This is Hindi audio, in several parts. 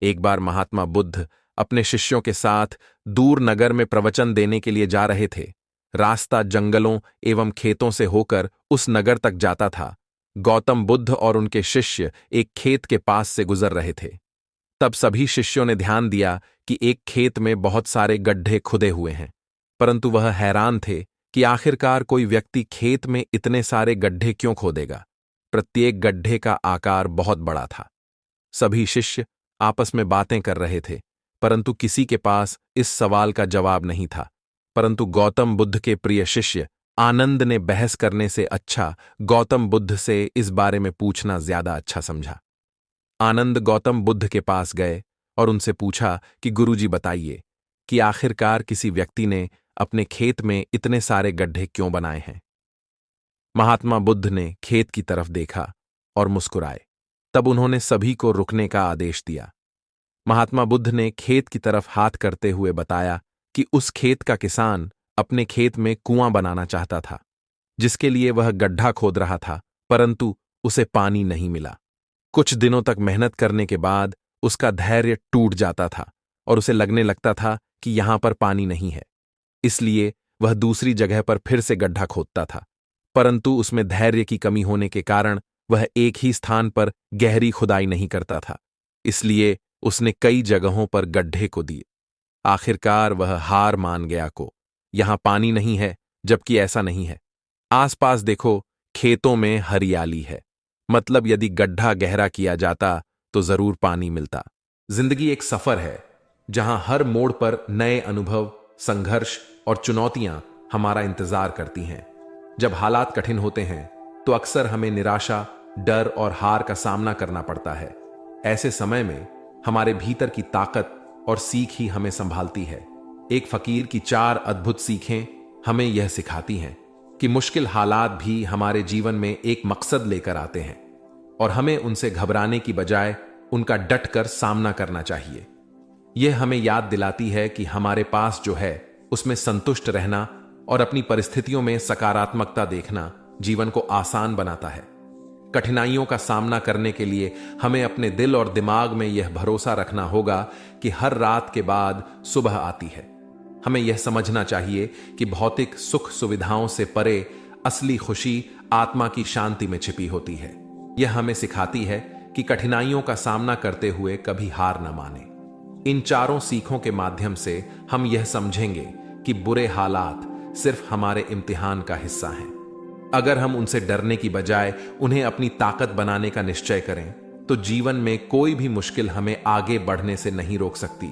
एक बार महात्मा बुद्ध अपने शिष्यों के साथ दूर नगर में प्रवचन देने के लिए जा रहे थे। रास्ता जंगलों एवं खेतों से होकर उस नगर तक जाता था। गौतम बुद्ध और उनके शिष्य एक खेत के पास से गुजर रहे थे। तब सभी शिष्यों ने ध्यान दिया कि एक खेत में बहुत सारे गड्ढे खुदे हुए हैं, परंतु वह हैरान थे कि आखिरकार कोई व्यक्ति खेत में इतने सारे गड्ढे क्यों खोदेगा। प्रत्येक गड्ढे का आकार बहुत बड़ा था। सभी शिष्य आपस में बातें कर रहे थे, परंतु किसी के पास इस सवाल का जवाब नहीं था। परंतु गौतम बुद्ध के प्रिय शिष्य आनंद ने बहस करने से अच्छा गौतम बुद्ध से इस बारे में पूछना ज्यादा अच्छा समझा। आनंद गौतम बुद्ध के पास गए और उनसे पूछा कि गुरुजी बताइए कि आखिरकार किसी व्यक्ति ने अपने खेत में इतने सारे गड्ढे क्यों बनाए हैं। महात्मा बुद्ध ने खेत की तरफ देखा और मुस्कुराए। तब उन्होंने सभी को रुकने का आदेश दिया। महात्मा बुद्ध ने खेत की तरफ हाथ करते हुए बताया कि उस खेत का किसान अपने खेत में कुआं बनाना चाहता था, जिसके लिए वह गड्ढा खोद रहा था, परंतु उसे पानी नहीं मिला। कुछ दिनों तक मेहनत करने के बाद उसका धैर्य टूट जाता था और उसे लगने लगता था कि यहां पर पानी नहीं है। इसलिए वह दूसरी जगह पर फिर से गड्ढा खोदता था, परंतु उसमें धैर्य की कमी होने के कारण वह एक ही स्थान पर गहरी खुदाई नहीं करता था। इसलिए उसने कई जगहों पर गड्ढे को दिए। आखिरकार वह हार मान गया को यहां पानी नहीं है, जबकि ऐसा नहीं है। आसपास देखो, खेतों में हरियाली है, मतलब यदि गड्ढा गहरा किया जाता तो जरूर पानी मिलता। जिंदगी एक सफर है जहां हर मोड़ पर नए अनुभव, संघर्ष और चुनौतियां हमारा इंतजार करती हैं। जब हालात कठिन होते हैं तो अक्सर हमें निराशा, डर और हार का सामना करना पड़ता है। ऐसे समय में हमारे भीतर की ताकत और सीख ही हमें संभालती है। एक फकीर की 4 अद्भुत सीखें हमें यह सिखाती हैं कि मुश्किल हालात भी हमारे जीवन में एक मकसद लेकर आते हैं और हमें उनसे घबराने की बजाय उनका डटकर सामना करना चाहिए। यह हमें याद दिलाती है कि हमारे पास जो है उसमें संतुष्ट रहना और अपनी परिस्थितियों में सकारात्मकता देखना जीवन को आसान बनाता है। कठिनाइयों का सामना करने के लिए हमें अपने दिल और दिमाग में यह भरोसा रखना होगा कि हर रात के बाद सुबह आती है। हमें यह समझना चाहिए कि भौतिक सुख सुविधाओं से परे असली खुशी आत्मा की शांति में छिपी होती है। यह हमें सिखाती है कि कठिनाइयों का सामना करते हुए कभी हार न माने। इन 4 सीखों के माध्यम से हम यह समझेंगे कि बुरे हालात सिर्फ हमारे इम्तिहान का हिस्सा हैं। अगर हम उनसे डरने की बजाय उन्हें अपनी ताकत बनाने का निश्चय करें तो जीवन में कोई भी मुश्किल हमें आगे बढ़ने से नहीं रोक सकती।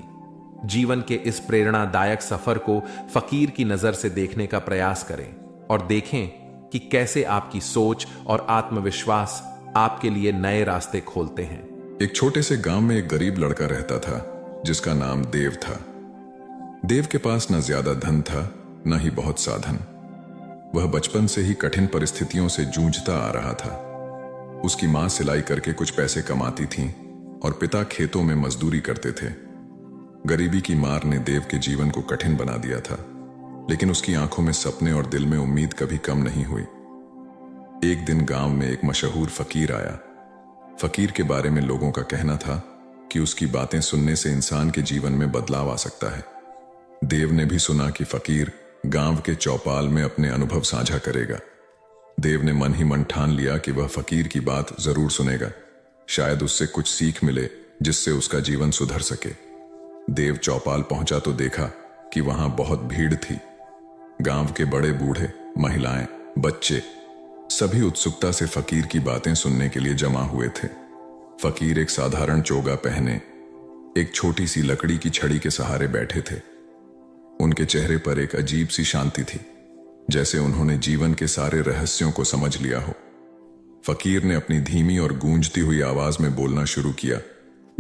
जीवन के इस प्रेरणादायक सफर को फकीर की नजर से देखने का प्रयास करें और देखें कि कैसे आपकी सोच और आत्मविश्वास आपके लिए नए रास्ते खोलते हैं। एक छोटे से गांव में एक गरीब लड़का रहता था जिसका नाम देव था। देव के पास न ज्यादा धन था, न ही बहुत साधन। वह बचपन से ही कठिन परिस्थितियों से जूझता आ रहा था। उसकी मां सिलाई करके कुछ पैसे कमाती थीं और पिता खेतों में मजदूरी करते थे। गरीबी की मार ने देव के जीवन को कठिन बना दिया था, लेकिन उसकी आंखों में सपने और दिल में उम्मीद कभी कम नहीं हुई। एक दिन गांव में एक मशहूर फकीर आया। फकीर के बारे में लोगों का कहना था कि उसकी बातें सुनने से इंसान के जीवन में बदलाव आ सकता है। देव ने भी सुना कि फकीर गांव के चौपाल में अपने अनुभव साझा करेगा। देव ने मन ही मन ठान लिया कि वह फकीर की बात जरूर सुनेगा। शायद उससे कुछ सीख मिले जिससे उसका जीवन सुधर सके। देव चौपाल पहुंचा तो देखा कि वहां बहुत भीड़ थी। गांव के बड़े बूढ़े, महिलाएं, बच्चे सभी उत्सुकता से फकीर की बातें सुनने के लिए जमा हुए थे। फकीर एक साधारण चोगा पहने एक छोटी सी लकड़ी की छड़ी के सहारे बैठे थे। उनके चेहरे पर एक अजीब सी शांति थी, जैसे उन्होंने जीवन के सारे रहस्यों को समझ लिया हो। फकीर ने अपनी धीमी और गूंजती हुई आवाज में बोलना शुरू किया।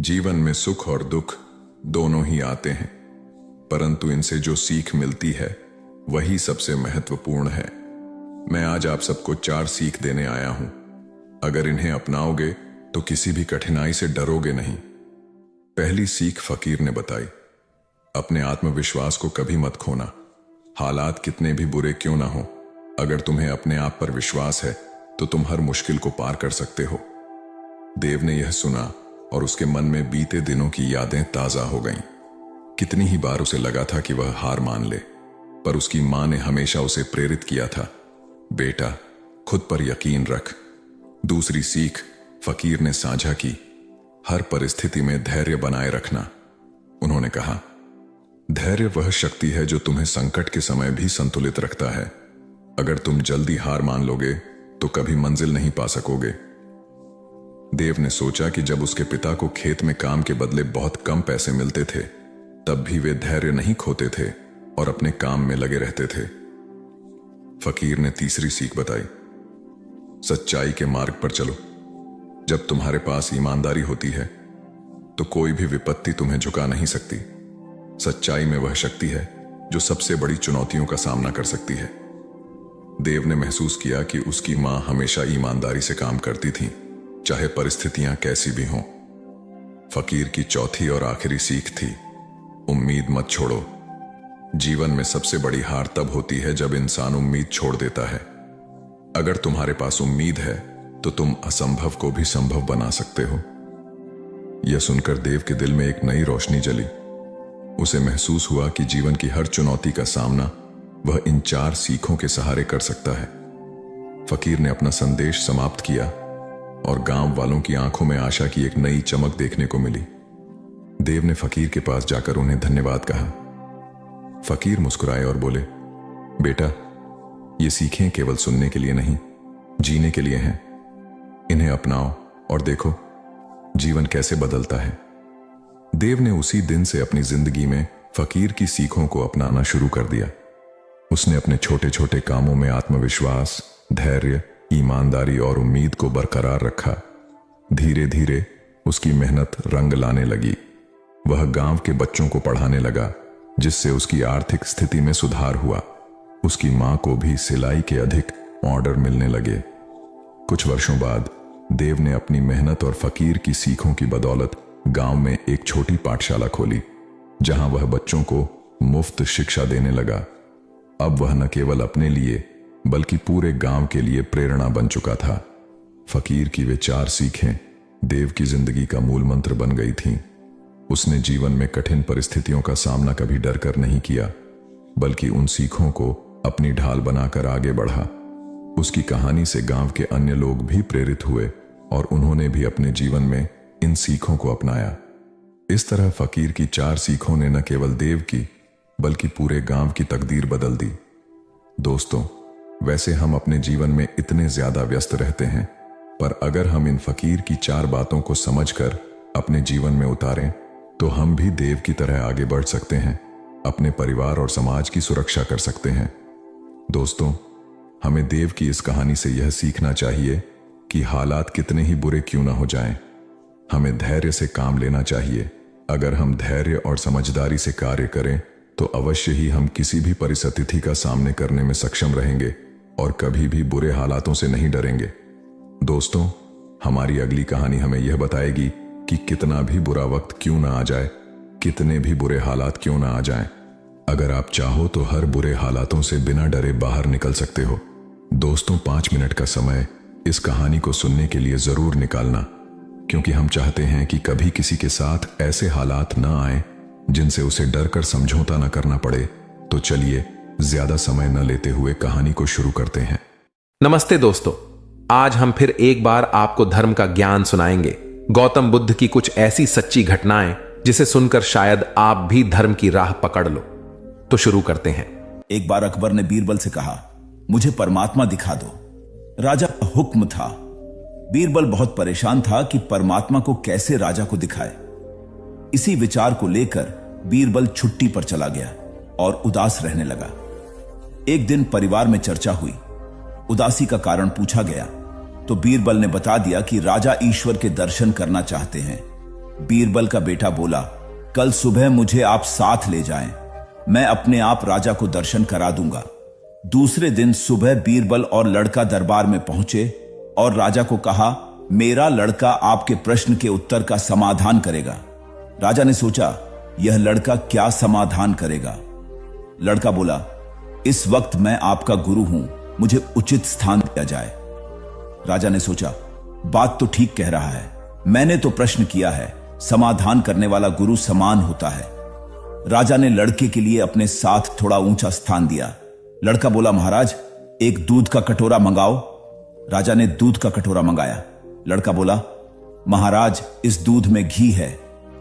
जीवन में सुख और दुख दोनों ही आते हैं, परंतु इनसे जो सीख मिलती है वही सबसे महत्वपूर्ण है। मैं आज आप सबको 4 सीख देने आया हूं। अगर इन्हें अपनाओगे तो किसी भी कठिनाई से डरोगे नहीं। पहली सीख फकीर ने बताई, अपने आत्मविश्वास को कभी मत खोना। हालात कितने भी बुरे क्यों ना हो, अगर तुम्हें अपने आप पर विश्वास है तो तुम हर मुश्किल को पार कर सकते हो। देव ने यह सुना और उसके मन में बीते दिनों की यादें ताजा हो गईं। कितनी ही बार उसे लगा था कि वह हार मान ले, पर उसकी मां ने हमेशा उसे प्रेरित किया था, बेटा खुद पर यकीन रख। दूसरी सीख फकीर ने साझा की, हर परिस्थिति में धैर्य बनाए रखना। उन्होंने कहा, धैर्य वह शक्ति है जो तुम्हें संकट के समय भी संतुलित रखता है। अगर तुम जल्दी हार मान लोगे तो कभी मंजिल नहीं पा सकोगे। देव ने सोचा कि जब उसके पिता को खेत में काम के बदले बहुत कम पैसे मिलते थे, तब भी वे धैर्य नहीं खोते थे और अपने काम में लगे रहते थे। फकीर ने तीसरी सीख बताई, सच्चाई के मार्ग पर चलो। जब तुम्हारे पास ईमानदारी होती है तो कोई भी विपत्ति तुम्हें झुका नहीं सकती। सच्चाई में वह शक्ति है जो सबसे बड़ी चुनौतियों का सामना कर सकती है। देव ने महसूस किया कि उसकी मां हमेशा ईमानदारी से काम करती थी, चाहे परिस्थितियां कैसी भी हों। फकीर की चौथी और आखिरी सीख थी, उम्मीद मत छोड़ो। जीवन में सबसे बड़ी हार तब होती है जब इंसान उम्मीद छोड़ देता है। अगर तुम्हारे पास उम्मीद है तो तुम असंभव को भी संभव बना सकते हो। यह सुनकर देव के दिल में एक नई रोशनी जली। उसे महसूस हुआ कि जीवन की हर चुनौती का सामना वह इन 4 सीखों के सहारे कर सकता है। फकीर ने अपना संदेश समाप्त किया और गांव वालों की आंखों में आशा की एक नई चमक देखने को मिली। देव ने फकीर के पास जाकर उन्हें धन्यवाद कहा। फकीर मुस्कुराए और बोले, बेटा ये सीखें केवल सुनने के लिए नहीं, जीने के लिए हैं। इन्हें अपनाओ और देखो जीवन कैसे बदलता है। देव ने उसी दिन से अपनी जिंदगी में फकीर की सीखों को अपनाना शुरू कर दिया। उसने अपने छोटे छोटे कामों में आत्मविश्वास, धैर्य, ईमानदारी और उम्मीद को बरकरार रखा। धीरे धीरे उसकी मेहनत रंग लाने लगी। वह गांव के बच्चों को पढ़ाने लगा, जिससे उसकी आर्थिक स्थिति में सुधार हुआ। उसकी मां को भी सिलाई के अधिक ऑर्डर मिलने लगे। कुछ वर्षों बाद देव ने अपनी मेहनत और फकीर की सीखों की बदौलत गांव में एक छोटी पाठशाला खोली, जहां वह बच्चों को मुफ्त शिक्षा देने लगा। अब वह न केवल अपने लिए बल्कि पूरे गांव के लिए प्रेरणा बन चुका था। फकीर की वे 4 सीखें देव की जिंदगी का मूल मंत्र बन गई थीं। उसने जीवन में कठिन परिस्थितियों का सामना कभी डर कर नहीं किया, बल्कि उन सीखों को अपनी ढाल बनाकर आगे बढ़ा। उसकी कहानी से गांव के अन्य लोग भी प्रेरित हुए और उन्होंने भी अपने जीवन में इन सीखों को अपनाया। इस तरह फकीर की 4 सीखों ने न केवल देव की बल्कि पूरे गांव की तकदीर बदल दी। दोस्तों, वैसे हम अपने जीवन में इतने ज्यादा व्यस्त रहते हैं, पर अगर हम इन फकीर की 4 बातों को समझकर अपने जीवन में उतारें तो हम भी देव की तरह आगे बढ़ सकते हैं, अपने परिवार और समाज की सुरक्षा कर सकते हैं। दोस्तों, हमें देव की इस कहानी से यह सीखना चाहिए कि हालात कितने ही बुरे क्यों ना हो जाएं, हमें धैर्य से काम लेना चाहिए। अगर हम धैर्य और समझदारी से कार्य करें तो अवश्य ही हम किसी भी परिस्थिति का सामना करने में सक्षम रहेंगे और कभी भी बुरे हालातों से नहीं डरेंगे। दोस्तों, हमारी अगली कहानी हमें यह बताएगी कि कितना भी बुरा वक्त क्यों ना आ जाए, कितने भी बुरे हालात क्यों ना आ जाएं, अगर आप चाहो तो हर बुरे हालातों से बिना डरे बाहर निकल सकते हो। दोस्तों, 5 मिनट का समय इस कहानी को सुनने के लिए जरूर निकालना, क्योंकि हम चाहते हैं कि कभी किसी के साथ ऐसे हालात ना आए जिनसे उसे डर कर समझौता न करना पड़े। तो चलिए ज्यादा समय न लेते हुए कहानी को शुरू करते हैं। नमस्ते दोस्तों, आज हम फिर एक बार आपको धर्म का ज्ञान सुनाएंगे। गौतम बुद्ध की कुछ ऐसी सच्ची घटनाएं जिसे सुनकर शायद आप भी धर्म की राह पकड़ लो। तो शुरू करते हैं। एक बार अकबर ने बीरबल से कहा, मुझे परमात्मा दिखा दो। राजा का हुक्म था। बीरबल बहुत परेशान था कि परमात्मा को कैसे राजा को दिखाए। इसी विचार को लेकर बीरबल छुट्टी पर चला गया और उदास रहने लगा। एक दिन परिवार में चर्चा हुई। उदासी का कारण पूछा गया तो बीरबल ने बता दिया कि राजा ईश्वर के दर्शन करना चाहते हैं। बीरबल का बेटा बोला, कल सुबह मुझे आप साथ ले जाएं, मैं अपने आप राजा को दर्शन करा दूंगा। दूसरे दिन सुबह बीरबल और लड़का दरबार में पहुंचे और राजा को कहा, मेरा लड़का आपके प्रश्न के उत्तर का समाधान करेगा। राजा ने सोचा, यह लड़का क्या समाधान करेगा। लड़का बोला, इस वक्त मैं आपका गुरु हूं, मुझे उचित स्थान दिया जाए। राजा ने सोचा, बात तो ठीक कह रहा है, मैंने तो प्रश्न किया है, समाधान करने वाला गुरु समान होता है। राजा ने लड़के के लिए अपने साथ थोड़ा ऊंचा स्थान दिया। लड़का बोला, महाराज एक दूध का कटोरा मंगाओ। राजा ने दूध का कटोरा मंगाया। लड़का बोला, महाराज इस दूध में घी है।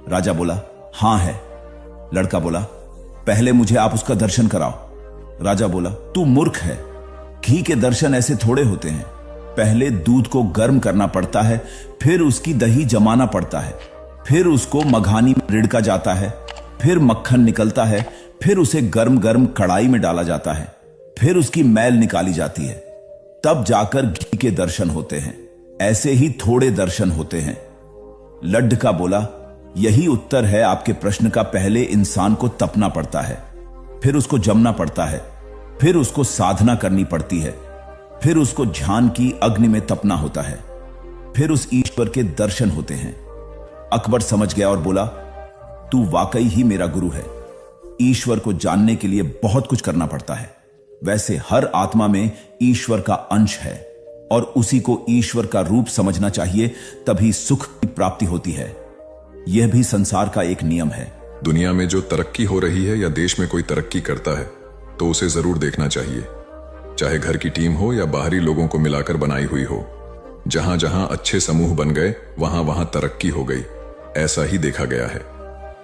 राजा बोला, हां है। लड़का बोला, पहले मुझे आप उसका दर्शन कराओ। राजा बोला, तू मूर्ख है, घी के दर्शन ऐसे थोड़े होते हैं। पहले दूध को गर्म करना पड़ता है, फिर उसकी दही जमाना पड़ता है, फिर उसको मघानी में रिड़का जाता है, फिर मक्खन निकलता है, फिर उसे गर्म गर्म कढ़ाई में डाला जाता है, फिर उसकी मैल निकाली जाती है, तब जाकर घी के दर्शन होते हैं। ऐसे ही थोड़े दर्शन होते हैं। लड्ढका बोला, यही उत्तर है आपके प्रश्न का। पहले इंसान को तपना पड़ता है, फिर उसको जमना पड़ता है, फिर उसको साधना करनी पड़ती है, फिर उसको ध्यान की अग्नि में तपना होता है, फिर उस ईश्वर के दर्शन होते हैं। अकबर समझ गया और बोला, तू वाकई ही मेरा गुरु है। ईश्वर को जानने के लिए बहुत कुछ करना पड़ता है। वैसे हर आत्मा में ईश्वर का अंश है और उसी को ईश्वर का रूप समझना चाहिए, तभी सुख की प्राप्ति होती है। यह भी संसार का एक नियम है। दुनिया में जो तरक्की हो रही है या देश में कोई तरक्की करता है तो उसे जरूर देखना चाहिए, चाहे घर की टीम हो या बाहरी लोगों को मिलाकर बनाई हुई हो। जहां जहां अच्छे समूह बन गए वहां वहां तरक्की हो गई, ऐसा ही देखा गया है।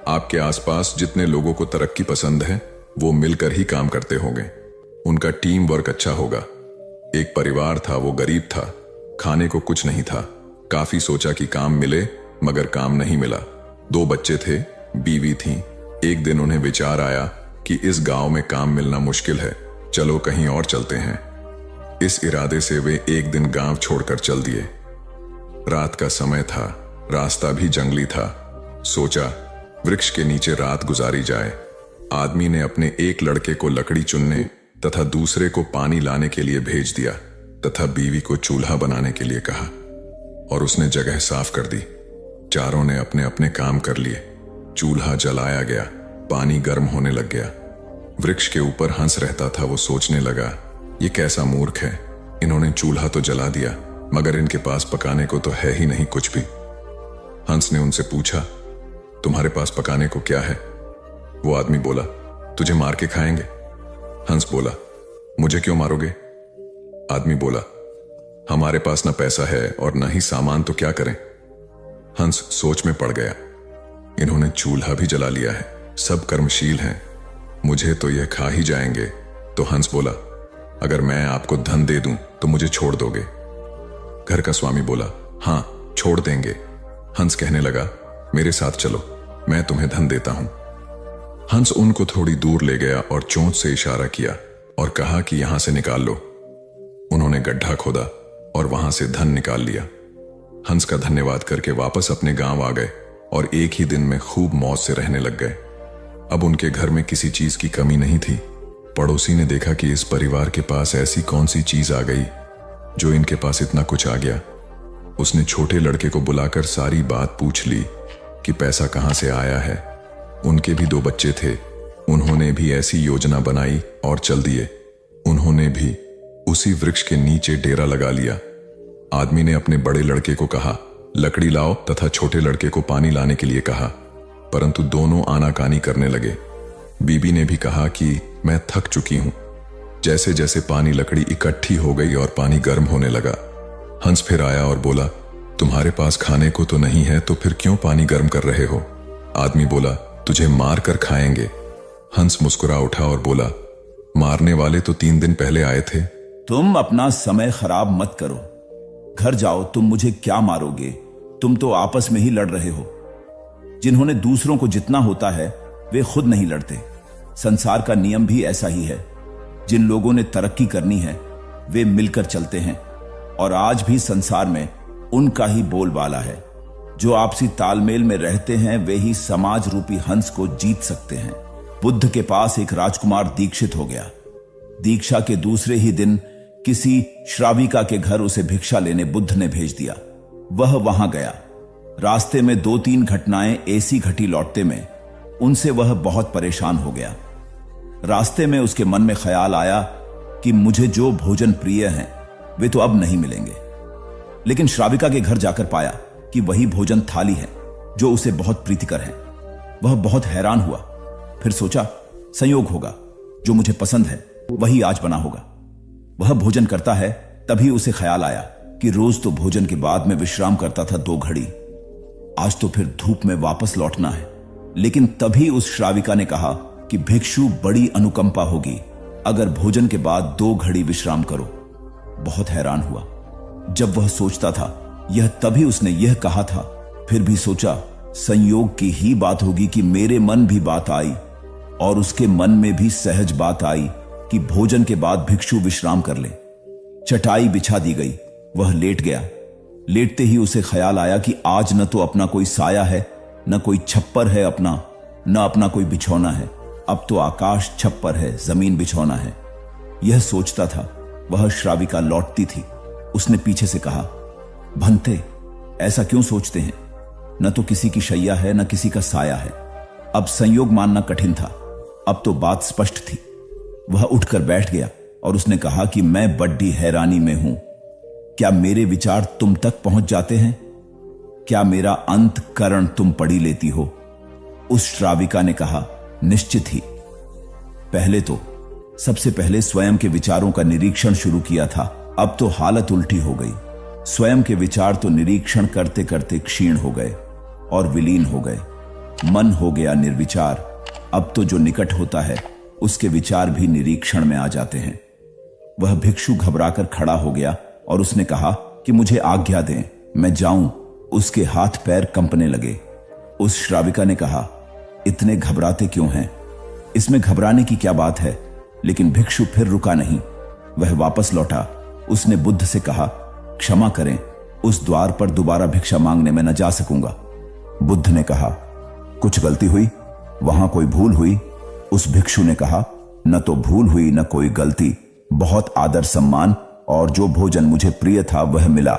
आपके आसपास जितने लोगों को तरक्की पसंद है वो मिलकर ही काम करते होंगे, उनका टीम वर्क अच्छा होगा। एक परिवार था, वो गरीब था, खाने को कुछ नहीं था। काफी सोचा कि काम मिले, मगर काम नहीं मिला। 2 बच्चे थे, बीवी थी। एक दिन उन्हें विचार आया कि इस गांव में काम मिलना मुश्किल है, चलो कहीं और चलते हैं। इस इरादे से वे एक दिन गांव छोड़कर चल दिए। रात का समय था, रास्ता भी जंगली था। सोचा वृक्ष के नीचे रात गुजारी जाए। आदमी ने अपने एक लड़के को लकड़ी चुनने तथा दूसरे को पानी लाने के लिए भेज दिया तथा बीवी को चूल्हा बनाने के लिए कहा और उसने जगह साफ कर दी। चारों ने अपने अपने काम कर लिए। चूल्हा जलाया गया, पानी गर्म होने लग गया। वृक्ष के ऊपर हंस रहता था, वो सोचने लगा, ये कैसा मूर्ख है, इन्होंने चूल्हा तो जला दिया मगर इनके पास पकाने को तो है ही नहीं कुछ भी। हंस ने उनसे पूछा, तुम्हारे पास पकाने को क्या है? वो आदमी बोला, तुझे मार के खाएंगे। हंस बोला, मुझे क्यों मारोगे? आदमी बोला, हमारे पास ना पैसा है और ना ही सामान, तो क्या करें? हंस सोच में पड़ गया, इन्होंने चूल्हा भी जला लिया है, सब कर्मशील हैं, मुझे तो यह खा ही जाएंगे। तो हंस बोला, अगर मैं आपको धन दे दूं तो मुझे छोड़ दोगे? घर का स्वामी बोला, हां छोड़ देंगे। हंस कहने लगा, मेरे साथ चलो, मैं तुम्हें धन देता हूं। हंस उनको थोड़ी दूर ले गया और चोंच से इशारा किया और कहा कि यहां से निकाल लो। उन्होंने गड्ढा खोदा और वहां से धन निकाल लिया। हंस का धन्यवाद करके वापस अपने गांव आ गए और एक ही दिन में खूब मौज से रहने लग गए। अब उनके घर में किसी चीज की कमी नहीं थी। पड़ोसी ने देखा कि इस परिवार के पास ऐसी कौन सी चीज आ गई जो इनके पास इतना कुछ आ गया। उसने छोटे लड़के को बुलाकर सारी बात पूछ ली कि पैसा कहां से आया है। उनके भी 2 बच्चे थे, उन्होंने भी ऐसी योजना बनाई और चल दिए। उन्होंने भी उसी वृक्ष के नीचे डेरा लगा लिया। आदमी ने अपने बड़े लड़के को कहा, लकड़ी लाओ, तथा छोटे लड़के को पानी लाने के लिए कहा, परंतु दोनों आनाकानी करने लगे। बीबी ने भी कहा कि मैं थक चुकी हूं। जैसे जैसे पानी लकड़ी इकट्ठी हो गई और पानी गर्म होने लगा, हंस फिर आया और बोला, तुम्हारे पास खाने को तो नहीं है तो फिर क्यों पानी गर्म कर रहे हो? आदमी बोला, तुझे मार कर खाएंगे। हंस मुस्कुरा उठा और बोला, मारने वाले तो 3 दिन पहले आए थे। तुम अपना समय खराब मत करो, घर जाओ, तुम मुझे क्या मारोगे? तुम तो आपस में ही लड़ रहे हो। जिन्होंने दूसरों को जितना होता है वे खुद नहीं लड़ते। संसार का नियम भी ऐसा ही है। जिन लोगों ने तरक्की करनी है वे मिलकर चलते हैं और आज भी संसार में उनका ही बोलबाला है। जो आपसी तालमेल में रहते हैं वे ही समाज रूपी हंस को जीत सकते हैं। बुद्ध के पास एक राजकुमार दीक्षित हो गया। दीक्षा के दूसरे ही दिन किसी श्राविका के घर उसे भिक्षा लेने बुद्ध ने भेज दिया। वह वहां गया। रास्ते में 2-3 घटनाएं ऐसी घटी लौटते में उनसे वह बहुत परेशान हो गया। रास्ते में उसके मन में ख्याल आया कि मुझे जो भोजन प्रिय हैं वे तो अब नहीं मिलेंगे। लेकिन श्राविका के घर जाकर पाया कि वही भोजन थाली है जो उसे बहुत प्रीतिकर है। वह बहुत हैरान हुआ, फिर सोचा संयोग होगा, जो मुझे पसंद है वही आज बना होगा। वह भोजन करता है, तभी उसे ख्याल आया कि रोज तो भोजन के बाद में विश्राम करता था 2 घड़ी, आज तो फिर धूप में वापस लौटना है। लेकिन तभी उस श्राविका ने कहा कि भिक्षु बड़ी अनुकंपा होगी अगर भोजन के बाद 2 घड़ी विश्राम करो। बहुत हैरान हुआ। जब वह सोचता था यह तभी उसने यह कहा था, फिर भी सोचा संयोग की ही बात होगी कि मेरे मन भी बात आई और उसके मन में भी सहज बात आई कि भोजन के बाद भिक्षु विश्राम कर ले। चटाई बिछा दी गई, वह लेट गया। लेटते ही उसे ख्याल आया कि आज न तो अपना कोई साया है, न कोई छप्पर है अपना, न अपना कोई बिछौना है। अब तो आकाश छप्पर है, जमीन बिछौना है। यह सोचता था, वह श्राविका लौटती थी। उसने पीछे से कहा, भंते ऐसा क्यों सोचते हैं? न तो किसी की शैया है, न किसी का साया है। अब संयोग मानना कठिन था, अब तो बात स्पष्ट थी। वह उठकर बैठ गया और उसने कहा कि मैं बड़ी हैरानी में हूं। क्या मेरे विचार तुम तक पहुंच जाते हैं? क्या मेरा अंतःकरण तुम पढ़ी लेती हो? उस श्राविका ने कहा, निश्चित ही। पहले तो सबसे पहले स्वयं के विचारों का निरीक्षण शुरू किया था, अब तो हालत उल्टी हो गई। स्वयं के विचार तो निरीक्षण करते करते क्षीण हो गए और विलीन हो गए। मन हो गया निर्विचार। अब तो जो निकट होता है उसके विचार भी निरीक्षण में आ जाते हैं। वह भिक्षु घबराकर खड़ा हो गया और उसने कहा कि मुझे आज्ञा दें, मैं जाऊं। उसके हाथ पैर कंपने लगे। उस श्राविका ने कहा, इतने घबराते क्यों हैं? इसमें घबराने की क्या बात है? लेकिन भिक्षु फिर रुका नहीं, वह वापस लौटा। उसने बुद्ध से कहा, क्षमा करें, उस द्वार पर दोबारा भिक्षा मांगने में न जा सकूंगा। बुद्ध ने कहा, कुछ गलती हुई? वहां कोई भूल हुई? उस भिक्षु ने कहा, न तो भूल हुई न कोई गलती, बहुत आदर सम्मान और जो भोजन मुझे प्रिय था वह मिला।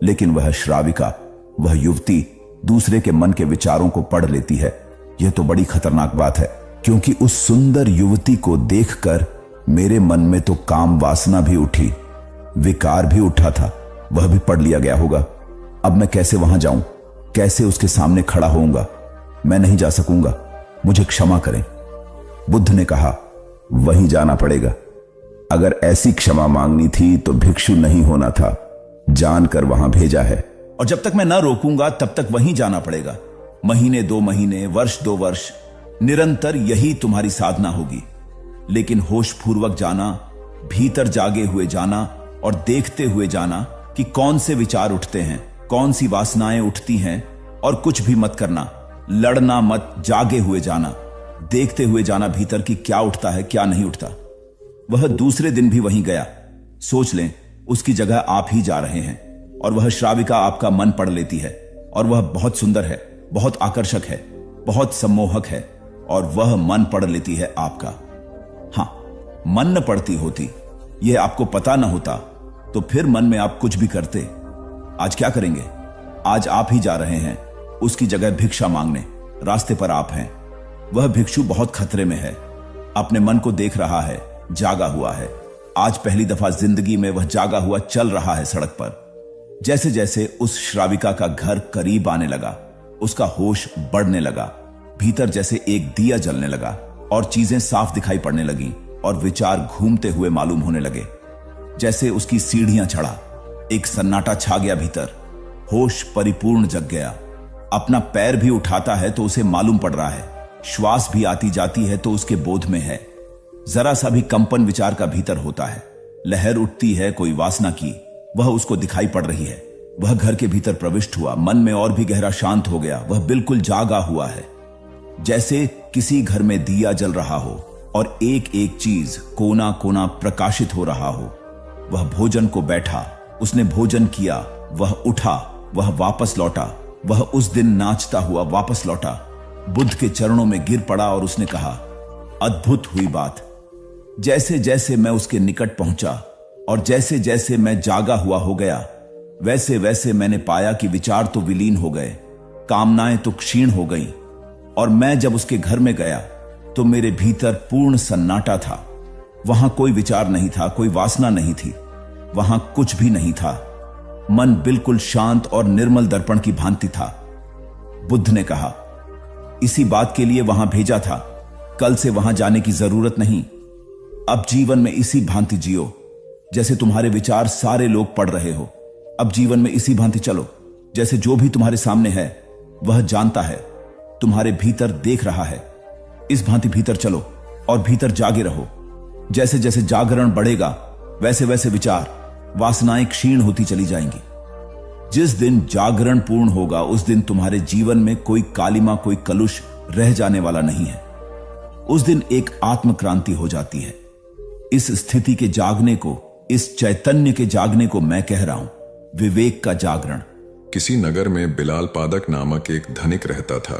लेकिन वह श्राविका, वह युवती दूसरे के मन के विचारों को पढ़ लेती है। यह तो बड़ी खतरनाक बात है, क्योंकि उस सुंदर युवती को देखकर मेरे मन में तो काम वासना भी उठी, विकार भी उठा था, वह भी पढ़ लिया गया होगा। अब मैं कैसे वहां जाऊं? कैसे उसके सामने खड़ा होऊंगा? मैं नहीं जा सकूंगा, मुझे क्षमा करें। बुद्ध ने कहा, वहीं जाना पड़ेगा। अगर ऐसी क्षमा मांगनी थी तो भिक्षु नहीं होना था, जानकर वहां भेजा है। और जब तक मैं ना रोकूंगा तब तक वहीं जाना पड़ेगा। महीने 2 महीने, वर्ष 2 वर्ष, निरंतर यही तुम्हारी साधना होगी। लेकिन होश पूर्वक जाना, भीतर जागे हुए जाना और देखते हुए जाना कि कौन से विचार उठते हैं, कौन सी वासनाएं उठती हैं, और कुछ भी मत करना, लड़ना मत, जागे हुए जाना, देखते हुए जाना भीतर कि क्या उठता है क्या नहीं उठता। वह दूसरे दिन भी वहीं गया। सोच लें उसकी जगह आप ही जा रहे हैं और वह श्राविका आपका मन पढ़ लेती है, और वह बहुत सुंदर है, बहुत आकर्षक है, बहुत सम्मोहक है, और वह मन पढ़ लेती है आपका। हां, मन न पढ़ती होती, यह आपको पता न होता, तो फिर मन में आप कुछ भी करते। आज क्या करेंगे? आज आप ही जा रहे हैं उसकी जगह भिक्षा मांगने, रास्ते पर आप हैं। वह भिक्षु बहुत खतरे में है, अपने मन को देख रहा है, जागा हुआ है। आज पहली दफा जिंदगी में वह जागा हुआ चल रहा है सड़क पर। जैसे जैसे उस श्राविका का घर करीब आने लगा, उसका होश बढ़ने लगा। भीतर जैसे एक दिया जलने लगा और चीजें साफ दिखाई पड़ने लगीं और विचार घूमते हुए मालूम होने लगे। जैसे उसकी सीढ़ियां चढ़ा, एक सन्नाटा छा गया भीतर। होश परिपूर्ण जग गया। अपना पैर भी उठाता है तो उसे मालूम पड़ रहा है, श्वास भी आती जाती है तो उसके बोध में है। जरा सा भी कंपन विचार का भीतर होता है, लहर उठती है कोई वासना की, वह उसको दिखाई पड़ रही है। वह घर के भीतर प्रविष्ट हुआ, मन में और भी गहरा शांत हो गया। वह बिल्कुल जागा हुआ है, जैसे किसी घर में दिया जल रहा हो और एक एक चीज कोना कोना प्रकाशित हो रहा हो। वह भोजन को बैठा, उसने भोजन किया, वह उठा, वह वापस लौटा। वह उस दिन नाचता हुआ वापस लौटा, बुद्ध के चरणों में गिर पड़ा और उसने कहा, अद्भुत हुई बात। जैसे जैसे मैं उसके निकट पहुंचा और जैसे जैसे मैं जागा हुआ हो गया, वैसे वैसे मैंने पाया कि विचार तो विलीन हो गए, कामनाएं तो क्षीण हो गईं, और मैं जब उसके घर में गया तो मेरे भीतर पूर्ण सन्नाटा था। वहां कोई विचार नहीं था, कोई वासना नहीं थी, वहां कुछ भी नहीं था। मन बिल्कुल शांत और निर्मल दर्पण की भांति था। बुद्ध ने कहा, इसी बात के लिए वहां भेजा था, कल से वहां जाने की जरूरत नहीं। अब जीवन में इसी भांति जियो जैसे तुम्हारे विचार सारे लोग पढ़ रहे हो। अब जीवन में इसी भांति चलो जैसे जो भी तुम्हारे सामने है वह जानता है, तुम्हारे भीतर देख रहा है। इस भांति भीतर चलो और भीतर जागे रहो। जैसे जैसे जागरण बढ़ेगा वैसे वैसे विचार, वासनाएं क्षीण होती चली जाएंगी। जिस दिन जागरण पूर्ण होगा उस दिन तुम्हारे जीवन में कोई कालिमा, कोई कलुष रह जाने वाला नहीं है। उस दिन एक आत्म क्रांति हो जाती है। इस स्थिति के जागने को, इस चैतन्य के जागने को मैं कह रहा हूं विवेक का जागरण। किसी नगर में बिलाल पादक नामक एक धनिक रहता था।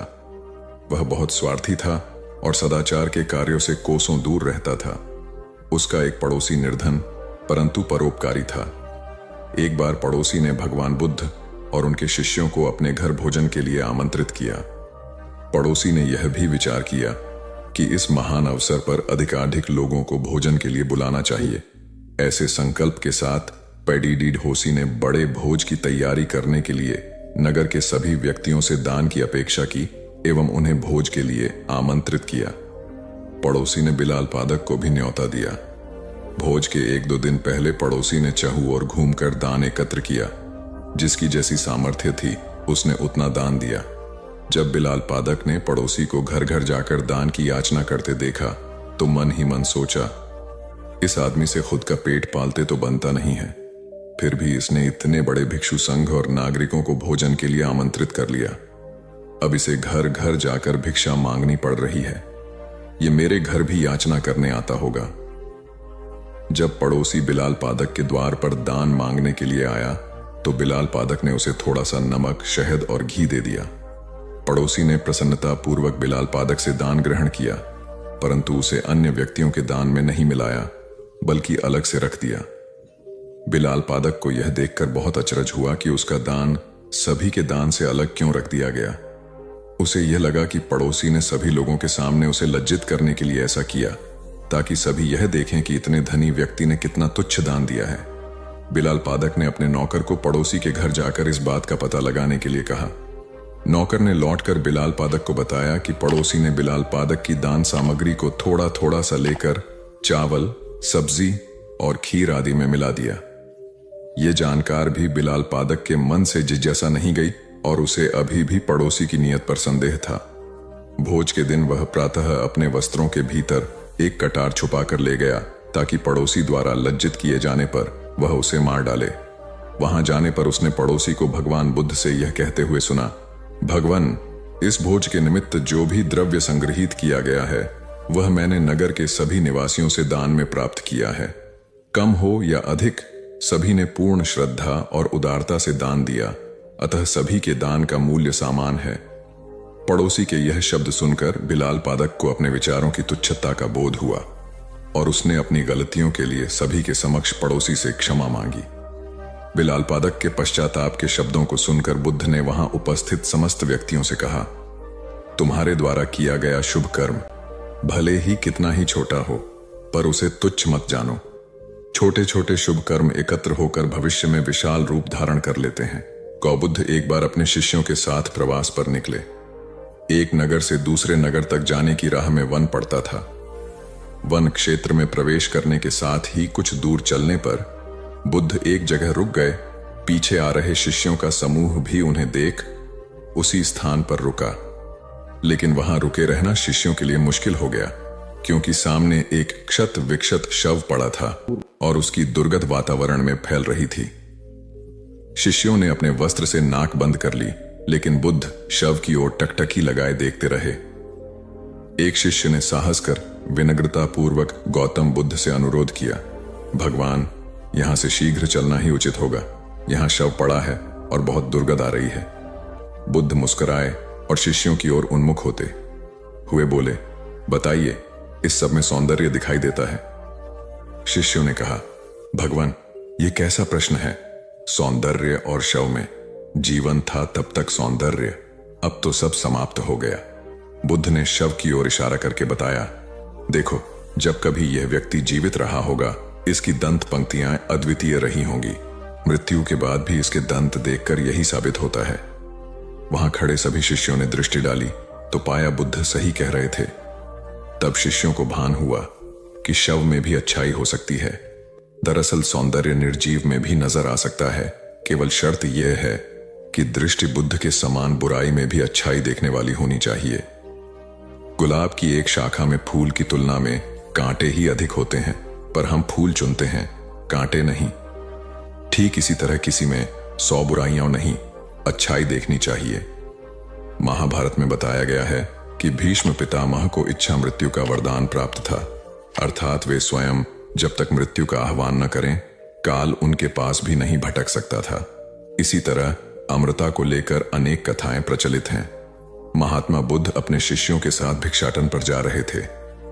वह बहुत स्वार्थी था और सदाचार के कार्यों से कोसों दूर रहता था। उसका एक पड़ोसी निर्धन परंतु परोपकारी था। एक बार पड़ोसी ने भगवान बुद्ध और उनके शिष्यों को अपने घर भोजन के लिए आमंत्रित किया। पड़ोसी ने यह भी विचार किया कि इस महान अवसर पर अधिकाधिक लोगों को भोजन के लिए बुलाना चाहिए। ऐसे संकल्प के साथ पेडिडी ढोसी ने बड़े भोज की तैयारी करने के लिए नगर के सभी व्यक्तियों से दान की अपेक्षा की एवं उन्हें भोज के लिए आमंत्रित किया। पड़ोसी ने बिलाल पादक को भी न्योता दिया। भोज के 1-2 दिन पहले पड़ोसी ने चहु और घूमकर दान एकत्र किया। जिसकी जैसी सामर्थ्य थी उसने उतना दान दिया। जब बिलाल पादक ने पड़ोसी को घर घर जाकर दान की याचना करते देखा तो मन ही मन सोचा, इस आदमी से खुद का पेट पालते तो बनता नहीं है, फिर भी इसने इतने बड़े भिक्षु संघ और नागरिकों को भोजन के लिए आमंत्रित कर लिया। अब इसे घर घर जाकर भिक्षा मांगनी पड़ रही है। ये मेरे घर भी याचना करने आता होगा। जब पड़ोसी बिलाल पादक के द्वार पर दान मांगने के लिए आया तो बिलाल पादक ने उसे थोड़ा सा नमक, शहद और घी दे दिया। पड़ोसी ने प्रसन्नता पूर्वक बिलाल पादक से दान ग्रहण किया, परंतु उसे अन्य व्यक्तियों के दान में नहीं मिलाया बल्कि अलग से रख दिया। बिलाल पादक को यह देखकर बहुत अचरज हुआ कि उसका दान सभी के दान से अलग क्यों रख दिया गया। उसे यह लगा कि पड़ोसी ने सभी लोगों के सामने उसे लज्जित करने के लिए ऐसा किया ताकि सभी यह देखें कि इतने धनी व्यक्ति ने कितना तुच्छ दान दिया है। बिलाल पादक ने अपने नौकर को पड़ोसी के घर जाकर इस बात का पता लगाने के लिए कहा। नौकर ने लौटकर बिलाल पादक को बताया कि पड़ोसी ने बिलाल पादक की दान सामग्री को थोड़ा थोड़ा सा लेकर चावल, सब्जी और खीर आदि में मिला दिया। ये जानकार भी बिलाल पादक के मन से जिज्ञासा नहीं गई और उसे अभी भी पड़ोसी की नीयत पर संदेह था। भोज के दिन वह प्रातः अपने वस्त्रों के भीतर एक कटार छुपा कर ले गया ताकि पड़ोसी द्वारा लज्जित किए जाने पर वह उसे मार डाले। वहां जाने पर उसने पड़ोसी को भगवान बुद्ध से यह कहते हुए सुना, भगवान, इस भोज के निमित्त जो भी द्रव्य संग्रहित किया गया है वह मैंने नगर के सभी निवासियों से दान में प्राप्त किया है। कम हो या अधिक, सभी ने पूर्ण श्रद्धा और उदारता से दान दिया, अतः सभी के दान का मूल्य समान है। पड़ोसी के यह शब्द सुनकर बिलाल पादक को अपने विचारों की तुच्छता का बोध हुआ और उसने अपनी गलतियों के लिए सभी के समक्ष पड़ोसी से क्षमा मांगी। बिलाल पादक के पश्चाताप के शब्दों को सुनकर बुद्ध ने वहां उपस्थित समस्त व्यक्तियों से कहा, तुम्हारे द्वारा किया गया शुभ कर्म भले ही कितना ही छोटा हो पर उसे तुच्छ मत जानो। छोटे छोटे शुभ कर्म एकत्र होकर भविष्य में विशाल रूप धारण कर लेते हैं। गौबुद्ध एक बार अपने शिष्यों के साथ प्रवास पर निकले। एक नगर से दूसरे नगर तक जाने की राह में वन पड़ता था। वन क्षेत्र में प्रवेश करने के साथ ही कुछ दूर चलने पर बुद्ध एक जगह रुक गए। पीछे आ रहे शिष्यों का समूह भी उन्हें देख उसी स्थान पर रुका, लेकिन वहां रुके रहना शिष्यों के लिए मुश्किल हो गया क्योंकि सामने एक क्षत विक्षत शव पड़ा था और उसकी दुर्गंध वातावरण में फैल रही थी। शिष्यों ने अपने वस्त्र से नाक बंद कर ली, लेकिन बुद्ध शव की ओर टकटकी लगाए देखते रहे। एक शिष्य ने साहस कर विनम्रता पूर्वक गौतम बुद्ध से अनुरोध किया, भगवान, यहां से शीघ्र चलना ही उचित होगा। यहां शव पड़ा है और बहुत दुर्गंध आ रही है। बुद्ध मुस्कुराए और शिष्यों की ओर उन्मुख होते हुए बोले, बताइए, इस सब में सौंदर्य दिखाई देता है। शिष्यों ने कहा, भगवान, यह कैसा प्रश्न है? सौंदर्य और शव में जीवन था तब तक सौंदर्य, अब तो सब समाप्त हो गया। बुद्ध ने शव की ओर इशारा करके बताया, देखो, जब कभी यह व्यक्ति जीवित रहा होगा इसकी दंत पंक्तियां अद्वितीय रही होंगी। मृत्यु के बाद भी इसके दंत देखकर यही साबित होता है। वहां खड़े सभी शिष्यों ने दृष्टि डाली तो पाया बुद्ध सही कह रहे थे। तब शिष्यों को भान हुआ कि शव में भी अच्छाई हो सकती है। दरअसल सौंदर्य निर्जीव में भी नजर आ सकता है, केवल शर्त यह है कि दृष्टि बुद्ध के समान बुराई में भी अच्छाई देखने वाली होनी चाहिए। गुलाब की एक शाखा में फूल की तुलना में कांटे ही अधिक होते हैं, पर हम फूल चुनते हैं, कांटे नहीं। ठीक इसी तरह किसी में 100 बुराइयां नहीं, अच्छाई देखनी चाहिए। महाभारत में बताया गया है कि भीष्म पितामह को इच्छा मृत्यु का वरदान प्राप्त था, अर्थात वे स्वयं जब तक मृत्यु का आह्वान न करें, काल उनके पास भी नहीं भटक सकता था। इसी तरह अमृता को लेकर अनेक कथाएं प्रचलित हैं। महात्मा बुद्ध अपने शिष्यों के साथ भिक्षाटन पर जा रहे थे।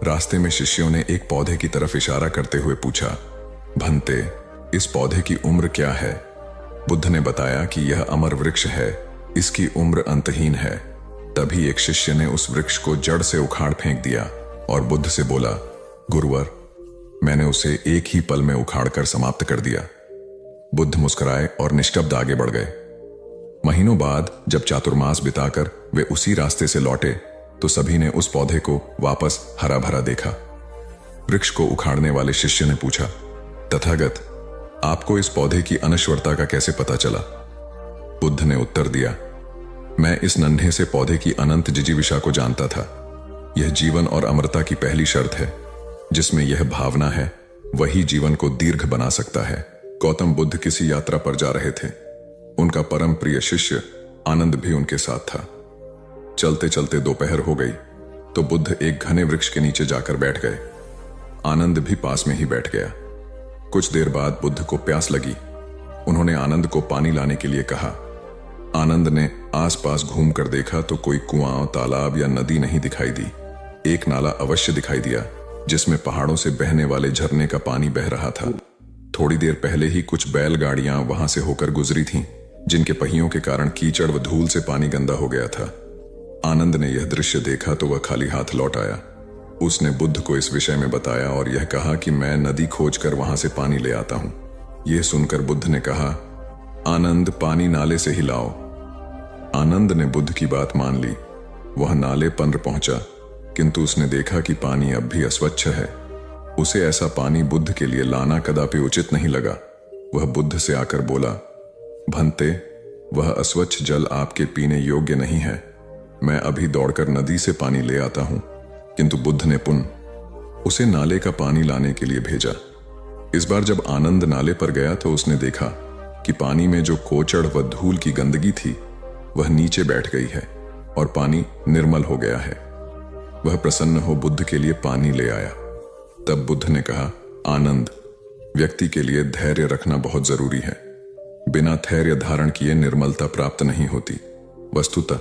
रास्ते में शिष्यों ने एक पौधे की तरफ इशारा करते हुए पूछा, भंते, इस पौधे की उम्र क्या है? बुद्ध ने बताया कि यह अमर वृक्ष है, इसकी उम्र अंतहीन है। तभी एक शिष्य ने उस वृक्ष को जड़ से उखाड़ फेंक दिया और बुद्ध से बोला, गुरुवर, मैंने उसे एक ही पल में उखाड़कर समाप्त कर दिया। बुद्ध मुस्कुराए और निष्कब्द आगे बढ़ गए। महीनों बाद जब चातुर्मास बिताकर वे उसी रास्ते से लौटे तो सभी ने उस पौधे को वापस हरा भरा देखा। वृक्ष को उखाड़ने वाले शिष्य ने पूछा, तथागत, आपको इस पौधे की अनश्वरता का कैसे पता चला? बुद्ध ने उत्तर दिया, मैं इस नन्हे से पौधे की अनंत जिजीविषा को जानता था। यह जीवन और अमरता की पहली शर्त है। जिसमें यह भावना है वही जीवन को दीर्घ बना सकता है। गौतम बुद्ध किसी यात्रा पर जा रहे थे। उनका परम प्रिय शिष्य आनंद भी उनके साथ था। चलते चलते दोपहर हो गई तो बुद्ध एक घने वृक्ष के नीचे जाकर बैठ गए। आनंद भी पास में ही बैठ गया। कुछ देर बाद बुद्ध को प्यास लगी। उन्होंने आनंद को पानी लाने के लिए कहा। आनंद ने आसपास घूमकर देखा तो कोई कुआं, तालाब या नदी नहीं दिखाई दी। एक नाला अवश्य दिखाई दिया जिसमें पहाड़ों से बहने वाले झरने का पानी बह रहा था। थोड़ी देर पहले ही कुछ बैलगाड़ियां वहां से होकर गुजरी थीं, जिनके पहियों के कारण कीचड़ व धूल से पानी गंदा हो गया था। आनंद ने यह दृश्य देखा तो वह खाली हाथ लौट आया। उसने बुद्ध को इस विषय में बताया और यह कहा कि मैं नदी खोजकर वहां से पानी ले आता हूं। यह सुनकर बुद्ध ने कहा, आनंद, पानी नाले से ही लाओ। आनंद ने बुद्ध की बात मान ली। वह नाले पर पहुंचा, किंतु उसने देखा कि पानी अब भी अस्वच्छ है। उसे ऐसा पानी बुद्ध के लिए लाना कदापि उचित नहीं लगा। वह बुद्ध से आकर बोला, भंते, वह अस्वच्छ जल आपके पीने योग्य नहीं है। मैं अभी दौड़कर नदी से पानी ले आता हूं। किंतु बुद्ध ने पुनः उसे नाले का पानी लाने के लिए भेजा। इस बार जब आनंद नाले पर गया तो उसने देखा कि पानी में जो कोचड़ व धूल की गंदगी थी वह नीचे बैठ गई है और पानी निर्मल हो गया है। वह प्रसन्न हो बुद्ध के लिए पानी ले आया। तब बुद्ध ने कहा, आनंद, व्यक्ति के लिए धैर्य रखना बहुत जरूरी है। बिना धैर्य धारण किए निर्मलता प्राप्त नहीं होती। वस्तुतः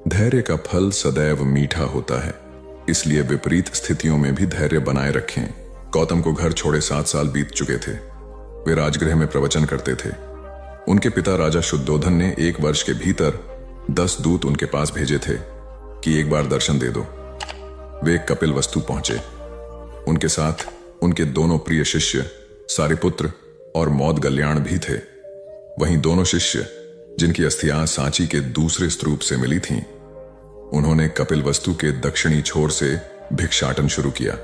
धैर्य का फल सदैव मीठा होता है। इसलिए विपरीत स्थितियों में भी धैर्य बनाए रखें। गौतम को घर छोड़े 7 साल बीत चुके थे। वे राजगृह में प्रवचन करते थे। उनके पिता राजा शुद्धोधन ने 1 वर्ष के भीतर 10 दूत उनके पास भेजे थे कि एक बार दर्शन दे दो। वे कपिलवस्तु पहुंचे। उनके साथ उनके दोनों प्रिय शिष्य सारिपुत्र और मौदगल्याण भी थे। वहीं दोनों शिष्य जिनकी अस्थियां सांची के दूसरे स्तूप से मिली थीं, उन्होंने कपिलवस्तु के दक्षिणी छोर से भिक्षाटन शुरू किया।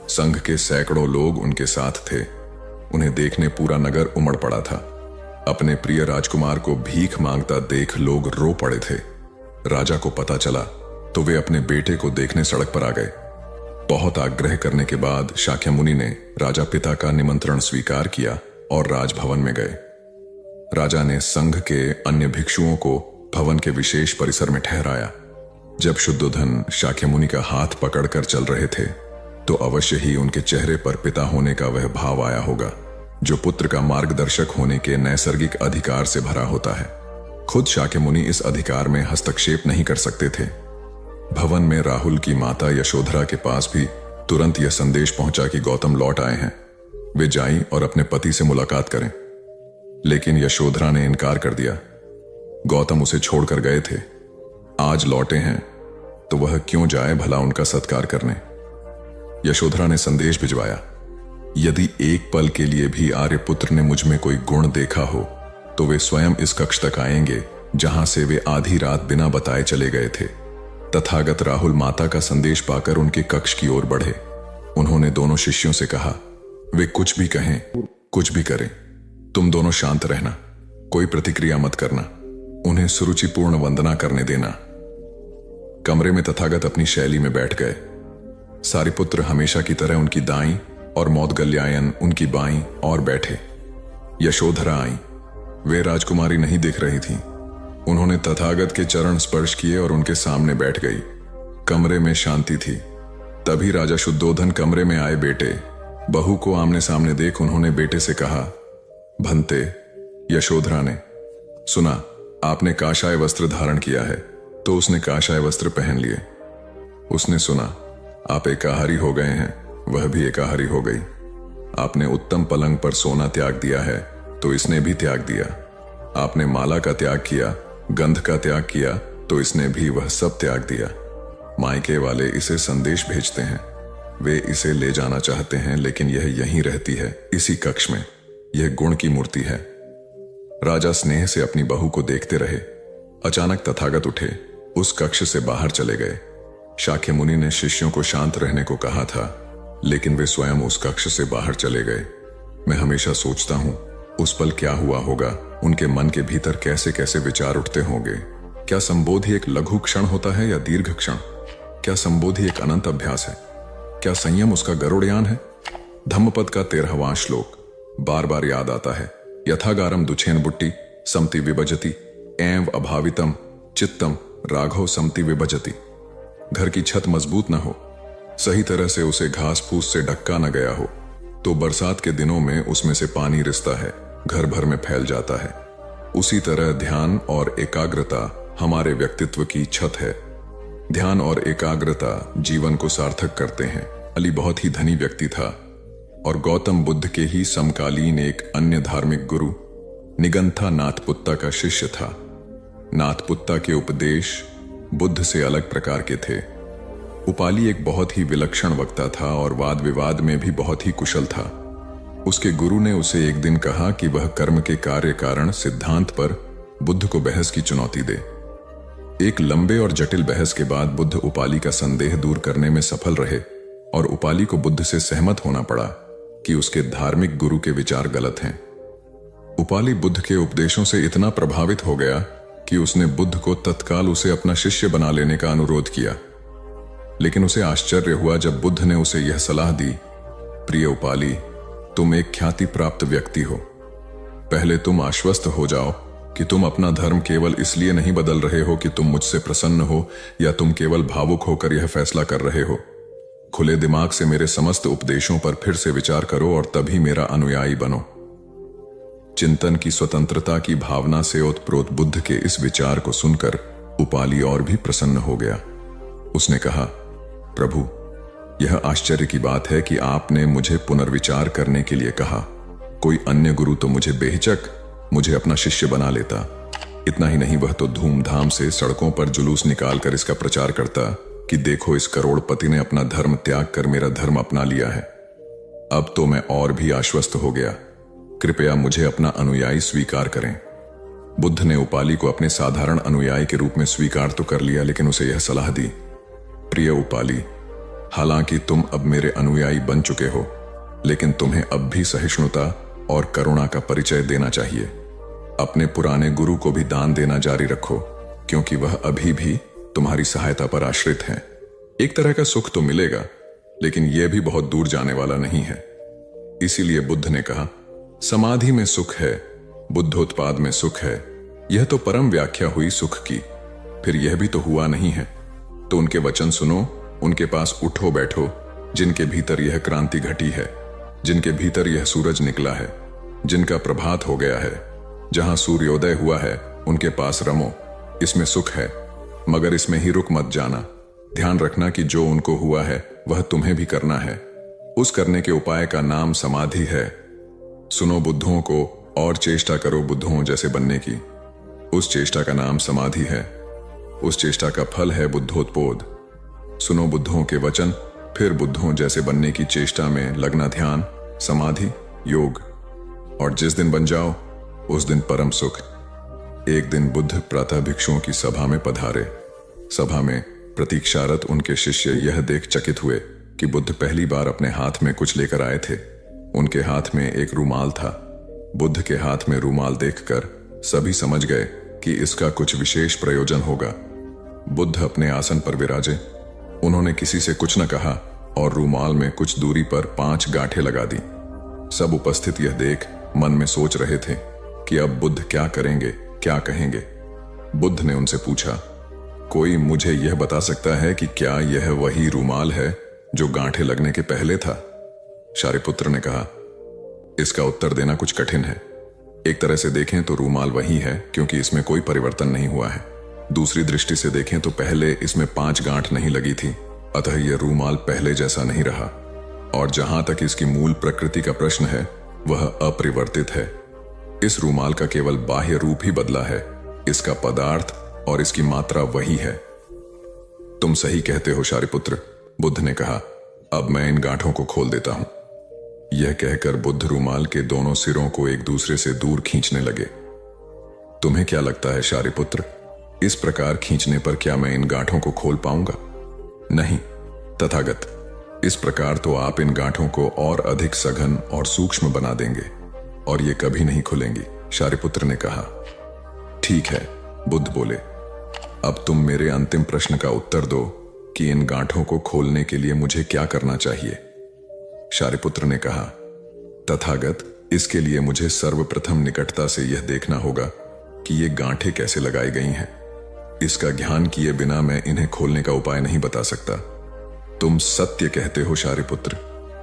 संघ के सैकड़ों लोग उनके साथ थे। उन्हें देखने पूरा नगर उमड़ पड़ा था। अपने प्रिय राजकुमार को भीख मांगता देख लोग रो पड़े थे। राजा को पता चला तो वे अपने बेटे को देखने सड़क पर आ गए। बहुत आग्रह करने के बाद शाक्यमुनि ने राजा पिता का निमंत्रण स्वीकार किया और राजभवन में गए। राजा ने संघ के अन्य भिक्षुओं को भवन के विशेष परिसर में ठहराया। जब शुद्धोधन शाक्यमुनि का हाथ पकड़कर चल रहे थे तो अवश्य ही उनके चेहरे पर पिता होने का वह भाव आया होगा जो पुत्र का मार्गदर्शक होने के नैसर्गिक अधिकार से भरा होता है। खुद शाक्यमुनि इस अधिकार में हस्तक्षेप नहीं कर सकते थे। भवन में राहुल की माता यशोधरा के पास भी तुरंत यह संदेश पहुंचा कि गौतम लौट आए हैं। वे जाएं और अपने पति से मुलाकात करें। लेकिन यशोधरा ने इनकार कर दिया। गौतम उसे छोड़कर गए थे, आज लौटे हैं तो वह क्यों जाए भला उनका सत्कार करने। यशोधरा ने संदेश भिजवाया, यदि एक पल के लिए भी आर्यपुत्र ने मुझ में कोई गुण देखा हो तो वे स्वयं इस कक्ष तक आएंगे जहां से वे आधी रात बिना बताए चले गए थे। तथागत राहुल माता का संदेश पाकर उनके कक्ष की ओर बढ़े। उन्होंने दोनों शिष्यों से कहा, वे कुछ भी कहें, कुछ भी करें, तुम दोनों शांत रहना, कोई प्रतिक्रिया मत करना, उन्हें सुरुचिपूर्ण वंदना करने देना। कमरे में तथागत अपनी शैली में बैठ गए। सारिपुत्र हमेशा की तरह उनकी दाईं और मौदगल्यायन उनकी बाईं और बैठे। यशोधरा आई। वे राजकुमारी नहीं दिख रही थीं। उन्होंने तथागत के चरण स्पर्श किए और उनके सामने बैठ गई। कमरे में शांति थी। तभी राजा शुद्धोधन कमरे में आए। बेटे बहू को आमने सामने देख उन्होंने बेटे से कहा, भंते। यशोधरा ने सुना आपने काशाय वस्त्र धारण किया है तो उसने काशाय वस्त्र पहन लिए। उसने सुना आप एकाहारी हो गए हैं, वह भी एकाहारी हो गई। आपने उत्तम पलंग पर सोना त्याग दिया है तो इसने भी त्याग दिया। आपने माला का त्याग किया, गंध का त्याग किया तो इसने भी वह सब त्याग दिया। मायके वाले इसे संदेश भेजते हैं, वे इसे ले जाना चाहते हैं, लेकिन यह यहीं रहती है, इसी कक्ष में। यह गुण की मूर्ति है। राजा स्नेह से अपनी बहू को देखते रहे। अचानक तथागत उठे, उस कक्ष से बाहर चले गए। शाक्य मुनि ने शिष्यों को शांत रहने को कहा था, लेकिन वे स्वयं उस कक्ष से बाहर चले गए। मैं हमेशा सोचता हूं उस पल क्या हुआ होगा, उनके मन के भीतर कैसे कैसे विचार उठते होंगे। क्या संबोधि एक लघु क्षण होता है या दीर्घ क्षण? क्या संबोधि एक अनंत अभ्यास है? क्या संयम उसका गरुड़यान है? धम्मपद का 13वां श्लोक बार बार याद आता है। यथागारम दुछेन बुट्टी समति विभजति एव अभावितम चित्तम राघव समति विभजति। घर की छत मजबूत न हो, सही तरह से उसे घास फूस से ढका न गया हो, तो बरसात के दिनों में उसमें से पानी रिसता है, घर भर में फैल जाता है। उसी तरह ध्यान और एकाग्रता हमारे व्यक्तित्व की छत है। ध्यान और एकाग्रता जीवन को सार्थक करते हैं। अली बहुत ही धनी व्यक्ति था और गौतम बुद्ध के ही समकालीन एक अन्य धार्मिक गुरु निगंथा नाथपुत्ता का शिष्य था। नाथपुत्ता के उपदेश बुद्ध से अलग प्रकार के थे। उपाली एक बहुत ही विलक्षण वक्ता था और वाद विवाद में भी बहुत ही कुशल था। उसके गुरु ने उसे एक दिन कहा कि वह कर्म के कार्य कारण सिद्धांत पर बुद्ध को बहस की चुनौती दे। एक लंबे और जटिल बहस के बाद बुद्ध उपाली का संदेह दूर करने में सफल रहे और उपाली को बुद्ध से सहमत होना पड़ा कि उसके धार्मिक गुरु के विचार गलत हैं। उपाली बुद्ध के उपदेशों से इतना प्रभावित हो गया कि उसने बुद्ध को तत्काल उसे अपना शिष्य बना लेने का अनुरोध किया। लेकिन उसे आश्चर्य हुआ जब बुद्ध ने उसे यह सलाह दी, प्रिय उपाली, तुम एक ख्याति प्राप्त व्यक्ति हो। पहले तुम आश्वस्त हो जाओ कि तुम अपना धर्म केवल इसलिए नहीं बदल रहे हो कि तुम मुझसे प्रसन्न हो या तुम केवल भावुक होकर यह फैसला कर रहे हो। खुले दिमाग से मेरे समस्त उपदेशों पर फिर से विचार करो और तभी मेरा अनुयायी बनो। चिंतन की स्वतंत्रता की भावना से ओतप्रोत बुद्ध के इस विचार को सुनकर उपाली और भी प्रसन्न हो गया। उसने कहा, प्रभु, यह आश्चर्य की बात है कि आपने मुझे पुनर्विचार करने के लिए कहा। कोई अन्य गुरु तो मुझे बेहिचक मुझे अपना शिष्य बना लेता। इतना ही नहीं, वह तो धूमधाम से सड़कों पर जुलूस निकालकर इसका प्रचार करता कि देखो, इस करोड़पति ने अपना धर्म त्याग कर मेरा धर्म अपना लिया है। अब तो मैं और भी आश्वस्त हो गया। कृपया मुझे अपना अनुयायी स्वीकार करें। बुद्ध ने उपाली को अपने साधारण अनुयायी के रूप में स्वीकार तो कर लिया, लेकिन उसे यह सलाह दी, प्रिय उपाली, हालांकि तुम अब मेरे अनुयायी बन चुके हो, लेकिन तुम्हें अब भी सहिष्णुता और करुणा का परिचय देना चाहिए। अपने पुराने गुरु को भी दान देना जारी रखो, क्योंकि वह अभी भी तुम्हारी सहायता पर आश्रित है। एक तरह का सुख तो मिलेगा, लेकिन यह भी बहुत दूर जाने वाला नहीं है। इसीलिए बुद्ध ने कहा, समाधि में सुख है, बुद्धोत्पाद में सुख है। यह तो परम व्याख्या हुई सुख की। फिर यह भी तो हुआ नहीं है। तो उनके वचन सुनो, उनके पास उठो बैठो, जिनके भीतर यह क्रांति घटी है, जिनके भीतर यह सूरज निकला है, जिनका प्रभात हो गया है। जहां सूर्योदय हुआ है उनके पास रमो। इसमें सुख है, मगर इसमें ही रुक मत जाना। ध्यान रखना कि जो उनको हुआ है वह तुम्हें भी करना है। उस करने के उपाय का नाम समाधि है। सुनो बुद्धों को और चेष्टा करो बुद्धों जैसे बनने की। उस चेष्टा का नाम समाधि है। उस चेष्टा का फल है बुद्धोत्पोध। सुनो बुद्धों के वचन, फिर बुद्धों जैसे बनने की चेष्टा में लगना ध्यान समाधि, योग, और जिस दिन बन जाओ उस दिन परम सुख। एक दिन बुद्ध प्रातः भिक्षुओं की सभा में पधारे। सभा में प्रतीक्षारत उनके शिष्य यह देख चकित हुए कि बुद्ध पहली बार अपने हाथ में कुछ लेकर आए थे। उनके हाथ में एक रूमाल था। बुद्ध के हाथ में रूमाल देखकर सभी समझ गए कि इसका कुछ विशेष प्रयोजन होगा। बुद्ध अपने आसन पर विराजे। उन्होंने किसी से कुछ न कहा और रूमाल में कुछ दूरी पर 5 गांठें लगा दी। सब उपस्थित यह देख मन में सोच रहे थे कि अब बुद्ध क्या करेंगे, क्या कहेंगे। बुद्ध ने उनसे पूछा, कोई मुझे यह बता सकता है कि क्या यह वही रूमाल है जो गांठें लगने के पहले था? शारिपुत्र ने कहा, इसका उत्तर देना कुछ कठिन है। एक तरह से देखें तो रूमाल वही है, क्योंकि इसमें कोई परिवर्तन नहीं हुआ है। दूसरी दृष्टि से देखें तो पहले इसमें 5 गांठ नहीं लगी थी, अतः यह रूमाल पहले जैसा नहीं रहा। और जहां तक इसकी मूल प्रकृति का प्रश्न है, वह अपरिवर्तित है। इस रूमाल का केवल बाह्य रूप ही बदला है, इसका पदार्थ और इसकी मात्रा वही है। तुम सही कहते हो शारिपुत्र, बुद्ध ने कहा। अब मैं इन गांठों को खोल देता हूं। यह कहकर बुद्ध रूमाल के दोनों सिरों को एक दूसरे से दूर खींचने लगे। तुम्हें क्या लगता है शारिपुत्र, इस प्रकार खींचने पर क्या मैं इन गांठों को खोल पाऊंगा? नहीं तथागत, इस प्रकार तो आप इन गांठों को और अधिक सघन और सूक्ष्म बना देंगे और ये कभी नहीं खुलेंगी, शारिपुत्र ने कहा। ठीक है, बुद्ध बोले। अब तुम मेरे अंतिम प्रश्न का उत्तर दो कि इन गांठों को खोलने के लिए मुझे क्या करना चाहिए? शारिपुत्र ने कहा, तथागत, इसके लिए मुझे सर्वप्रथम निकटता से यह देखना होगा कि ये गांठें कैसे लगाई गई हैं। इसका ध्यान किए बिना मैं इन्हें खोलने का उपाय नहीं बता सकता। तुम सत्य कहते हो शारिपुत्र,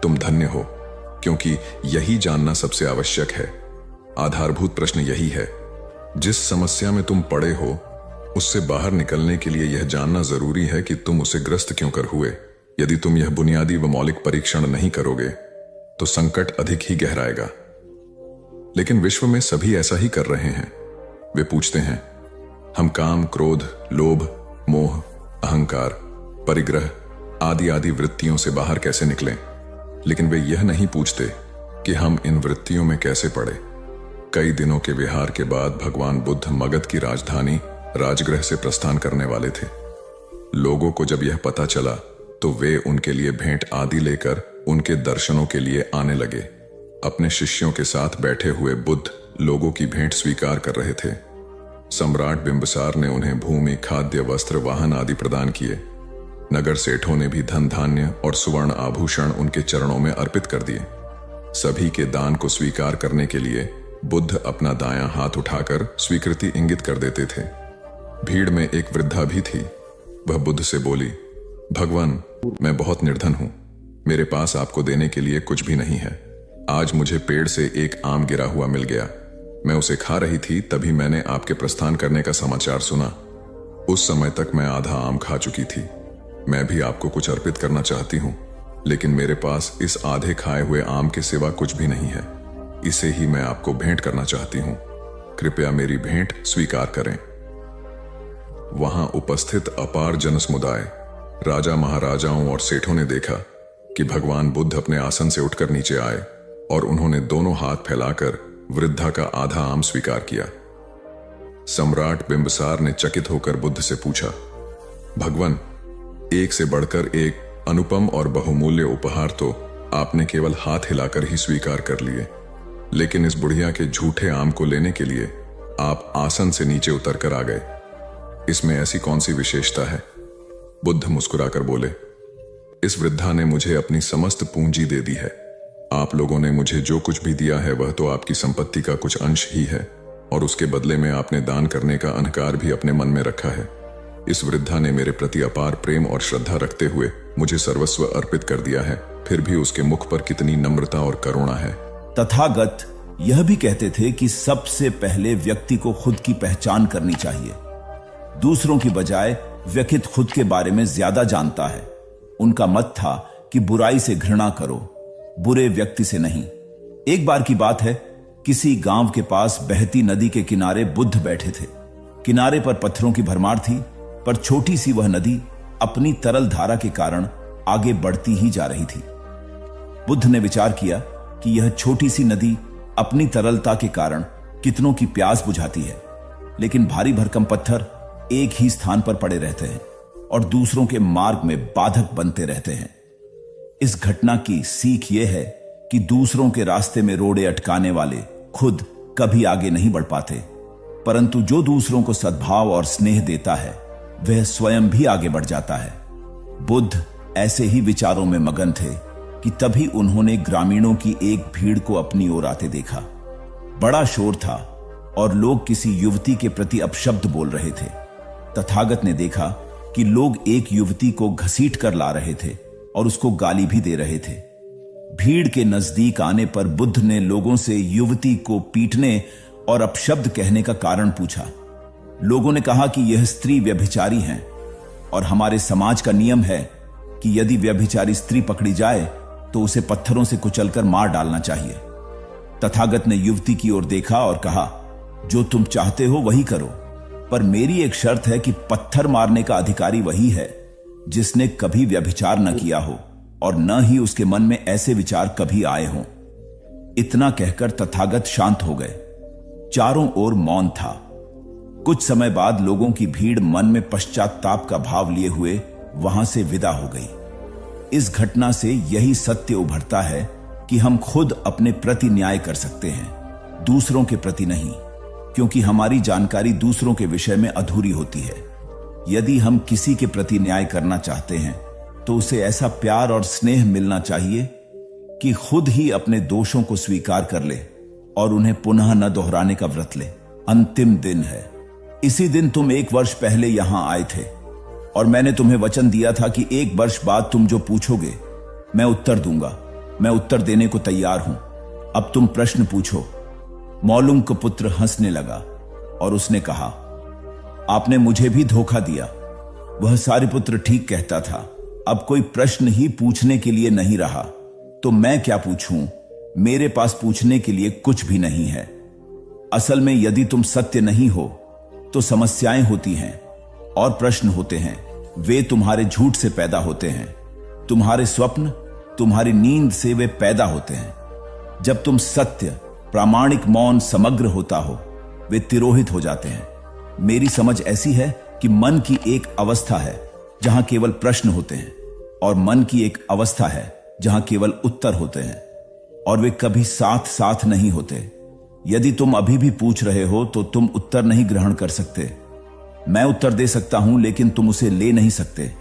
तुम धन्य हो, क्योंकि यही जानना सबसे आवश्यक है। आधारभूत प्रश्न यही है। जिस समस्या में तुम पड़े हो, उससे बाहर निकलने के लिए यह जानना जरूरी है कि तुम उसे ग्रस्त क्यों कर हुए। यदि तुम यह बुनियादी व मौलिक परीक्षण नहीं करोगे तो संकट अधिक ही गहराएगा। लेकिन विश्व में सभी ऐसा ही कर रहे हैं। वे पूछते हैं, हम काम, क्रोध, लोभ, मोह, अहंकार, परिग्रह आदि आदि वृत्तियों से बाहर कैसे निकलें? लेकिन वे यह नहीं पूछते कि हम इन वृत्तियों में कैसे पड़े। कई दिनों के विहार के बाद भगवान बुद्ध मगध की राजधानी राजगृह से प्रस्थान करने वाले थे। लोगों को जब यह पता चला तो वे उनके लिए भेंट आदि लेकर उनके दर्शनों के लिए आने लगे। अपने शिष्यों के साथ बैठे हुए बुद्ध लोगों की भेंट स्वीकार कर रहे थे। सम्राट बिंबिसार ने उन्हें भूमि, खाद्य, वस्त्र, वाहन आदि प्रदान किए। नगर सेठों ने भी धन धान्य और सुवर्ण आभूषण उनके चरणों में अर्पित कर दिए। सभी के दान को स्वीकार करने के लिए बुद्ध अपना दायां हाथ उठाकर स्वीकृति इंगित कर देते थे। भीड़ में एक वृद्धा भी थी। वह बुद्ध से बोली, भगवान, मैं बहुत निर्धन हूं, मेरे पास आपको देने के लिए कुछ भी नहीं है। आज मुझे पेड़ से एक आम गिरा हुआ मिल गया। मैं उसे खा रही थी, तभी मैंने आपके प्रस्थान करने का समाचार सुना। उस समय तक मैं आधा आम खा चुकी थी। मैं भी आपको कुछ अर्पित करना चाहती हूं, लेकिन मेरे पास इस आधे खाए हुए आम के सिवा कुछ भी नहीं है। इसे ही मैं आपको भेंट करना चाहती हूं। कृपया मेरी भेंट स्वीकार करें। वहां उपस्थित अपार जनसमुदाय, राजा, महाराजाओं और सेठों ने देखा कि भगवान बुद्ध अपने आसन से उठकर नीचे आए और उन्होंने दोनों हाथ फैलाकर वृद्धा का आधा आम स्वीकार किया। सम्राट बिंबिसार ने चकित होकर बुद्ध से पूछा, भगवान, एक से बढ़कर एक अनुपम और बहुमूल्य उपहार तो आपने केवल हाथ हिलाकर ही स्वीकार कर लिए, लेकिन इस बुढ़िया के झूठे आम को लेने के लिए आप आसन से नीचे उतरकर आ गए। इसमें ऐसी कौन सी विशेषता है? बुद्ध मुस्कुराकर बोले, इस वृद्धा ने मुझे अपनी समस्त पूंजी दे दी है। आप लोगों ने मुझे जो कुछ भी दिया है वह तो आपकी संपत्ति का कुछ अंश ही है, और उसके बदले में आपने दान करने का अहंकार भी अपने मन में रखा है। इस वृद्धा ने मेरे प्रति अपार प्रेम और श्रद्धा रखते हुए मुझे सर्वस्व अर्पित कर दिया है, फिर भी उसके मुख पर कितनी नम्रता और करुणा है। तथागत यह भी कहते थे कि सबसे पहले व्यक्ति को खुद की पहचान करनी चाहिए। दूसरों की बजाय व्यक्ति खुद के बारे में ज्यादा जानता है। उनका मत था कि बुराई से घृणा करो, बुरे व्यक्ति से नहीं। एक बार की बात है, किसी गांव के पास बहती नदी के किनारे बुद्ध बैठे थे। किनारे पर पत्थरों की भरमार थी, पर छोटी सी वह नदी अपनी तरल धारा के कारण आगे बढ़ती ही जा रही थी। बुद्ध ने विचार किया कि यह छोटी सी नदी अपनी तरलता के कारण कितनों की प्यास बुझाती है, लेकिन भारी भरकम पत्थर एक ही स्थान पर पड़े रहते हैं और दूसरों के मार्ग में बाधक बनते रहते हैं। इस घटना की सीख यह है कि दूसरों के रास्ते में रोड़े अटकाने वाले खुद कभी आगे नहीं बढ़ पाते, परंतु जो दूसरों को सद्भाव और स्नेह देता है वह स्वयं भी आगे बढ़ जाता है। बुद्ध ऐसे ही विचारों में मगन थे कि तभी उन्होंने ग्रामीणों की एक भीड़ को अपनी ओर आते देखा। बड़ा शोर था और लोग किसी युवती के प्रति अपशब्द बोल रहे थे। तथागत ने देखा कि लोग एक युवती को घसीट कर ला रहे थे और उसको गाली भी दे रहे थे। भीड़ के नजदीक आने पर बुद्ध ने लोगों से युवती को पीटने और अपशब्द कहने का कारण पूछा। लोगों ने कहा कि यह स्त्री व्यभिचारी है और हमारे समाज का नियम है कि यदि व्यभिचारी स्त्री पकड़ी जाए तो उसे पत्थरों से कुचलकर मार डालना चाहिए। तथागत ने युवती की ओर देखा और कहा, जो तुम चाहते हो वही करो, पर मेरी एक शर्त है कि पत्थर मारने का अधिकारी वही है जिसने कभी व्यभिचार न किया हो और न ही उसके मन में ऐसे विचार कभी आए हों। इतना कहकर तथागत शांत हो गए। चारों ओर मौन था। कुछ समय बाद लोगों की भीड़ मन में पश्चाताप का भाव लिए हुए वहां से विदा हो गई। इस घटना से यही सत्य उभरता है कि हम खुद अपने प्रति न्याय कर सकते हैं, दूसरों के प्रति नहीं, क्योंकि हमारी जानकारी दूसरों के विषय में अधूरी होती है। यदि हम किसी के प्रति न्याय करना चाहते हैं तो उसे ऐसा प्यार और स्नेह मिलना चाहिए कि खुद ही अपने दोषों को स्वीकार कर ले और उन्हें पुनः न दोहराने का व्रत ले। अंतिम दिन है। इसी दिन तुम 1 वर्ष पहले यहां आए थे और मैंने तुम्हें वचन दिया था कि 1 वर्ष बाद तुम जो पूछोगे मैं उत्तर दूंगा। मैं उत्तर देने को तैयार हूं। अब तुम प्रश्न पूछो। मौलुंग का पुत्र हंसने लगा और उसने कहा, आपने मुझे भी धोखा दिया। वह सारिपुत्र ठीक कहता था। अब कोई प्रश्न ही पूछने के लिए नहीं रहा, तो मैं क्या पूछूं? मेरे पास पूछने के लिए कुछ भी नहीं है। असल में यदि तुम सत्य नहीं हो तो समस्याएं होती हैं और प्रश्न होते हैं। वे तुम्हारे झूठ से पैदा होते हैं। तुम्हारे स्वप्न, तुम्हारी नींद से वे पैदा होते हैं। जब तुम सत्य, प्रामाणिक, मौन, समग्र होता हो, वे तिरोहित हो जाते हैं। मेरी समझ ऐसी है कि मन की एक अवस्था है जहां केवल प्रश्न होते हैं और मन की एक अवस्था है जहां केवल उत्तर होते हैं, और वे कभी साथ साथ नहीं होते। यदि तुम अभी भी पूछ रहे हो तो तुम उत्तर नहीं ग्रहण कर सकते। मैं उत्तर दे सकता हूं लेकिन तुम उसे ले नहीं सकते।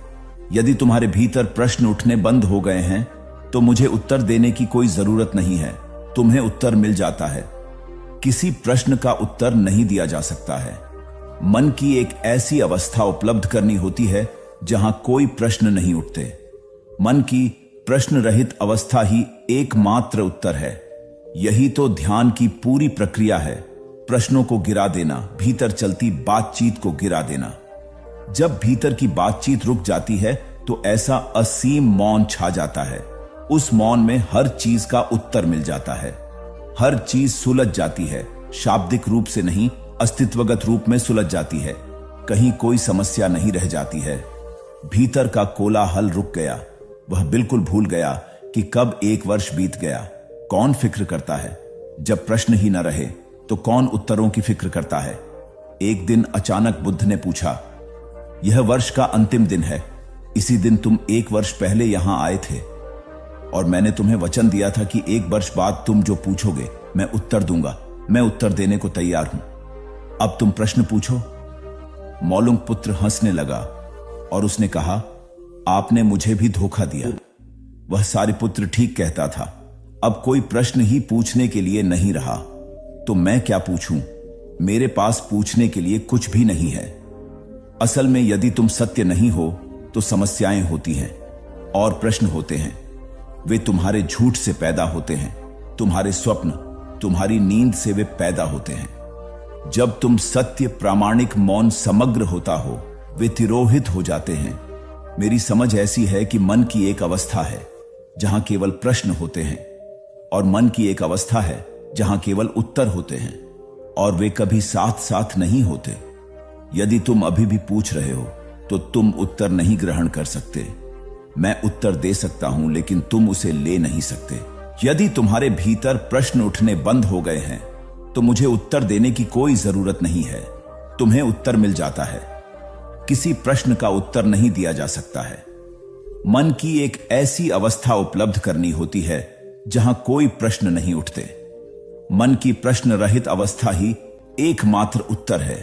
यदि तुम्हारे भीतर प्रश्न उठने बंद हो गए हैं तो मुझे उत्तर देने की कोई जरूरत नहीं है। तुम्हें उत्तर मिल जाता है। किसी प्रश्न का उत्तर नहीं दिया जा सकता है। मन की एक ऐसी अवस्था उपलब्ध करनी होती है जहां कोई प्रश्न नहीं उठते। मन की प्रश्न रहित अवस्था ही एकमात्र उत्तर है। यही तो ध्यान की पूरी प्रक्रिया है। प्रश्नों को गिरा देना, भीतर चलती बातचीत को गिरा देना। जब भीतर की बातचीत रुक जाती है तो ऐसा असीम मौन छा जाता है। उस मौन में हर चीज का उत्तर मिल जाता है। हर चीज सुलझ जाती है। शाब्दिक रूप से नहीं, अस्तित्वगत रूप में सुलझ जाती है। कहीं कोई समस्या नहीं रह जाती है। भीतर का कोलाहल रुक गया। वह बिल्कुल भूल गया कि कब 1 वर्ष बीत गया। कौन फिक्र करता है? जब प्रश्न ही न रहे तो कौन उत्तरों की फिक्र करता है? एक दिन अचानक बुद्ध ने पूछा, यह वर्ष का अंतिम दिन है। इसी दिन तुम 1 वर्ष पहले यहां आए थे और मैंने तुम्हें वचन दिया था कि 1 वर्ष बाद तुम जो पूछोगे मैं उत्तर दूंगा। मैं उत्तर देने को तैयार हूं। अब तुम प्रश्न पूछो। मौलुंग पुत्र हंसने लगा और उसने कहा, आपने मुझे भी धोखा दिया। वह सारिपुत्र ठीक कहता था। अब कोई प्रश्न ही पूछने के लिए नहीं रहा, तो मैं क्या पूछूं? मेरे पास पूछने के लिए कुछ भी नहीं है। असल में यदि तुम सत्य नहीं हो तो समस्याएं होती हैं और प्रश्न होते हैं। वे तुम्हारे झूठ से पैदा होते हैं। तुम्हारे स्वप्न, तुम्हारी नींद से वे पैदा होते हैं। जब तुम सत्य, प्रामाणिक, मौन, समग्र होता हो, वे तिरोहित हो जाते हैं। मेरी समझ ऐसी है कि मन की एक अवस्था है जहां केवल प्रश्न होते हैं और मन की एक अवस्था है जहां केवल उत्तर होते हैं, और वे कभी साथ साथ नहीं होते। यदि तुम अभी भी पूछ रहे हो तो तुम उत्तर नहीं ग्रहण कर सकते। मैं उत्तर दे सकता हूं लेकिन तुम उसे ले नहीं सकते, यदि तुम्हारे भीतर प्रश्न उठने बंद हो गए हैं तो मुझे उत्तर देने की कोई जरूरत नहीं है, तुम्हें उत्तर मिल जाता है। किसी प्रश्न का उत्तर नहीं दिया जा सकता है। मन की एक ऐसी अवस्था उपलब्ध करनी होती है जहां कोई प्रश्न नहीं उठते। मन की प्रश्न रहित अवस्था ही एकमात्र उत्तर है।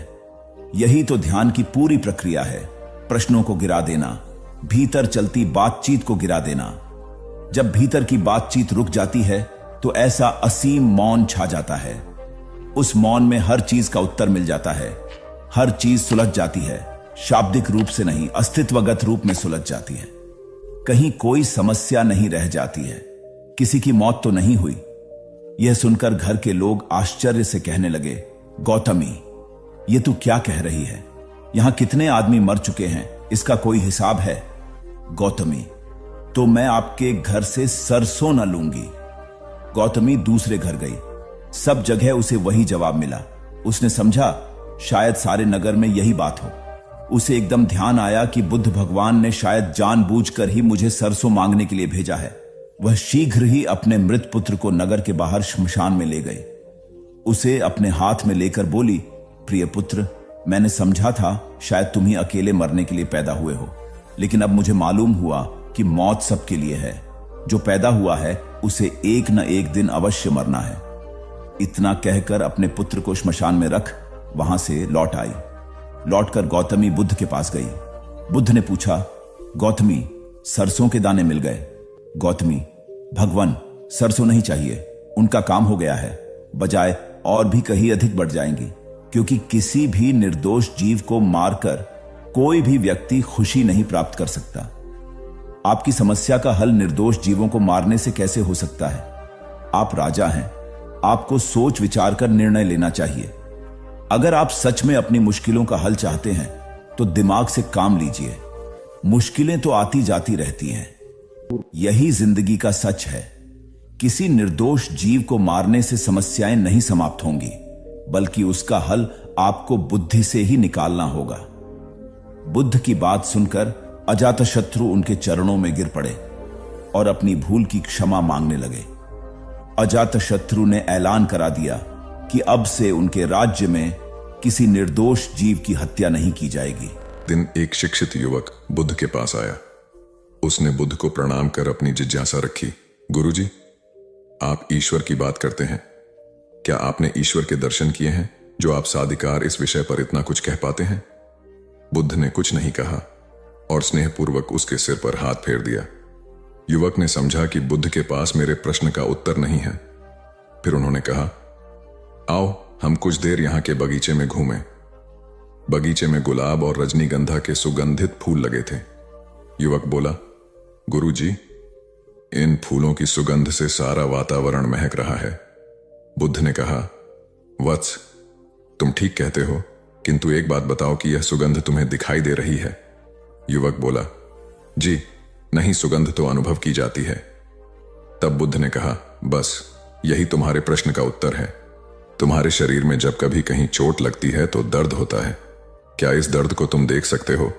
यही तो ध्यान की पूरी प्रक्रिया है, प्रश्नों को गिरा देना, भीतर चलती बातचीत को गिरा देना। जब भीतर की बातचीत रुक जाती है तो ऐसा असीम मौन छा जाता है। उस मौन में हर चीज का उत्तर मिल जाता है, हर चीज सुलझ जाती है, शाब्दिक रूप से नहीं, अस्तित्वगत रूप में सुलझ जाती है। कहीं कोई समस्या नहीं रह जाती है। किसी की मौत तो नहीं हुई। यह सुनकर घर के लोग आश्चर्य से कहने लगे, गौतमी, ये तू क्या कह रही है? यहां कितने आदमी मर चुके हैं, इसका कोई हिसाब है? गौतमी, तो मैं आपके घर से सरसों न लूंगी। गौतमी दूसरे घर गई। सब जगह उसे वही जवाब मिला। उसने समझा शायद सारे नगर में यही बात हो। उसे एकदम ध्यान आया कि बुद्ध भगवान ने शायद जानबूझकर ही मुझे सरसों मांगने के लिए भेजा है। वह शीघ्र ही अपने मृत पुत्र को नगर के बाहर श्मशान में ले गई। उसे अपने हाथ में लेकर बोली, प्रिय पुत्र, मैंने समझा था शायद तुम ही अकेले मरने के लिए पैदा हुए हो, लेकिन अब मुझे मालूम हुआ कि मौत सबके लिए है। जो पैदा हुआ है उसे एक न एक दिन अवश्य मरना है। इतना कहकर अपने पुत्र को श्मशान में रख वहां से लौट आई। लौटकर गौतमी बुद्ध के पास गई। बुद्ध ने पूछा, गौतमी, सरसों के दाने मिल गए? गौतमी, भगवान, सरसों नहीं चाहिए, उनका काम हो गया है, बजाय और भी कहीं अधिक बढ़ जाएंगी, क्योंकि किसी भी निर्दोष जीव को मारकर कोई भी व्यक्ति खुशी नहीं प्राप्त कर सकता। आपकी समस्या का हल निर्दोष जीवों को मारने से कैसे हो सकता है? आप राजा हैं, आपको सोच विचार कर निर्णय लेना चाहिए। अगर आप सच में अपनी मुश्किलों का हल चाहते हैं तो दिमाग से काम लीजिए। मुश्किलें तो आती जाती रहती हैं, यही जिंदगी का सच है। किसी निर्दोष जीव को मारने से समस्याएं नहीं समाप्त होंगी, बल्कि उसका हल आपको बुद्धि से ही निकालना होगा। बुद्ध की बात सुनकर अजातशत्रु उनके चरणों में गिर पड़े और अपनी भूल की क्षमा मांगने लगे। अजातशत्रु ने ऐलान करा दिया कि अब से उनके राज्य में किसी निर्दोष जीव की हत्या नहीं की जाएगी। दिन एक शिक्षित युवक बुद्ध के पास आया। उसने बुद्ध को प्रणाम कर अपनी जिज्ञासा रखी, गुरुजी, आप ईश्वर की बात करते हैं, क्या आपने ईश्वर के दर्शन किए हैं जो आप साधिकार इस विषय पर इतना कुछ कह पाते हैं? बुद्ध ने कुछ नहीं कहा और स्नेहपूर्वक उसके सिर पर हाथ फेर दिया। युवक ने समझा कि बुद्ध के पास मेरे प्रश्न का उत्तर नहीं है। फिर उन्होंने कहा, आओ हम कुछ देर यहां के बगीचे में घूमें। बगीचे में गुलाब और रजनीगंधा के सुगंधित फूल लगे थे। युवक बोला, गुरुजी, इन फूलों की सुगंध से सारा वातावरण महक रहा है। बुद्ध ने कहा, वत्स, तुम ठीक कहते हो, किंतु एक बात बताओ कि यह सुगंध तुम्हें दिखाई दे रही है? युवक बोला, जी नहीं, सुगंध तो अनुभव की जाती है। तब बुद्ध ने कहा, बस यही तुम्हारे प्रश्न का उत्तर है। तुम्हारे शरीर में जब कभी कहीं चोट लगती है तो दर्द होता है। क्या इस दर्द को तुम देख सकते हो?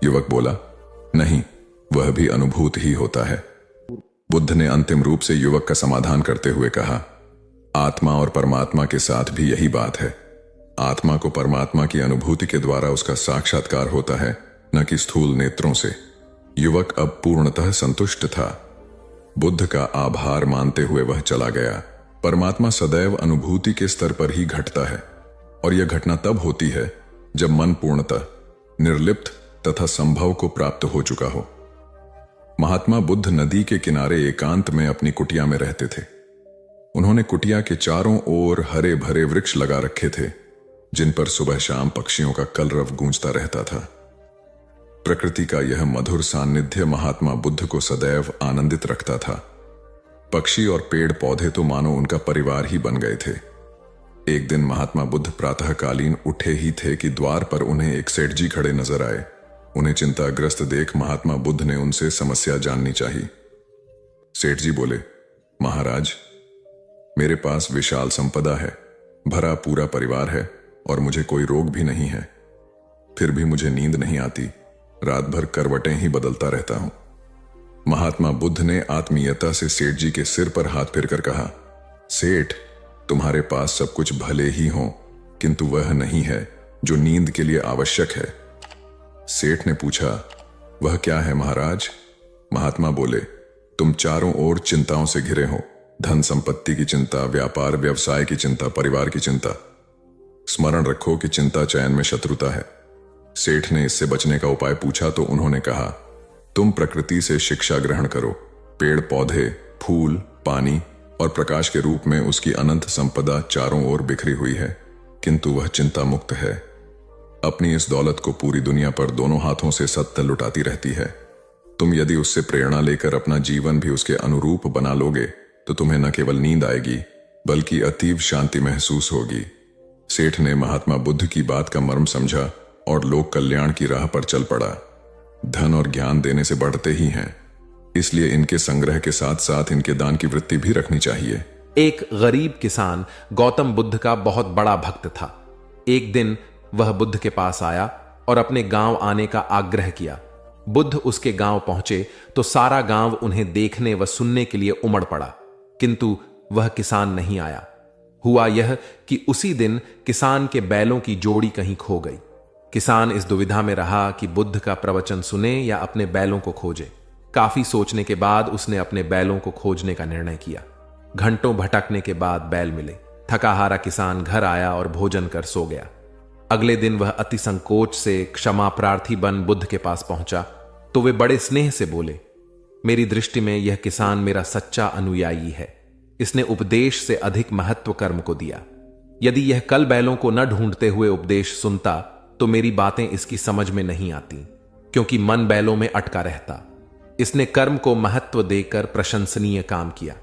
युवक बोला, नहीं, वह भी अनुभूत ही होता है। बुद्ध ने अंतिम रूप से युवक का समाधान करते हुए कहा, आत्मा और परमात्मा के साथ भी यही बात है। आत्मा को परमात्मा की अनुभूति के द्वारा उसका साक्षात्कार होता है, न कि स्थूल नेत्रों से। युवक अब पूर्णतः संतुष्ट था। बुद्ध का आभार मानते हुए वह चला गया। परमात्मा सदैव अनुभूति के स्तर पर ही घटता है, और यह घटना तब होती है जब मन पूर्णतः निर्लिप्त तथा संभव को प्राप्त हो चुका हो। महात्मा बुद्ध नदी के किनारे एकांत में अपनी कुटिया में रहते थे। उन्होंने कुटिया के चारों ओर हरे भरे वृक्ष लगा रखे थे, जिन पर सुबह शाम पक्षियों का कलरव गूंजता रहता था। प्रकृति का यह मधुर सान्निध्य महात्मा बुद्ध को सदैव आनंदित रखता था। पक्षी और पेड़ पौधे तो मानो उनका परिवार ही बन गए थे। एक दिन महात्मा बुद्ध प्रातःकालीन उठे ही थे कि द्वार पर उन्हें एक सेठ जी खड़े नजर आए। उन्हें चिंताग्रस्त देख महात्मा बुद्ध ने उनसे समस्या जाननी चाहिए। सेठ जी बोले, महाराज, मेरे पास विशाल संपदा है, भरा पूरा परिवार है और मुझे कोई रोग भी नहीं है। फिर भी मुझे नींद नहीं आती, रात भर करवटें ही बदलता रहता हूं। महात्मा बुद्ध ने आत्मीयता से सेठ जी के सिर पर हाथ फेरकर कहा, सेठ, तुम्हारे पास सब कुछ भले ही हो, किंतु वह नहीं है जो नींद के लिए आवश्यक है। सेठ ने पूछा, वह क्या है महाराज? महात्मा बोले, तुम चारों ओर चिंताओं से घिरे हो, धन संपत्ति की चिंता, व्यापार व्यवसाय की चिंता, परिवार की चिंता। स्मरण रखो कि चिंता चयन में शत्रुता है। सेठ ने इससे बचने का उपाय पूछा तो उन्होंने कहा, तुम प्रकृति से शिक्षा ग्रहण करो। पेड़ पौधे, फूल, पानी और प्रकाश के रूप में उसकी अनंत संपदा चारों ओर बिखरी हुई है, किंतु वह चिंता मुक्त है। अपनी इस दौलत को पूरी दुनिया पर दोनों हाथों से सत्य लुटाती रहती है। तुम यदि उससे प्रेरणा लेकर अपना जीवन भी उसके अनुरूप बना लोगे तो तुम्हें न केवल नींद आएगी बल्कि अतीव शांति महसूस होगी। सेठ ने महात्मा बुद्ध की बात का मर्म समझा और लोक कल्याण की राह पर चल पड़ा। धन और ज्ञान देने से बढ़ते ही हैं, इसलिए इनके संग्रह के साथ साथ इनके दान की वृत्ति भी रखनी चाहिए। एक गरीब किसान गौतम बुद्ध का बहुत बड़ा भक्त था। एक दिन वह बुद्ध के पास आया और अपने गांव आने का आग्रह किया। बुद्ध उसके गांव पहुंचे तो सारा गांव उन्हें देखने व सुनने के लिए उमड़ पड़ा, किंतु वह किसान नहीं आया। हुआ यह कि उसी दिन किसान के बैलों की जोड़ी कहीं खो गई। किसान इस दुविधा में रहा कि बुद्ध का प्रवचन सुने या अपने बैलों को खोजे। काफी सोचने के बाद उसने अपने बैलों को खोजने का निर्णय किया। घंटों भटकने के बाद बैल मिले। थकाहारा किसान घर आया और भोजन कर सो गया। अगले दिन वह अति संकोच से क्षमा प्रार्थी बन बुद्ध के पास पहुंचा तो वे बड़े स्नेह से बोले, मेरी दृष्टि में यह किसान मेरा सच्चा अनुयायी है। इसने उपदेश से अधिक महत्व कर्म को दिया। यदि यह कल बैलों को न ढूंढते हुए उपदेश सुनता तो मेरी बातें इसकी समझ में नहीं आती, क्योंकि मन बैलों में अटका रहता। इसने कर्म को महत्व देकर प्रशंसनीय काम किया।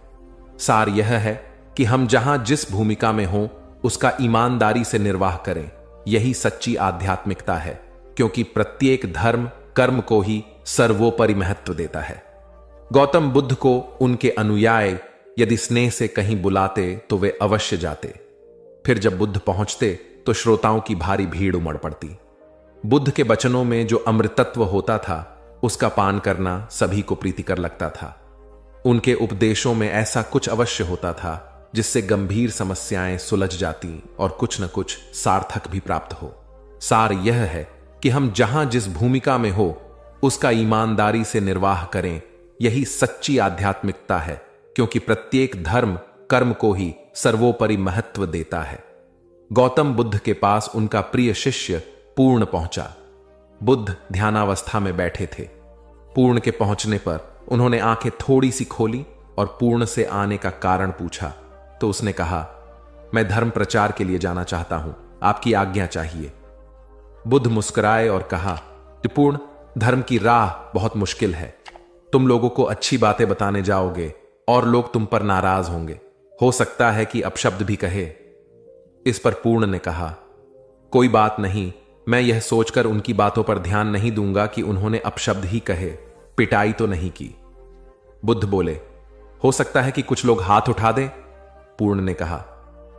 सार यह है कि हम जहां जिस भूमिका में हों उसका ईमानदारी से निर्वाह करें। यही सच्ची आध्यात्मिकता है, क्योंकि प्रत्येक धर्म कर्म को ही सर्वोपरि महत्व देता है। गौतम बुद्ध को उनके अनुयायी यदि स्नेह से कहीं बुलाते तो वे अवश्य जाते। फिर जब बुद्ध पहुंचते तो श्रोताओं की भारी भीड़ उमड़ पड़ती। बुद्ध के वचनों में जो अमृतत्व होता था उसका पान करना सभी को प्रीतिकर लगता था। उनके उपदेशों में ऐसा कुछ अवश्य होता था जिससे गंभीर समस्याएं सुलझ जाती और कुछ न कुछ सार्थक भी प्राप्त हो। सार यह है कि हम जहां जिस भूमिका में हो उसका ईमानदारी से निर्वाह करें। यही सच्ची आध्यात्मिकता है, क्योंकि प्रत्येक धर्म कर्म को ही सर्वोपरि महत्व देता है। गौतम बुद्ध के पास उनका प्रिय शिष्य पूर्ण पहुंचा। बुद्ध ध्यानावस्था में बैठे थे। पूर्ण के पहुंचने पर उन्होंने आंखें थोड़ी सी खोली और पूर्ण से आने का कारण पूछा तो उसने कहा, मैं धर्म प्रचार के लिए जाना चाहता हूं, आपकी आज्ञा चाहिए। बुद्ध मुस्कुराए और कहा, पूर्ण, धर्म की राह बहुत मुश्किल है। तुम लोगों को अच्छी बातें बताने जाओगे और लोग तुम पर नाराज होंगे। हो सकता है कि अपशब्द भी कहे। इस पर पूर्ण ने कहा, कोई बात नहीं, मैं यह सोचकर उनकी बातों पर ध्यान नहीं दूंगा कि उन्होंने अपशब्द ही कहे, पिटाई तो नहीं की। बुद्ध बोले, हो सकता है कि कुछ लोग हाथ उठा दें। पूर्ण ने कहा,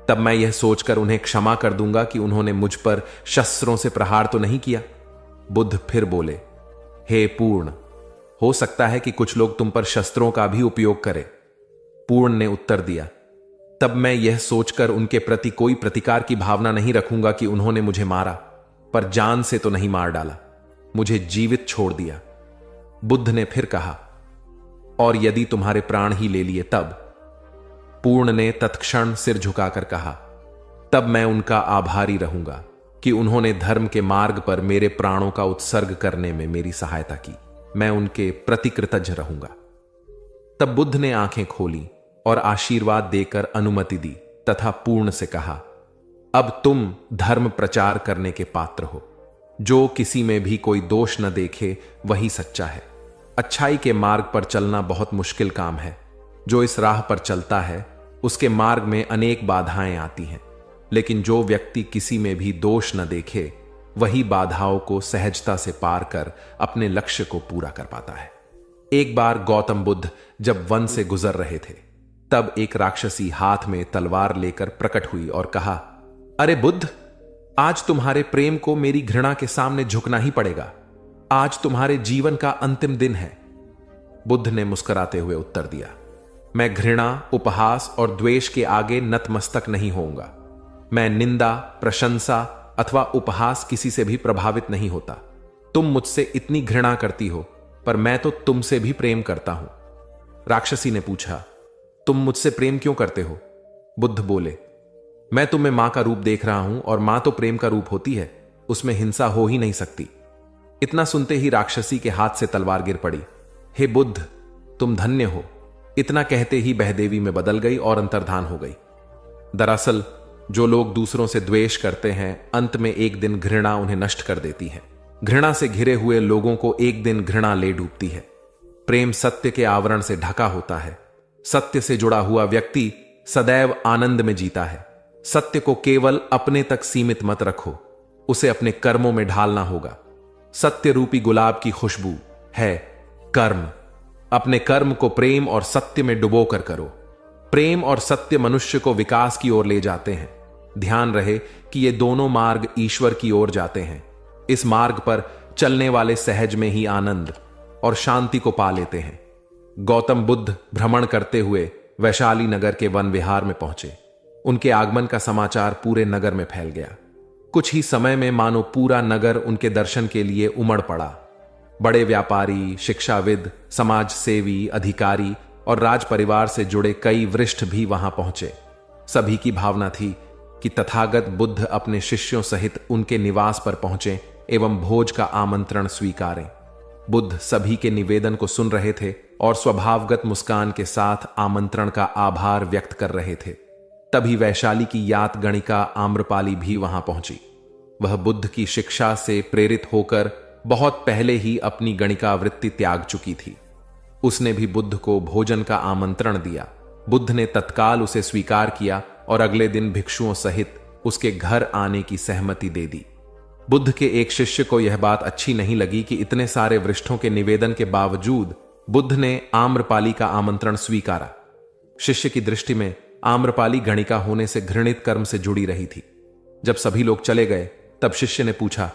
तब मैं यह सोचकर उन्हें क्षमा कर दूंगा कि उन्होंने मुझ पर शस्त्रों से प्रहार तो नहीं किया। बुद्ध फिर बोले, हे पूर्ण, हो सकता है कि कुछ लोग तुम पर शस्त्रों का भी उपयोग करें। पूर्ण ने उत्तर दिया, तब मैं यह सोचकर उनके प्रति कोई प्रतिकार की भावना नहीं रखूंगा कि उन्होंने मुझे मारा, पर जान से तो नहीं मार डाला, मुझे जीवित छोड़ दिया। बुद्ध ने फिर कहा, और यदि तुम्हारे प्राण ही ले लिए तब? पूर्ण ने तत्क्षण सिर झुकाकर कहा, तब मैं उनका आभारी रहूंगा कि उन्होंने धर्म के मार्ग पर मेरे प्राणों का उत्सर्ग करने में मेरी सहायता की। मैं उनके प्रति कृतज्ञ रहूंगा। तब बुद्ध ने आंखें खोली और आशीर्वाद देकर अनुमति दी तथा पूर्ण से कहा, अब तुम धर्म प्रचार करने के पात्र हो। जो किसी में भी कोई दोष न देखे वही सच्चा है। अच्छाई के मार्ग पर चलना बहुत मुश्किल काम है। जो इस राह पर चलता है उसके मार्ग में अनेक बाधाएं आती हैं, लेकिन जो व्यक्ति किसी में भी दोष न देखे वही बाधाओं को सहजता से पार कर अपने लक्ष्य को पूरा कर पाता है। एक बार गौतम बुद्ध जब वन से गुजर रहे थे तब एक राक्षसी हाथ में तलवार लेकर प्रकट हुई और कहा, अरे बुद्ध, आज तुम्हारे प्रेम को मेरी घृणा के सामने झुकना ही पड़ेगा। आज तुम्हारे जीवन का अंतिम दिन है। बुद्ध ने मुस्कुराते हुए उत्तर दिया, मैं घृणा, उपहास और द्वेष के आगे नतमस्तक नहीं होऊंगा। मैं निंदा, प्रशंसा अथवा उपहास किसी से भी प्रभावित नहीं होता। तुम मुझसे इतनी घृणा करती हो, पर मैं तो तुमसे भी प्रेम करता हूं। राक्षसी ने पूछा, तुम मुझसे प्रेम क्यों करते हो? बुद्ध बोले, मैं तुम्हें मां का रूप देख रहा हूं और मां तो प्रेम का रूप होती है, उसमें हिंसा हो ही नहीं सकती। इतना सुनते ही राक्षसी के हाथ से तलवार गिर पड़ी। हे बुद्ध, तुम धन्य हो। इतना कहते ही बहदेवी में बदल गई और अंतर्धान हो गई। दरअसल जो लोग दूसरों से द्वेष करते हैं, अंत में एक दिन घृणा उन्हें नष्ट कर देती है। घृणा से घिरे हुए लोगों को एक दिन घृणा ले डूबती है। प्रेम सत्य के आवरण से ढका होता है। सत्य से जुड़ा हुआ व्यक्ति सदैव आनंद में जीता है। सत्य को केवल अपने तक सीमित मत रखो, उसे अपने कर्मों में ढालना होगा। सत्य रूपी गुलाब की खुशबू है कर्म। अपने कर्म को प्रेम और सत्य में डुबो कर करो। प्रेम और सत्य मनुष्य को विकास की ओर ले जाते हैं। ध्यान रहे कि ये दोनों मार्ग ईश्वर की ओर जाते हैं। इस मार्ग पर चलने वाले सहज में ही आनंद और शांति को पा लेते हैं। गौतम बुद्ध भ्रमण करते हुए वैशाली नगर के वन विहार में पहुंचे। उनके आगमन का समाचार पूरे नगर में फैल गया। कुछ ही समय में मानो पूरा नगर उनके दर्शन के लिए उमड़ पड़ा। बड़े व्यापारी, शिक्षाविद, समाज सेवी, अधिकारी और राज परिवार से जुड़े कई वरिष्ठ भी वहां पहुंचे। सभी की भावना थी कि तथागत बुद्ध अपने शिष्यों सहित उनके निवास पर पहुंचे एवं भोज का आमंत्रण स्वीकारें। बुद्ध सभी के निवेदन को सुन रहे थे और स्वभावगत मुस्कान के साथ आमंत्रण का आभार व्यक्त कर रहे थे। तभी वैशाली की यात गणिका आम्रपाली भी वहां पहुंची। वह बुद्ध की शिक्षा से प्रेरित होकर बहुत पहले ही अपनी गणिका वृत्ति त्याग चुकी थी। उसने भी बुद्ध को भोजन का आमंत्रण दिया। बुद्ध ने तत्काल उसे स्वीकार किया और अगले दिन भिक्षुओं सहित उसके घर आने की सहमति दे दी। बुद्ध के एक शिष्य को यह बात अच्छी नहीं लगी कि इतने सारे वरिष्ठों के निवेदन के बावजूद बुद्ध ने आम्रपाली का आमंत्रण स्वीकारा। शिष्य की दृष्टि में आम्रपाली गणिका होने से घृणित कर्म से जुड़ी रही थी। जब सभी लोग चले गए तब शिष्य ने पूछा,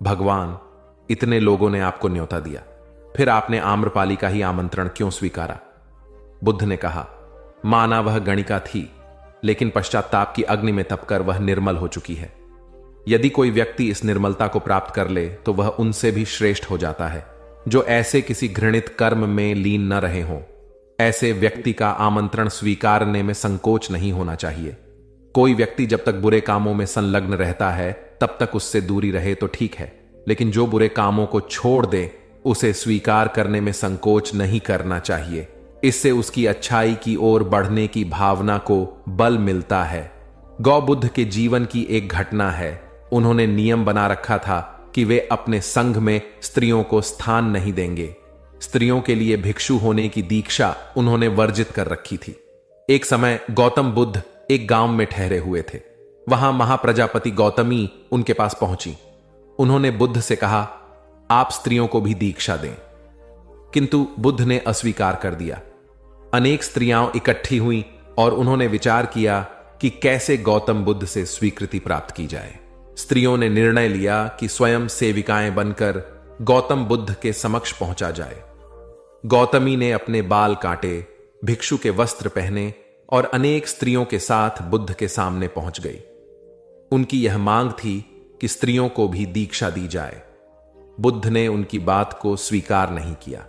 भगवान, इतने लोगों ने आपको न्योता दिया, फिर आपने आम्रपाली का ही आमंत्रण क्यों स्वीकारा? बुद्ध ने कहा, माना वह गणिका थी, लेकिन पश्चाताप की अग्नि में तपकर वह निर्मल हो चुकी है। यदि कोई व्यक्ति इस निर्मलता को प्राप्त कर ले तो वह उनसे भी श्रेष्ठ हो जाता है, जो ऐसे किसी घृणित कर्म में लीन न रहे हों। ऐसे व्यक्ति का आमंत्रण स्वीकारने में संकोच नहीं होना चाहिए। कोई व्यक्ति जब तक बुरे कामों में संलग्न रहता है तब तक उससे दूरी रहे तो ठीक है, लेकिन जो बुरे कामों को छोड़ दे उसे स्वीकार करने में संकोच नहीं करना चाहिए। इससे उसकी अच्छाई की ओर बढ़ने की भावना को बल मिलता है। गौ बुद्ध के जीवन की एक घटना है। उन्होंने नियम बना रखा था कि वे अपने संघ में स्त्रियों को स्थान नहीं देंगे। स्त्रियों के लिए भिक्षु होने की दीक्षा उन्होंने वर्जित कर रखी थी। एक समय गौतम बुद्ध एक गांव में ठहरे हुए थे। वहां महाप्रजापति गौतमी उनके पास पहुंची। उन्होंने बुद्ध से कहा, आप स्त्रियों को भी दीक्षा दें, किंतु बुद्ध ने अस्वीकार कर दिया। अनेक स्त्रियां इकट्ठी हुईं और उन्होंने विचार किया कि कैसे गौतम बुद्ध से स्वीकृति प्राप्त की जाए। स्त्रियों ने निर्णय लिया कि स्वयं सेविकाएं बनकर गौतम बुद्ध के समक्ष पहुंचा जाए। गौतमी ने अपने बाल काटे, भिक्षु के वस्त्र पहने और अनेक स्त्रियों के साथ बुद्ध के सामने पहुंच गई। उनकी यह मांग थी कि स्त्रियों को भी दीक्षा दी जाए। बुद्ध ने उनकी बात को स्वीकार नहीं किया।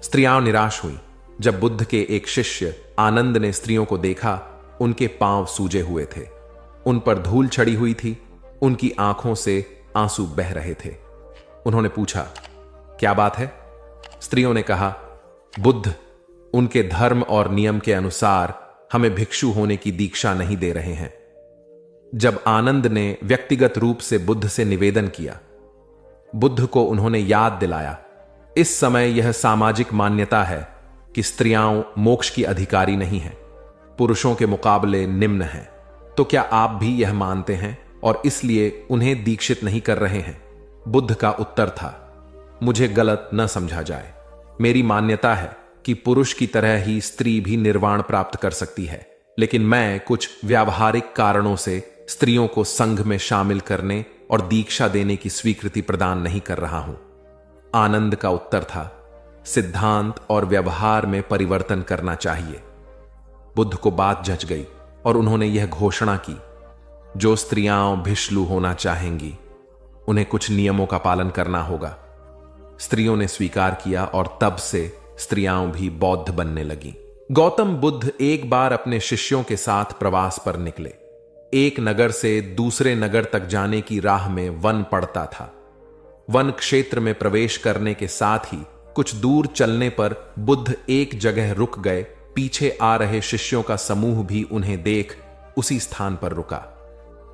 स्त्रियां निराश हुई। जब बुद्ध के एक शिष्य आनंद ने स्त्रियों को देखा, उनके पांव सूजे हुए थे, उन पर धूल चढ़ी हुई थी, उनकी आंखों से आंसू बह रहे थे। उन्होंने पूछा, क्या बात है? स्त्रियों ने कहा, बुद्ध उनके धर्म और नियम के अनुसार हमें भिक्षु होने की दीक्षा नहीं दे रहे हैं। जब आनंद ने व्यक्तिगत रूप से बुद्ध से निवेदन किया, बुद्ध को उन्होंने याद दिलाया, इस समय यह सामाजिक मान्यता है कि स्त्रियां मोक्ष की अधिकारी नहीं हैं, पुरुषों के मुकाबले निम्न हैं। तो क्या आप भी यह मानते हैं और इसलिए उन्हें दीक्षित नहीं कर रहे हैं? बुद्ध का उत्तर था, मुझे गलत न समझा जाए। मेरी मान्यता है कि पुरुष की तरह ही स्त्री भी निर्वाण प्राप्त कर सकती है, लेकिन मैं कुछ व्यावहारिक कारणों से स्त्रियों को संघ में शामिल करने और दीक्षा देने की स्वीकृति प्रदान नहीं कर रहा हूं। आनंद का उत्तर था, सिद्धांत और व्यवहार में परिवर्तन करना चाहिए। बुद्ध को बात जच गई और उन्होंने यह घोषणा की, जो स्त्रियां भिक्षु होना चाहेंगी उन्हें कुछ नियमों का पालन करना होगा। स्त्रियों ने स्वीकार किया और तब से स्त्रियां भी बौद्ध बनने लगीं। गौतम बुद्ध एक बार अपने शिष्यों के साथ प्रवास पर निकले। एक नगर से दूसरे नगर तक जाने की राह में वन पड़ता था। वन क्षेत्र में प्रवेश करने के साथ ही कुछ दूर चलने पर बुद्ध एक जगह रुक गए। पीछे आ रहे शिष्यों का समूह भी उन्हें देख उसी स्थान पर रुका,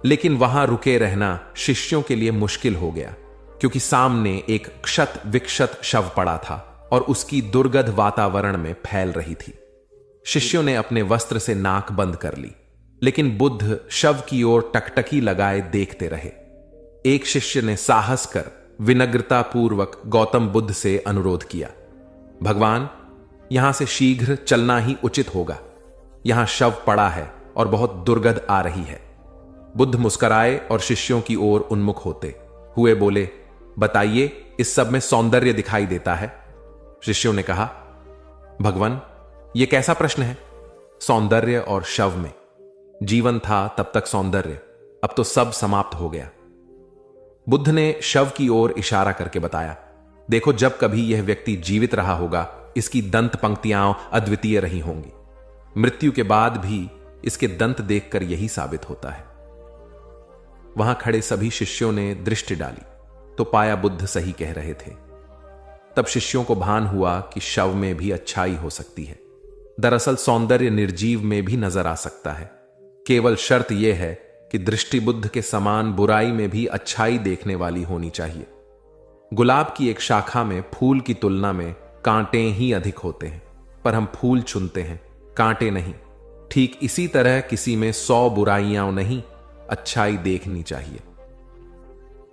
लेकिन वहां रुके रहना शिष्यों के लिए मुश्किल हो गया, क्योंकि सामने एक क्षत विक्षत शव पड़ा था और उसकी दुर्गंध वातावरण में फैल रही थी। शिष्यों ने अपने वस्त्र से नाक बंद कर ली, लेकिन बुद्ध शव की ओर टकटकी लगाए देखते रहे। एक शिष्य ने साहस कर विनम्रतापूर्वक गौतम बुद्ध से अनुरोध किया, भगवान, यहां से शीघ्र चलना ही उचित होगा। यहां शव पड़ा है और बहुत दुर्गंध आ रही है। बुद्ध मुस्कुराए और शिष्यों की ओर उन्मुख होते हुए बोले, बताइए, इस सब में सौंदर्य दिखाई देता है। शिष्यों ने कहा, भगवान, यह कैसा प्रश्न है? सौंदर्य और शव में? जीवन था तब तक सौंदर्य, अब तो सब समाप्त हो गया। बुद्ध ने शव की ओर इशारा करके बताया, देखो, जब कभी यह व्यक्ति जीवित रहा होगा, इसकी दंत पंक्तियां अद्वितीय रही होंगी। मृत्यु के बाद भी इसके दंत देखकर यही साबित होता है। वहां खड़े सभी शिष्यों ने दृष्टि डाली तो पाया बुद्ध सही कह रहे थे। तब शिष्यों को भान हुआ कि शव में भी अच्छाई हो सकती है। दरअसल सौंदर्य निर्जीव में भी नजर आ सकता है। केवल शर्त यह है कि दृष्टि बुद्ध के समान बुराई में भी अच्छाई देखने वाली होनी चाहिए। गुलाब की एक शाखा में फूल की तुलना में कांटे ही अधिक होते हैं, पर हम फूल चुनते हैं, कांटे नहीं। ठीक इसी तरह किसी में 100 बुराइयां नहीं, अच्छाई देखनी चाहिए।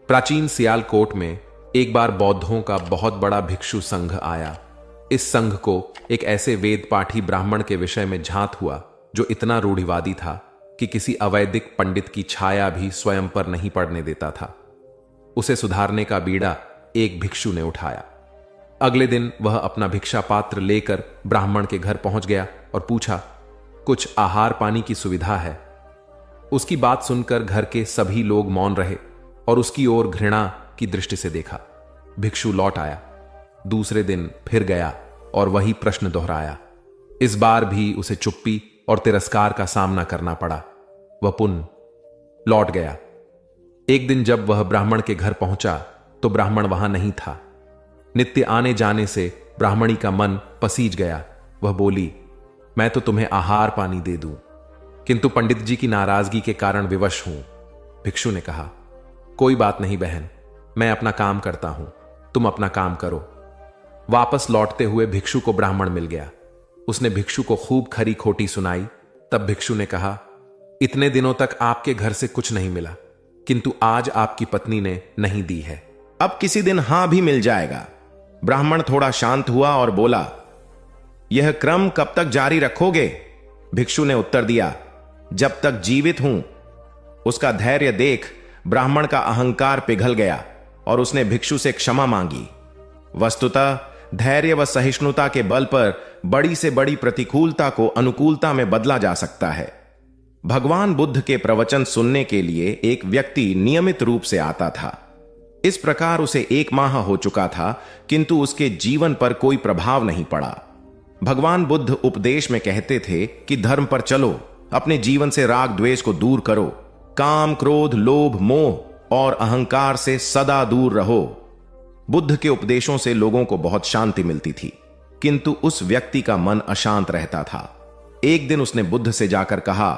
प्राचीन सियालकोट में एक बार बौद्धों का बहुत बड़ा भिक्षु संघ आया। इस संघ को एक ऐसे वेद पाठी ब्राह्मण के विषय में झांत हुआ जो इतना रूढ़िवादी था कि किसी अवैदिक पंडित की छाया भी स्वयं पर नहीं पड़ने देता था। उसे सुधारने का बीड़ा एक भिक्षु ने उठाया। अगले दिन वह अपना भिक्षा पात्र लेकर ब्राह्मण के घर पहुंच गया और पूछा, कुछ आहार पानी की सुविधा है? उसकी बात सुनकर घर के सभी लोग मौन रहे और उसकी ओर घृणा की दृष्टि से देखा। भिक्षु लौट आया। दूसरे दिन फिर गया और वही प्रश्न दोहराया। इस बार भी उसे चुप्पी और तिरस्कार का सामना करना पड़ा। वह पुनः लौट गया। एक दिन जब वह ब्राह्मण के घर पहुंचा तो ब्राह्मण वहां नहीं था। नित्य आने जाने से ब्राह्मणी का मन पसीज गया। वह बोली, मैं तो तुम्हें आहार पानी दे दूं, किंतु पंडित जी की नाराजगी के कारण विवश हूं। भिक्षु ने कहा, कोई बात नहीं बहन, मैं अपना काम करता हूं, तुम अपना काम करो। वापस लौटते हुए भिक्षु को ब्राह्मण मिल गया। उसने भिक्षु को खूब खरी खोटी सुनाई। तब भिक्षु ने कहा, इतने दिनों तक आपके घर से कुछ नहीं मिला, किंतु आज आपकी पत्नी ने नहीं दी है। अब किसी दिन हां भी मिल जाएगा। ब्राह्मण थोड़ा शांत हुआ और बोला, यह क्रम कब तक जारी रखोगे? भिक्षु ने उत्तर दिया, जब तक जीवित हूं। उसका धैर्य देख ब्राह्मण का अहंकार पिघल गया और उसने भिक्षु से क्षमा मांगी। वस्तुतः धैर्य व सहिष्णुता के बल पर बड़ी से बड़ी प्रतिकूलता को अनुकूलता में बदला जा सकता है। भगवान बुद्ध के प्रवचन सुनने के लिए एक व्यक्ति नियमित रूप से आता था। इस प्रकार उसे 1 माह हो चुका था, किंतु उसके जीवन पर कोई प्रभाव नहीं पड़ा। भगवान बुद्ध उपदेश में कहते थे कि धर्म पर चलो, अपने जीवन से राग द्वेष को दूर करो, काम क्रोध लोभ मोह और अहंकार से सदा दूर रहो। बुद्ध के उपदेशों से लोगों को बहुत शांति मिलती थी, किंतु उस व्यक्ति का मन अशांत रहता था। एक दिन उसने बुद्ध से जाकर कहा,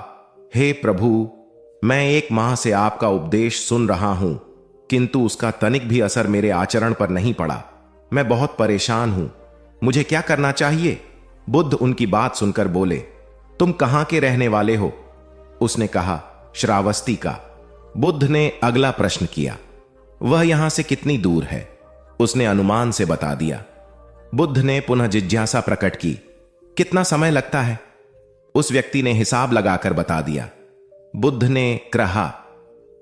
हे प्रभु, मैं 1 माह से आपका उपदेश सुन रहा हूं, किंतु उसका तनिक भी असर मेरे आचरण पर नहीं पड़ा। मैं बहुत परेशान हूं, मुझे क्या करना चाहिए? बुद्ध उनकी बात सुनकर बोले, तुम कहां के रहने वाले हो? उसने कहा, श्रावस्ती का। बुद्ध ने अगला प्रश्न किया, वह यहां से कितनी दूर है? उसने अनुमान से बता दिया। बुद्ध ने पुनः जिज्ञासा प्रकट की, कितना समय लगता है? उस व्यक्ति ने हिसाब लगाकर बता दिया। बुद्ध ने कहा,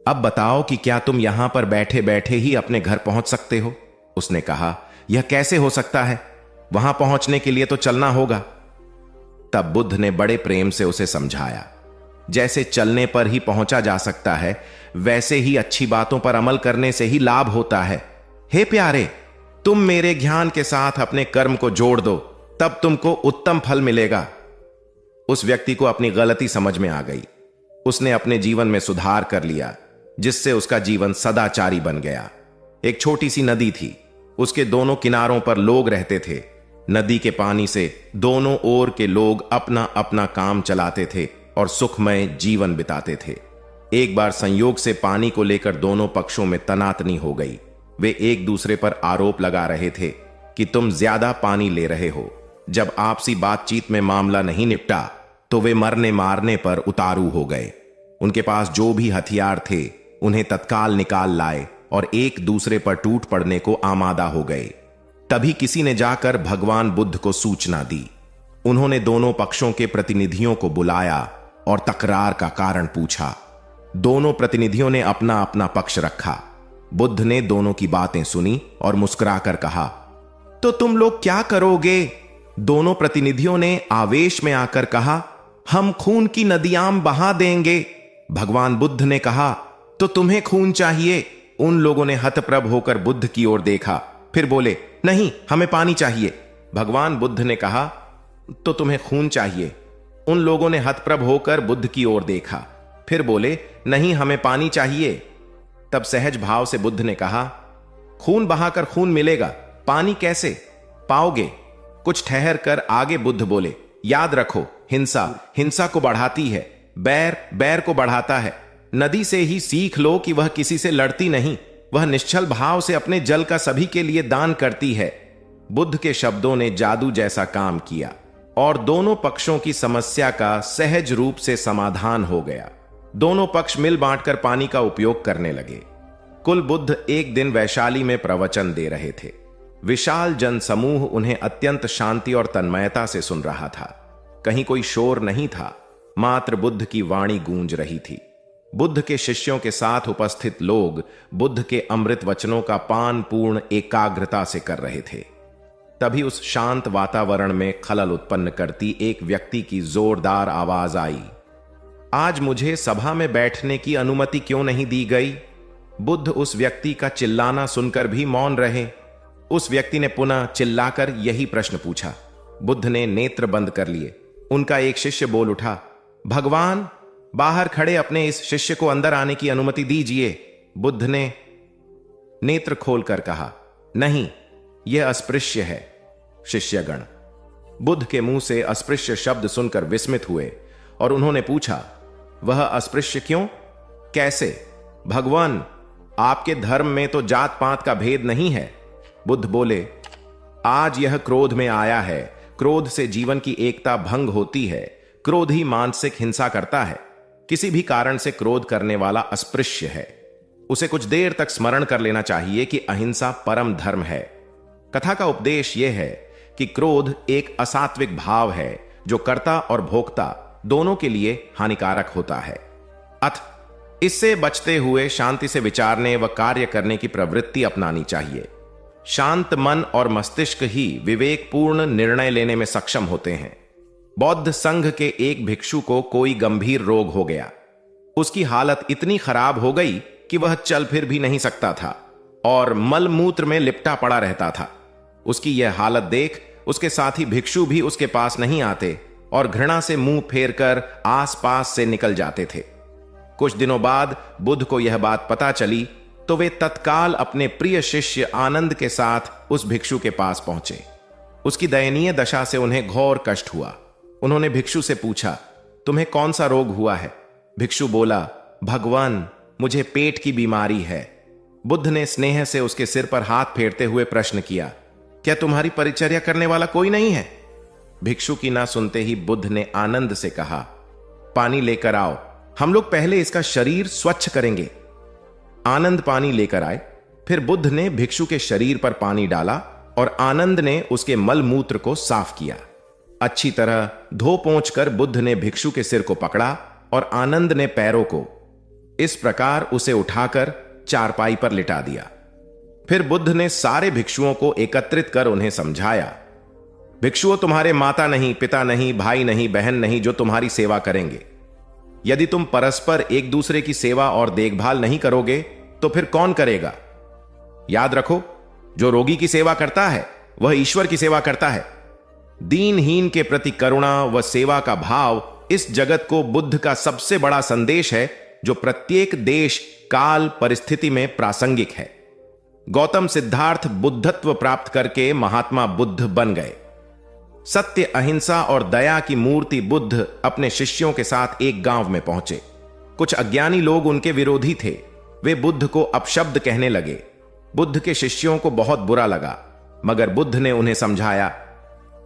अब बताओ कि क्या तुम यहां पर बैठे बैठे ही अपने घर पहुंच सकते हो? उसने कहा, यह कैसे हो सकता है? वहां पहुंचने के लिए तो चलना होगा। तब बुद्ध ने बड़े प्रेम से उसे समझाया, जैसे चलने पर ही पहुंचा जा सकता है, वैसे ही अच्छी बातों पर अमल करने से ही लाभ होता है। हे प्यारे, तुम मेरे ज्ञान के साथ अपने कर्म को जोड़ दो, तब तुमको उत्तम फल मिलेगा। उस व्यक्ति को अपनी गलती समझ में आ गई। उसने अपने जीवन में सुधार कर लिया, जिससे उसका जीवन सदाचारी बन गया। एक छोटी सी नदी थी, उसके दोनों किनारों पर लोग रहते थे। नदी के पानी से दोनों ओर के लोग अपना अपना काम चलाते थे और सुखमय जीवन बिताते थे। एक बार संयोग से पानी को लेकर दोनों पक्षों में तनातनी हो गई। वे एक दूसरे पर आरोप लगा रहे थे कि तुम ज्यादा पानी ले रहे हो। जब आपसी बातचीत में मामला नहीं निपटा तो वे मरने मारने पर उतारू हो गए। उनके पास जो भी हथियार थे उन्हें तत्काल निकाल लाए और एक दूसरे पर टूट पड़ने को आमादा हो गए। तभी किसी ने जाकर भगवान बुद्ध को सूचना दी। उन्होंने दोनों पक्षों के प्रतिनिधियों को बुलाया और तकरार का कारण पूछा। दोनों प्रतिनिधियों ने अपना अपना पक्ष रखा। बुद्ध ने दोनों की बातें सुनी और मुस्कुराकर कहा, तो तुम लोग क्या करोगे? दोनों प्रतिनिधियों ने आवेश में आकर कहा, हम खून की नदियां बहा देंगे। भगवान बुद्ध ने कहा, तो तुम्हें खून चाहिए? उन लोगों ने हतप्रभ होकर बुद्ध की ओर देखा, फिर बोले, नहीं, हमें पानी चाहिए। भगवान बुद्ध ने कहा, तो तुम्हें खून चाहिए? उन लोगों ने हतप्रभ होकर बुद्ध की ओर देखा, फिर बोले, नहीं, हमें पानी चाहिए। तब सहज भाव से बुद्ध ने कहा, खून बहाकर खून मिलेगा, पानी कैसे पाओगे? कुछ ठहर कर आगे बुद्ध बोले, याद रखो, हिंसा हिंसा को बढ़ाती है, बैर बैर को बढ़ाता है। नदी से ही सीख लो कि वह किसी से लड़ती नहीं, वह निश्चल भाव से अपने जल का सभी के लिए दान करती है। बुद्ध के शब्दों ने जादू जैसा काम किया और दोनों पक्षों की समस्या का सहज रूप से समाधान हो गया। दोनों पक्ष मिल बांटकर पानी का उपयोग करने लगे। कुल बुद्ध एक दिन वैशाली में प्रवचन दे रहे थे। विशाल जन समूह उन्हें अत्यंत शांति और तन्मयता से सुन रहा था। कहीं कोई शोर नहीं था, मात्र बुद्ध की वाणी गूंज रही थी। बुद्ध के शिष्यों के साथ उपस्थित लोग बुद्ध के अमृत वचनों का पान पूर्ण एकाग्रता से कर रहे थे। तभी उस शांत वातावरण में खलल उत्पन्न करती एक व्यक्ति की जोरदार आवाज आई, आज मुझे सभा में बैठने की अनुमति क्यों नहीं दी गई? बुद्ध उस व्यक्ति का चिल्लाना सुनकर भी मौन रहे। उस व्यक्ति ने पुनः चिल्लाकर यही प्रश्न पूछा। बुद्ध ने नेत्र बंद कर लिए। उनका एक शिष्य बोल उठा, भगवान, बाहर खड़े अपने इस शिष्य को अंदर आने की अनुमति दीजिए। बुद्ध ने नेत्र खोलकर कहा, नहीं, यह अस्पृश्य है। शिष्यगण बुद्ध के मुंह से अस्पृश्य शब्द सुनकर विस्मित हुए और उन्होंने पूछा, वह अस्पृश्य क्यों? कैसे? भगवान, आपके धर्म में तो जात पात का भेद नहीं है। बुद्ध बोले, आज यह क्रोध में आया है। क्रोध से जीवन की एकता भंग होती है। क्रोध ही मानसिक हिंसा करता है। किसी भी कारण से क्रोध करने वाला अस्पृश्य है। उसे कुछ देर तक स्मरण कर लेना चाहिए कि अहिंसा परम धर्म है। कथा का उपदेश यह है कि क्रोध एक असात्विक भाव है जो कर्ता और भोक्ता दोनों के लिए हानिकारक होता है। अतः इससे बचते हुए शांति से विचारने व कार्य करने की प्रवृत्ति अपनानी चाहिए। शांत मन और मस्तिष्क ही विवेकपूर्ण निर्णय लेने में सक्षम होते हैं। बौद्ध संघ के एक भिक्षु को कोई गंभीर रोग हो गया। उसकी हालत इतनी खराब हो गई कि वह चल फिर भी नहीं सकता था और मल मूत्र में लिपटा पड़ा रहता था। उसकी यह हालत देख उसके साथी भिक्षु भी उसके पास नहीं आते और घृणा से मुंह फेरकर आसपास से निकल जाते थे। कुछ दिनों बाद बुद्ध को यह बात पता चली तो वे तत्काल अपने प्रिय शिष्य आनंद के साथ उस भिक्षु के पास पहुंचे। उसकी दयनीय दशा से उन्हें घोर कष्ट हुआ। उन्होंने भिक्षु से पूछा, तुम्हें कौन सा रोग हुआ है? भिक्षु बोला, भगवान, मुझे पेट की बीमारी है। बुद्ध ने स्नेह से उसके सिर पर हाथ फेरते हुए प्रश्न किया, क्या तुम्हारी परिचर्या करने वाला कोई नहीं है? भिक्षु की ना सुनते ही बुद्ध ने आनंद से कहा, पानी लेकर आओ, हम लोग पहले इसका शरीर स्वच्छ करेंगे। आनंद पानी लेकर आए। फिर बुद्ध ने भिक्षु के शरीर पर पानी डाला और आनंद ने उसके मल मूत्र को साफ किया। अच्छी तरह धो पोंछ कर बुद्ध ने भिक्षु के सिर को पकड़ा और आनंद ने पैरों को। इस प्रकार उसे उठाकर चारपाई पर लिटा दिया। फिर बुद्ध ने सारे भिक्षुओं को एकत्रित कर उन्हें समझाया, भिक्षुओं, तुम्हारे माता नहीं, पिता नहीं, भाई नहीं, बहन नहीं जो तुम्हारी सेवा करेंगे। यदि तुम परस्पर एक दूसरे की सेवा और देखभाल नहीं करोगे तो फिर कौन करेगा? याद रखो, जो रोगी की सेवा करता है वह ईश्वर की सेवा करता है। दीनहीन के प्रति करुणा व सेवा का भाव इस जगत को बुद्ध का सबसे बड़ा संदेश है, जो प्रत्येक देश, काल, परिस्थिति में प्रासंगिक है। गौतम सिद्धार्थ बुद्धत्व प्राप्त करके महात्मा बुद्ध बन गए। सत्य, अहिंसा और दया की मूर्ति बुद्ध अपने शिष्यों के साथ एक गांव में पहुंचे। कुछ अज्ञानी लोग उनके विरोधी थे। वे बुद्ध को अपशब्द कहने लगे। बुद्ध के शिष्यों को बहुत बुरा लगा, मगर बुद्ध ने उन्हें समझाया,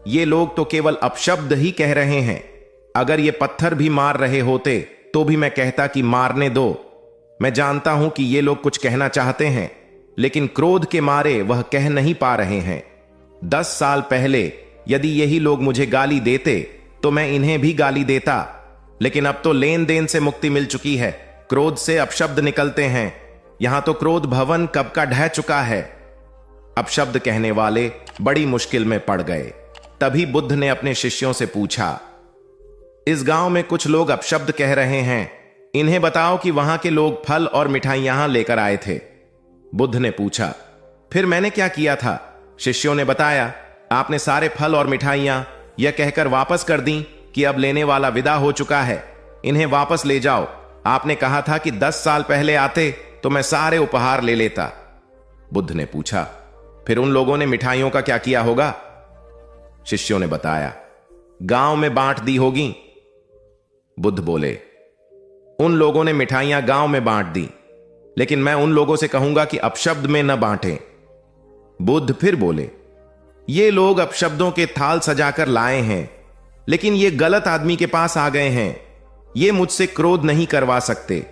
ये लोग तो केवल अपशब्द ही कह रहे हैं। अगर ये पत्थर भी मार रहे होते तो भी मैं कहता कि मारने दो। मैं जानता हूं कि ये लोग कुछ कहना चाहते हैं, लेकिन क्रोध के मारे वह कह नहीं पा रहे हैं। 10 साल पहले यदि यही लोग मुझे गाली देते तो मैं इन्हें भी गाली देता, लेकिन अब तो लेन देन से मुक्ति मिल चुकी है। क्रोध से अपशब्द निकलते हैं। यहां तो क्रोध भवन कब का ढह चुका है। अपशब्द कहने वाले बड़ी मुश्किल में पड़ गए। तभी बुद्ध ने अपने शिष्यों से पूछा, इस गांव में कुछ लोग अपशब्द कह रहे हैं, इन्हें बताओ कि वहां के लोग फल और मिठाइयां लेकर आए थे। बुद्ध ने पूछा, फिर मैंने क्या किया था? शिष्यों ने बताया, आपने सारे फल और मिठाइयां यह कहकर वापस कर दी कि अब लेने वाला विदा हो चुका है, इन्हें वापस ले जाओ। आपने कहा था कि 10 साल पहले आते तो मैं सारे उपहार ले लेता। बुद्ध ने पूछा, फिर उन लोगों ने मिठाइयों का क्या किया होगा? शिष्यों ने बताया, गांव में बांट दी होगी। बुद्ध बोले, उन लोगों ने मिठाइयां गांव में बांट दी, लेकिन मैं उन लोगों से कहूंगा कि अपशब्द में न बांटें। बुद्ध फिर बोले, ये लोग अपशब्दों के थाल सजाकर लाए हैं, लेकिन ये गलत आदमी के पास आ गए हैं। ये मुझसे क्रोध नहीं करवा सकते।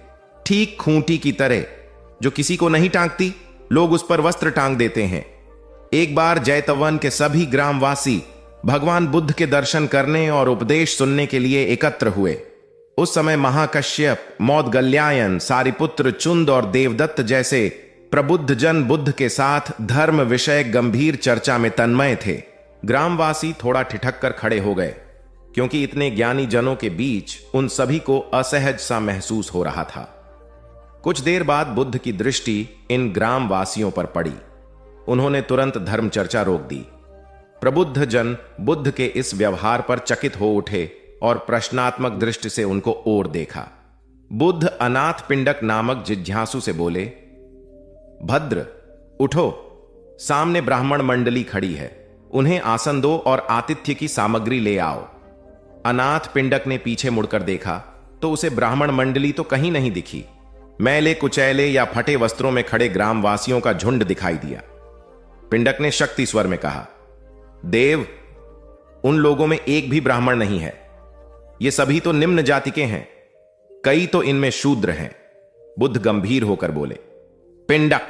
ठीक खूंटी की तरह जो किसी को नहीं टांगती, लोग उस पर वस्त्र टांग देते हैं। एक बार जैतवन के सभी ग्रामवासी भगवान बुद्ध के दर्शन करने और उपदेश सुनने के लिए एकत्र हुए। उस समय महाकश्यप, मौदगल्यायन, सारिपुत्र, चुंद और देवदत्त जैसे प्रबुद्ध जन बुद्ध के साथ धर्म विषय गंभीर चर्चा में तन्मय थे। ग्रामवासी थोड़ा ठिठक कर खड़े हो गए, क्योंकि इतने ज्ञानी जनों के बीच उन सभी को असहज सा महसूस हो रहा था। कुछ देर बाद बुद्ध की दृष्टि इन ग्रामवासियों पर पड़ी। उन्होंने तुरंत धर्म चर्चा रोक दी। प्रबुद्ध जन बुद्ध के इस व्यवहार पर चकित हो उठे और प्रश्नात्मक दृष्टि से उनको ओर देखा। बुद्ध अनाथ पिंडक नामक जिज्ञासु से बोले, भद्र, उठो, सामने ब्राह्मण मंडली खड़ी है, उन्हें आसन दो और आतिथ्य की सामग्री ले आओ। अनाथ पिंडक ने पीछे मुड़कर देखा तो उसे ब्राह्मण मंडली तो कहीं नहीं दिखी। मैले कुचैले या फटे वस्त्रों में खड़े ग्रामवासियों का झुंड दिखाई दिया। पिंडक ने शक्ति स्वर में कहा, देव, उन लोगों में एक भी ब्राह्मण नहीं है। ये सभी तो निम्न जाति के हैं, कई तो इनमें शूद्र हैं। बुद्ध गंभीर होकर बोले, पिंडक,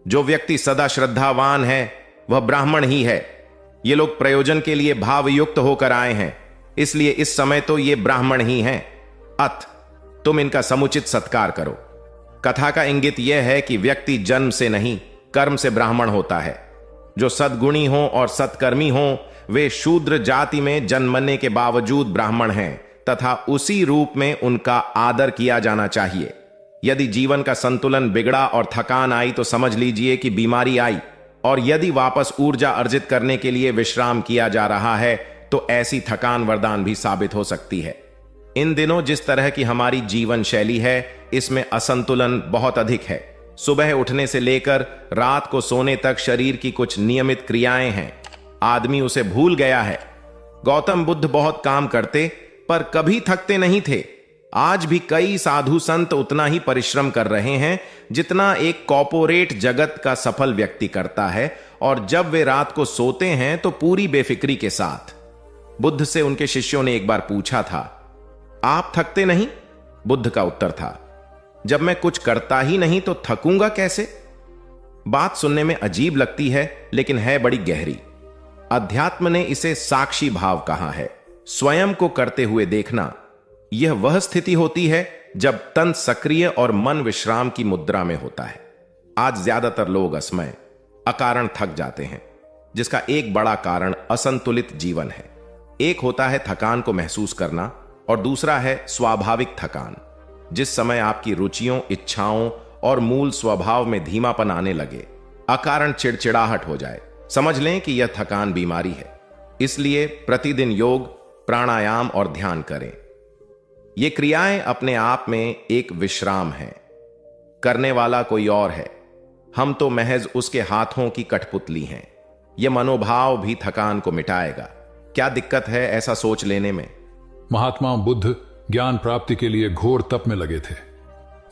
जो व्यक्ति सदा श्रद्धावान है वह ब्राह्मण ही है। ये लोग प्रयोजन के लिए भावयुक्त होकर आए हैं, इसलिए इस समय तो ये ब्राह्मण ही हैं। अत तुम इनका समुचित सत्कार करो। कथा का इंगित यह है कि व्यक्ति जन्म से नहीं, कर्म से ब्राह्मण होता है। जो सद्गुणी हो और सत्कर्मी हो वे शूद्र जाति में जन्मने के बावजूद ब्राह्मण हैं, तथा उसी रूप में उनका आदर किया जाना चाहिए। यदि जीवन का संतुलन बिगड़ा और थकान आई तो समझ लीजिए कि बीमारी आई, और यदि वापस ऊर्जा अर्जित करने के लिए विश्राम किया जा रहा है तो ऐसी थकान वरदान भी साबित हो सकती है। इन दिनों जिस तरह की हमारी जीवन शैली है, इसमें असंतुलन बहुत अधिक है। सुबह उठने से लेकर रात को सोने तक शरीर की कुछ नियमित क्रियाएं हैं, आदमी उसे भूल गया है। गौतम बुद्ध बहुत काम करते पर कभी थकते नहीं थे। आज भी कई साधु संत उतना ही परिश्रम कर रहे हैं जितना एक कॉर्पोरेट जगत का सफल व्यक्ति करता है, और जब वे रात को सोते हैं तो पूरी बेफिक्री के साथ। बुद्ध से उनके शिष्यों ने एक बार पूछा था, आप थकते नहीं? बुद्ध का उत्तर था, जब मैं कुछ करता ही नहीं तो थकूंगा कैसे? बात सुनने में अजीब लगती है, लेकिन है बड़ी गहरी। अध्यात्म ने इसे साक्षी भाव कहा है। स्वयं को करते हुए देखना, यह वह स्थिति होती है जब तन सक्रिय और मन विश्राम की मुद्रा में होता है। आज ज्यादातर लोग असमय, अकारण थक जाते हैं। जिसका एक बड़ा कारण असंतुलित जीवन है। एक होता है थकान को महसूस करना और दूसरा है स्वाभाविक थकान। जिस समय आपकी रुचियों, इच्छाओं और मूल स्वभाव में धीमापन आने लगे, अकारण चिड़चिड़ाहट हो जाए, समझ लें कि यह थकान बीमारी है। इसलिए प्रतिदिन योग, प्राणायाम और ध्यान करें। ये क्रियाएं अपने आप में एक विश्राम है। करने वाला कोई और है, हम तो महज उसके हाथों की कठपुतली हैं। यह मनोभाव भी थकान को मिटाएगा। क्या दिक्कत है ऐसा सोच लेने में? महात्मा बुद्ध ज्ञान प्राप्ति के लिए घोर तप में लगे थे।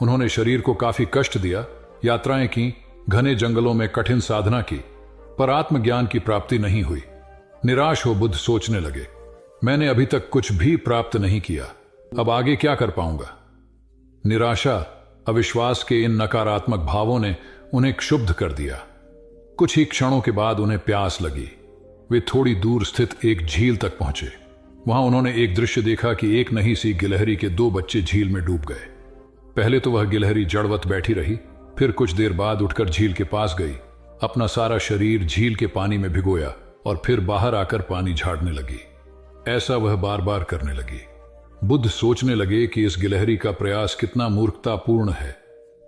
उन्होंने शरीर को काफी कष्ट दिया, यात्राएं की, घने जंगलों में कठिन साधना की, पर आत्मज्ञान की प्राप्ति नहीं हुई। निराश हो बुद्ध सोचने लगे, मैंने अभी तक कुछ भी प्राप्त नहीं किया, अब आगे क्या कर पाऊंगा। निराशा, अविश्वास के इन नकारात्मक भावों ने उन्हें क्षुब्ध कर दिया। कुछ ही क्षणों के बाद उन्हें प्यास लगी। वे थोड़ी दूर स्थित एक झील तक पहुंचे। वहां उन्होंने एक दृश्य देखा कि एक नन्ही सी गिलहरी के 2 बच्चे झील में डूब गए। पहले तो वह गिलहरी जड़वत बैठी रही, फिर कुछ देर बाद उठकर झील के पास गई, अपना सारा शरीर झील के पानी में भिगोया और फिर बाहर आकर पानी झाड़ने लगी। ऐसा वह बार बार करने लगी। बुद्ध सोचने लगे कि इस गिलहरी का प्रयास कितना मूर्खतापूर्ण है।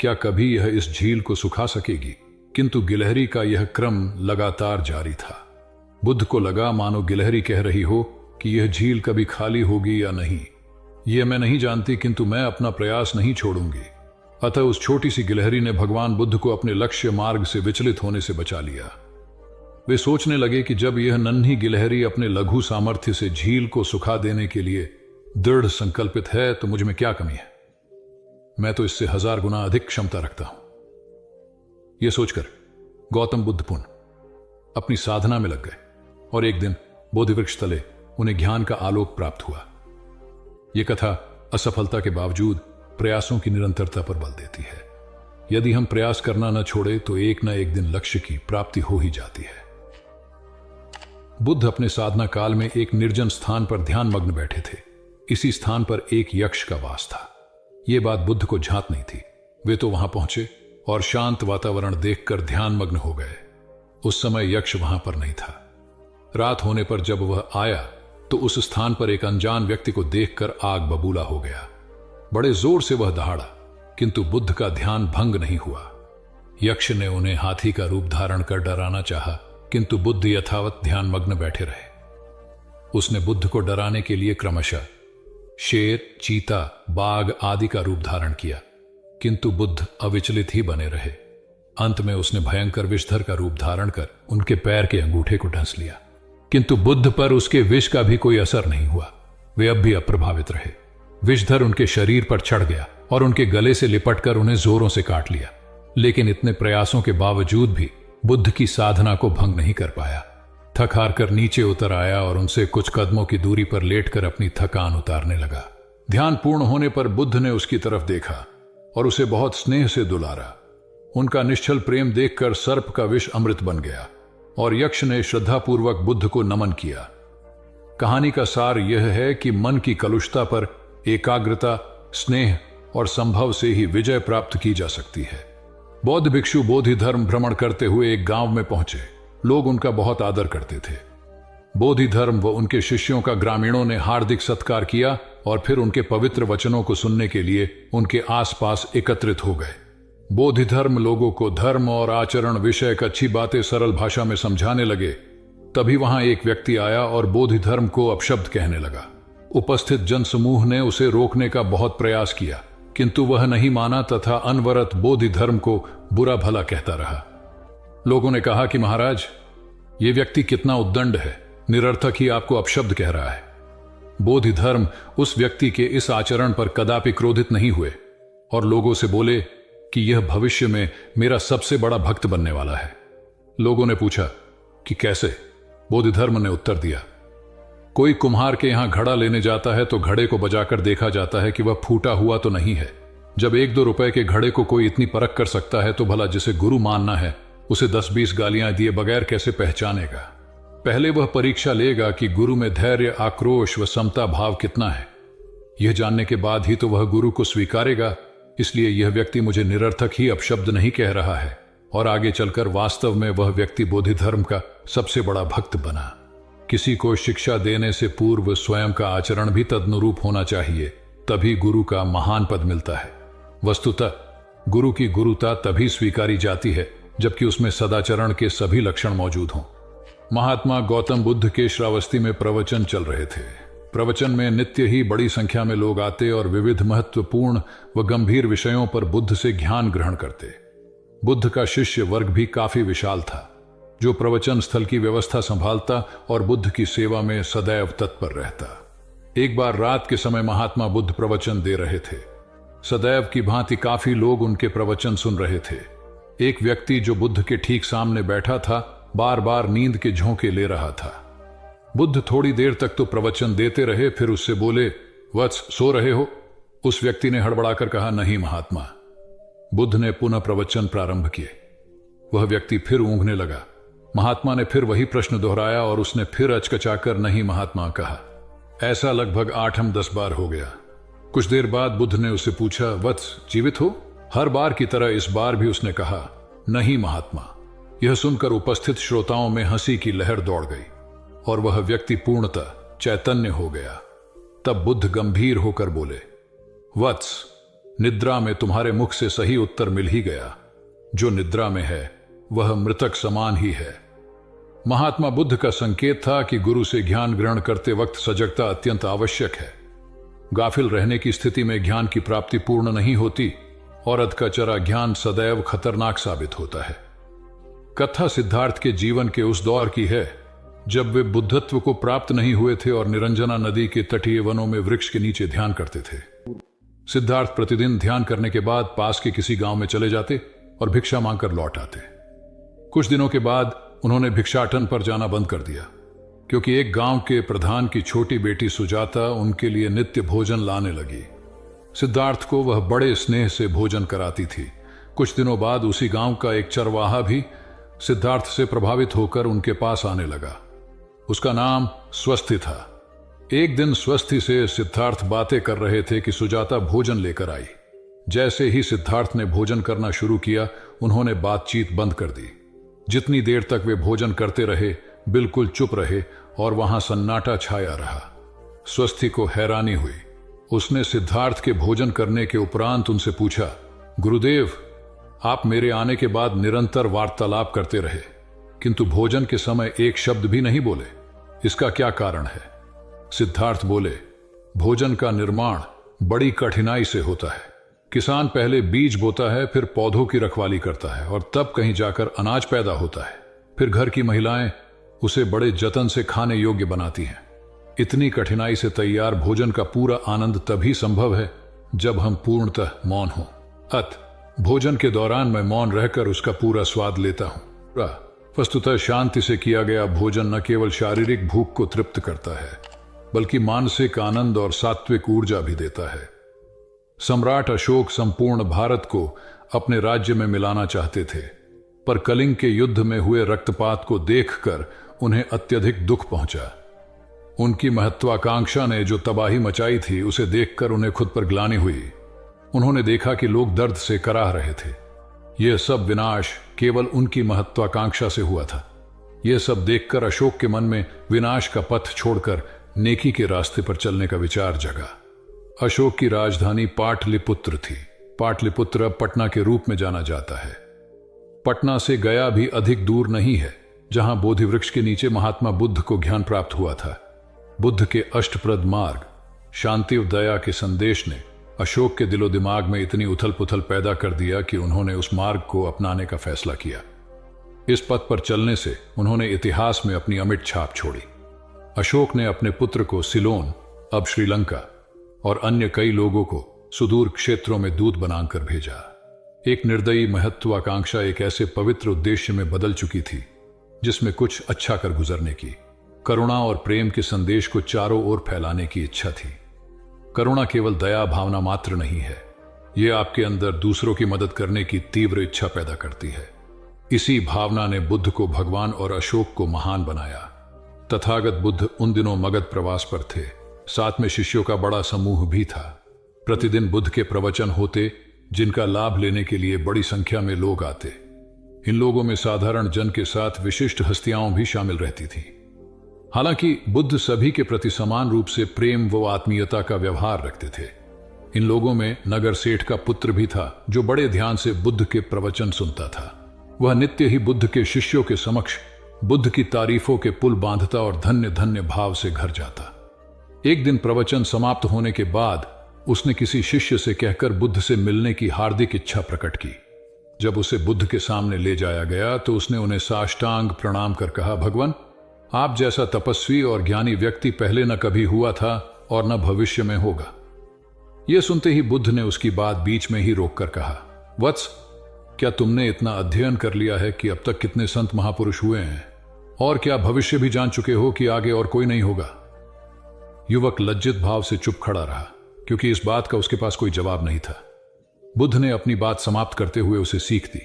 क्या कभी यह इस झील को सुखा सकेगी? किंतु गिलहरी का यह क्रम लगातार जारी था। बुद्ध को लगा मानो गिलहरी कह रही हो कि यह झील कभी खाली होगी या नहीं, यह मैं नहीं जानती, किंतु मैं अपना प्रयास नहीं छोड़ूंगी। अतः उस छोटी सी गिलहरी ने भगवान बुद्ध को अपने लक्ष्य मार्ग से विचलित होने से बचा लिया। वे सोचने लगे कि जब यह नन्ही गिलहरी अपने लघु सामर्थ्य से झील को सुखा देने के लिए दृढ़ संकल्पित है, तो मुझ में क्या कमी है? मैं तो इससे 1000 गुना अधिक क्षमता रखता हूं। यह सोचकर गौतम बुद्ध पुनः अपनी साधना में लग गए और एक दिन बोधिवृक्ष तले उन्हें ज्ञान का आलोक प्राप्त हुआ। यह कथा असफलता के बावजूद प्रयासों की निरंतरता पर बल देती है। यदि हम प्रयास करना न छोड़े तो एक न एक दिन लक्ष्य की प्राप्ति हो ही जाती है। बुद्ध अपने साधना काल में एक निर्जन स्थान पर ध्यान मग्न बैठे थे। इसी स्थान पर एक यक्ष का वास था। यह बात बुद्ध को झांत नहीं थी। वे तो वहां पहुंचे और शांत वातावरण देखकर ध्यान मग्न हो गए। उस समय यक्ष वहां पर नहीं था। रात होने पर जब वह आया तो उस स्थान पर एक अनजान व्यक्ति को देखकर आग बबूला हो गया। बड़े जोर से वह दहाड़ा, किंतु बुद्ध का ध्यान भंग नहीं हुआ। यक्ष ने उन्हें हाथी का रूप धारण कर डराना चाहा, किंतु बुद्ध यथावत ध्यान मग्न बैठे रहे। उसने बुद्ध को डराने के लिए क्रमशः शेर, चीता, बाघ आदि का रूप धारण किया, किंतु बुद्ध अविचलित ही बने रहे। अंत में उसने भयंकर विषधर का रूप धारण कर उनके पैर के अंगूठे को ढंस लिया, किंतु बुद्ध पर उसके विष का भी कोई असर नहीं हुआ। वे अब भी अप्रभावित रहे। विषधर उनके शरीर पर चढ़ गया और उनके गले से लिपटकर उन्हें जोरों से काट लिया, लेकिन इतने प्रयासों के बावजूद भी बुद्ध की साधना को भंग नहीं कर पाया। थक हार कर नीचे उतर आया और उनसे कुछ कदमों की दूरी पर लेटकर अपनी थकान उतारने लगा। ध्यान पूर्ण होने पर बुद्ध ने उसकी तरफ देखा और उसे बहुत स्नेह से दुलारा। उनका निश्चल प्रेम देखकर सर्प का विष अमृत बन गया और यक्ष ने श्रद्धापूर्वक बुद्ध को नमन किया। कहानी का सार यह है कि मन की कलुषता पर एकाग्रता, स्नेह और संभव से ही विजय प्राप्त की जा सकती है। बौद्ध भिक्षु बोधि धर्म भ्रमण करते हुए एक गांव में पहुंचे। लोग उनका बहुत आदर करते थे। बोधि धर्म व उनके शिष्यों का ग्रामीणों ने हार्दिक सत्कार किया और फिर उनके पवित्र वचनों को सुनने के लिए उनके आसपास एकत्रित हो गए। बोधि धर्म लोगों को धर्म और आचरण विषयक अच्छी बातें सरल भाषा में समझाने लगे। तभी वहां एक व्यक्ति आया और बोधि धर्म को अपशब्द कहने लगा। उपस्थित जनसमूह ने उसे रोकने का बहुत प्रयास किया, किंतु वह नहीं माना तथा अनवरत बोधि धर्म को बुरा भला कहता रहा। लोगों ने कहा कि महाराज, ये व्यक्ति कितना उद्दंड है, निरर्थक ही आपको अपशब्द कह रहा है। बोधि धर्म उस व्यक्ति के इस आचरण पर कदापि क्रोधित नहीं हुए और लोगों से बोले कि यह भविष्य में मेरा सबसे बड़ा भक्त बनने वाला है। लोगों ने पूछा कि कैसे? बोधि धर्म ने उत्तर दिया, कोई कुम्हार के यहां घड़ा लेने जाता है तो घड़े को बजाकर देखा जाता है कि वह फूटा हुआ तो नहीं है। जब 1-2 रुपए के घड़े को कोई इतनी परख कर सकता है तो भला जिसे गुरु मानना है उसे 10-20 गालियां दिए बगैर कैसे पहचानेगा? पहले वह परीक्षा लेगा कि गुरु में धैर्य, आक्रोश व समता भाव कितना है। यह जानने के बाद ही तो वह गुरु को स्वीकारेगा। इसलिए यह व्यक्ति मुझे निरर्थक ही अपशब्द नहीं कह रहा है और आगे चलकर वास्तव में वह व्यक्ति बोधि धर्म का सबसे बड़ा भक्त बना। किसी को शिक्षा देने से पूर्व स्वयं का आचरण भी तदनुरूप होना चाहिए, तभी गुरु का महान पद मिलता है। वस्तुतः गुरु की गुरुता तभी स्वीकारी जाती है जबकि उसमें सदाचरण के सभी लक्षण मौजूद हों। महात्मा गौतम बुद्ध के श्रावस्ती में प्रवचन चल रहे थे। प्रवचन में नित्य ही बड़ी संख्या में लोग आते और विविध महत्वपूर्ण व गंभीर विषयों पर बुद्ध से ज्ञान ग्रहण करते। बुद्ध का शिष्य वर्ग भी काफी विशाल था, जो प्रवचन स्थल की व्यवस्था संभालता और बुद्ध की सेवा में सदैव तत्पर रहता। एक बार रात के समय महात्मा बुद्ध प्रवचन दे रहे थे। सदैव की भांति काफी लोग उनके प्रवचन सुन रहे थे। एक व्यक्ति जो बुद्ध के ठीक सामने बैठा था, बार बार नींद के झोंके ले रहा था। बुद्ध थोड़ी देर तक तो प्रवचन देते रहे, फिर उससे बोले, वत्स, सो रहे हो? उस व्यक्ति ने हड़बड़ाकर कहा, नहीं महात्मा। बुद्ध ने पुनः प्रवचन प्रारंभ किए। वह व्यक्ति फिर ऊँघने लगा। महात्मा ने फिर वही प्रश्न दोहराया और उसने फिर अचकचाकर नहीं महात्मा कहा। ऐसा लगभग 8-10 बार हो गया। कुछ देर बाद बुद्ध ने उससे पूछा, वत्स, जीवित हो? हर बार की तरह इस बार भी उसने कहा, नहीं महात्मा। यह सुनकर उपस्थित श्रोताओं में हंसी की लहर दौड़ गई और वह व्यक्ति पूर्णतः चैतन्य हो गया। तब बुद्ध गंभीर होकर बोले, वत्स, निद्रा में तुम्हारे मुख से सही उत्तर मिल ही गया। जो निद्रा में है वह मृतक समान ही है। महात्मा बुद्ध का संकेत था कि गुरु से ज्ञान ग्रहण करते वक्त सजगता अत्यंत आवश्यक है। गाफिल रहने की स्थिति में ज्ञान की प्राप्ति पूर्ण नहीं होती और अधकचरा ज्ञान सदैव खतरनाक साबित होता है। कथा सिद्धार्थ के जीवन के उस दौर की है जब वे बुद्धत्व को प्राप्त नहीं हुए थे और निरंजना नदी के तटीय वनों में वृक्ष के नीचे ध्यान करते थे। सिद्धार्थ प्रतिदिन ध्यान करने के बाद पास के किसी गांव में चले जाते और भिक्षा मांगकर लौट आते। कुछ दिनों के बाद उन्होंने भिक्षाटन पर जाना बंद कर दिया, क्योंकि एक गांव के प्रधान की छोटी बेटी सुजाता उनके लिए नित्य भोजन लाने लगी। सिद्धार्थ को वह बड़े स्नेह से भोजन कराती थी। कुछ दिनों बाद उसी गांव का एक चरवाहा भी सिद्धार्थ से प्रभावित होकर उनके पास आने लगा। उसका नाम स्वस्थी था। एक दिन स्वस्थी से सिद्धार्थ बातें कर रहे थे कि सुजाता भोजन लेकर आई। जैसे ही सिद्धार्थ ने भोजन करना शुरू किया, उन्होंने बातचीत बंद कर दी। जितनी देर तक वे भोजन करते रहे, बिल्कुल चुप रहे और वहां सन्नाटा छाया रहा। स्वस्थी को हैरानी हुई। उसने सिद्धार्थ के भोजन करने के उपरांत उनसे पूछा, गुरुदेव, आप मेरे आने के बाद निरंतर वार्तालाप करते रहे, किंतु भोजन के समय एक शब्द भी नहीं बोले। इसका क्या कारण है? सिद्धार्थ बोले, भोजन का निर्माण बड़ी कठिनाई से होता है। किसान पहले बीज बोता है, फिर पौधों की रखवाली करता है और तब कहीं जाकर अनाज पैदा होता है। फिर घर की महिलाएं उसे बड़े जतन से खाने योग्य बनाती हैं। इतनी कठिनाई से तैयार भोजन का पूरा आनंद तभी संभव है जब हम पूर्णतः मौन हों। भोजन के दौरान मैं मौन रहकर उसका पूरा स्वाद लेता हूं। वस्तुतः शांति से किया गया भोजन न केवल शारीरिक भूख को तृप्त करता है, बल्कि मानसिक आनंद और सात्विक ऊर्जा भी देता है। सम्राट अशोक संपूर्ण भारत को अपने राज्य में मिलाना चाहते थे, पर कलिंग के युद्ध में हुए रक्तपात को देखकर उन्हें अत्यधिक दुख पहुंचा। उनकी महत्वाकांक्षा ने जो तबाही मचाई थी, उसे देखकर उन्हें खुद पर ग्लानि हुई। उन्होंने देखा कि लोग दर्द से कराह रहे थे। यह सब विनाश केवल उनकी महत्वाकांक्षा से हुआ था। यह सब देखकर अशोक के मन में विनाश का पथ छोड़कर नेकी के रास्ते पर चलने का विचार जगा। अशोक की राजधानी पाटलिपुत्र थी। पाटलिपुत्र अब पटना के रूप में जाना जाता है। पटना से गया भी अधिक दूर नहीं है, जहां बोधि वृक्ष के नीचे महात्मा बुद्ध को ज्ञान प्राप्त हुआ था। बुद्ध के अष्टप्रद मार्ग, शांति और दया के संदेश ने अशोक के दिलो दिमाग में इतनी उथल पुथल पैदा कर दिया कि उन्होंने उस मार्ग को अपनाने का फैसला किया। इस पथ पर चलने से उन्होंने इतिहास में अपनी अमिट छाप छोड़ी। अशोक ने अपने पुत्र को सिलोन, अब श्रीलंका, और अन्य कई लोगों को सुदूर क्षेत्रों में दूत बनाकर भेजा। एक निर्दयी महत्वाकांक्षा एक ऐसे पवित्र उद्देश्य में बदल चुकी थी जिसमें कुछ अच्छा कर गुजरने की, करुणा और प्रेम के संदेश को चारों ओर फैलाने की इच्छा थी। करुणा केवल दया भावना मात्र नहीं है, यह आपके अंदर दूसरों की मदद करने की तीव्र इच्छा पैदा करती है। इसी भावना ने बुद्ध को भगवान और अशोक को महान बनाया। तथागत बुद्ध उन दिनों मगध प्रवास पर थे। साथ में शिष्यों का बड़ा समूह भी था। प्रतिदिन बुद्ध के प्रवचन होते, जिनका लाभ लेने के लिए बड़ी संख्या में लोग आते। इन लोगों में साधारण जन के साथ विशिष्ट हस्तियां भी शामिल रहती थीं। हालांकि बुद्ध सभी के प्रति समान रूप से प्रेम व आत्मीयता का व्यवहार रखते थे। इन लोगों में नगर सेठ का पुत्र भी था, जो बड़े ध्यान से बुद्ध के प्रवचन सुनता था। वह नित्य ही बुद्ध के शिष्यों के समक्ष बुद्ध की तारीफों के पुल बांधता और धन्य धन्य भाव से घर जाता। एक दिन प्रवचन समाप्त होने के बाद उसने किसी शिष्य से कहकर बुद्ध से मिलने की हार्दिक इच्छा प्रकट की। जब उसे बुद्ध के सामने ले जाया गया तो उसने उन्हें साष्टांग प्रणाम कर कहा, भगवान, आप जैसा तपस्वी और ज्ञानी व्यक्ति पहले न कभी हुआ था और न भविष्य में होगा। यह सुनते ही बुद्ध ने उसकी बात बीच में ही रोककर कहा, वत्स, क्या तुमने इतना अध्ययन कर लिया है कि अब तक कितने संत महापुरुष हुए हैं, और क्या भविष्य भी जान चुके हो कि आगे और कोई नहीं होगा? युवक लज्जित भाव से चुप खड़ा रहा, क्योंकि इस बात का उसके पास कोई जवाब नहीं था। बुद्ध ने अपनी बात समाप्त करते हुए उसे सीख दी,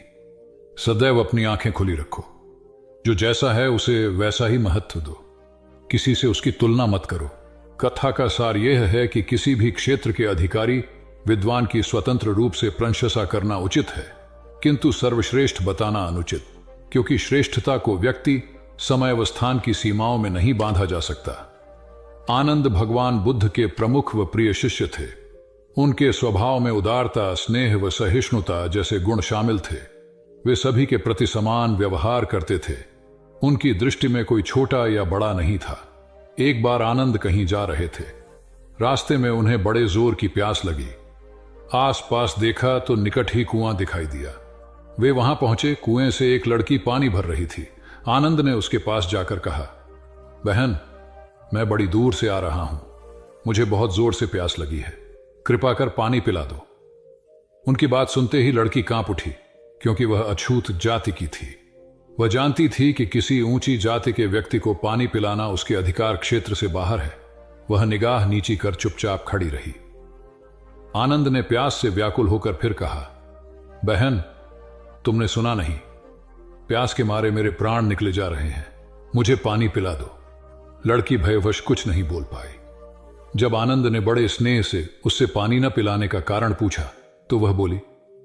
सदैव अपनी आंखें खुली रखो। जो जैसा है उसे वैसा ही महत्व दो। किसी से उसकी तुलना मत करो। कथा का सार यह है कि किसी भी क्षेत्र के अधिकारी विद्वान की स्वतंत्र रूप से प्रशंसा करना उचित है, किंतु सर्वश्रेष्ठ बताना अनुचित, क्योंकि श्रेष्ठता को व्यक्ति, समय व स्थान की सीमाओं में नहीं बांधा जा सकता। आनंद भगवान बुद्ध के प्रमुख व प्रिय शिष्य थे। उनके स्वभाव में उदारता, स्नेह व सहिष्णुता जैसे गुण शामिल थे। वे सभी के प्रति समान व्यवहार करते थे। उनकी दृष्टि में कोई छोटा या बड़ा नहीं था। एक बार आनंद कहीं जा रहे थे। रास्ते में उन्हें बड़े जोर की प्यास लगी। आसपास देखा तो निकट ही कुआं दिखाई दिया। वे वहां पहुंचे। कुएं से एक लड़की पानी भर रही थी। आनंद ने उसके पास जाकर कहा, बहन, मैं बड़ी दूर से आ रहा हूं, मुझे बहुत जोर से प्यास लगी है, कृपा कर पानी पिला दो। उनकी बात सुनते ही लड़की कांप उठी, क्योंकि वह अछूत जाति की थी। वह जानती थी कि किसी ऊंची जाति के व्यक्ति को पानी पिलाना उसके अधिकार क्षेत्र से बाहर है। वह निगाह नीची कर चुपचाप खड़ी रही। आनंद ने प्यास से व्याकुल होकर फिर कहा, बहन, तुमने सुना नहीं, प्यास के मारे मेरे प्राण निकले जा रहे हैं, मुझे पानी पिला दो। लड़की भयवश कुछ नहीं बोल पाई। जब आनंद ने बड़े स्नेह से उससे पानी न पिलाने का कारण पूछा तो वह बोली,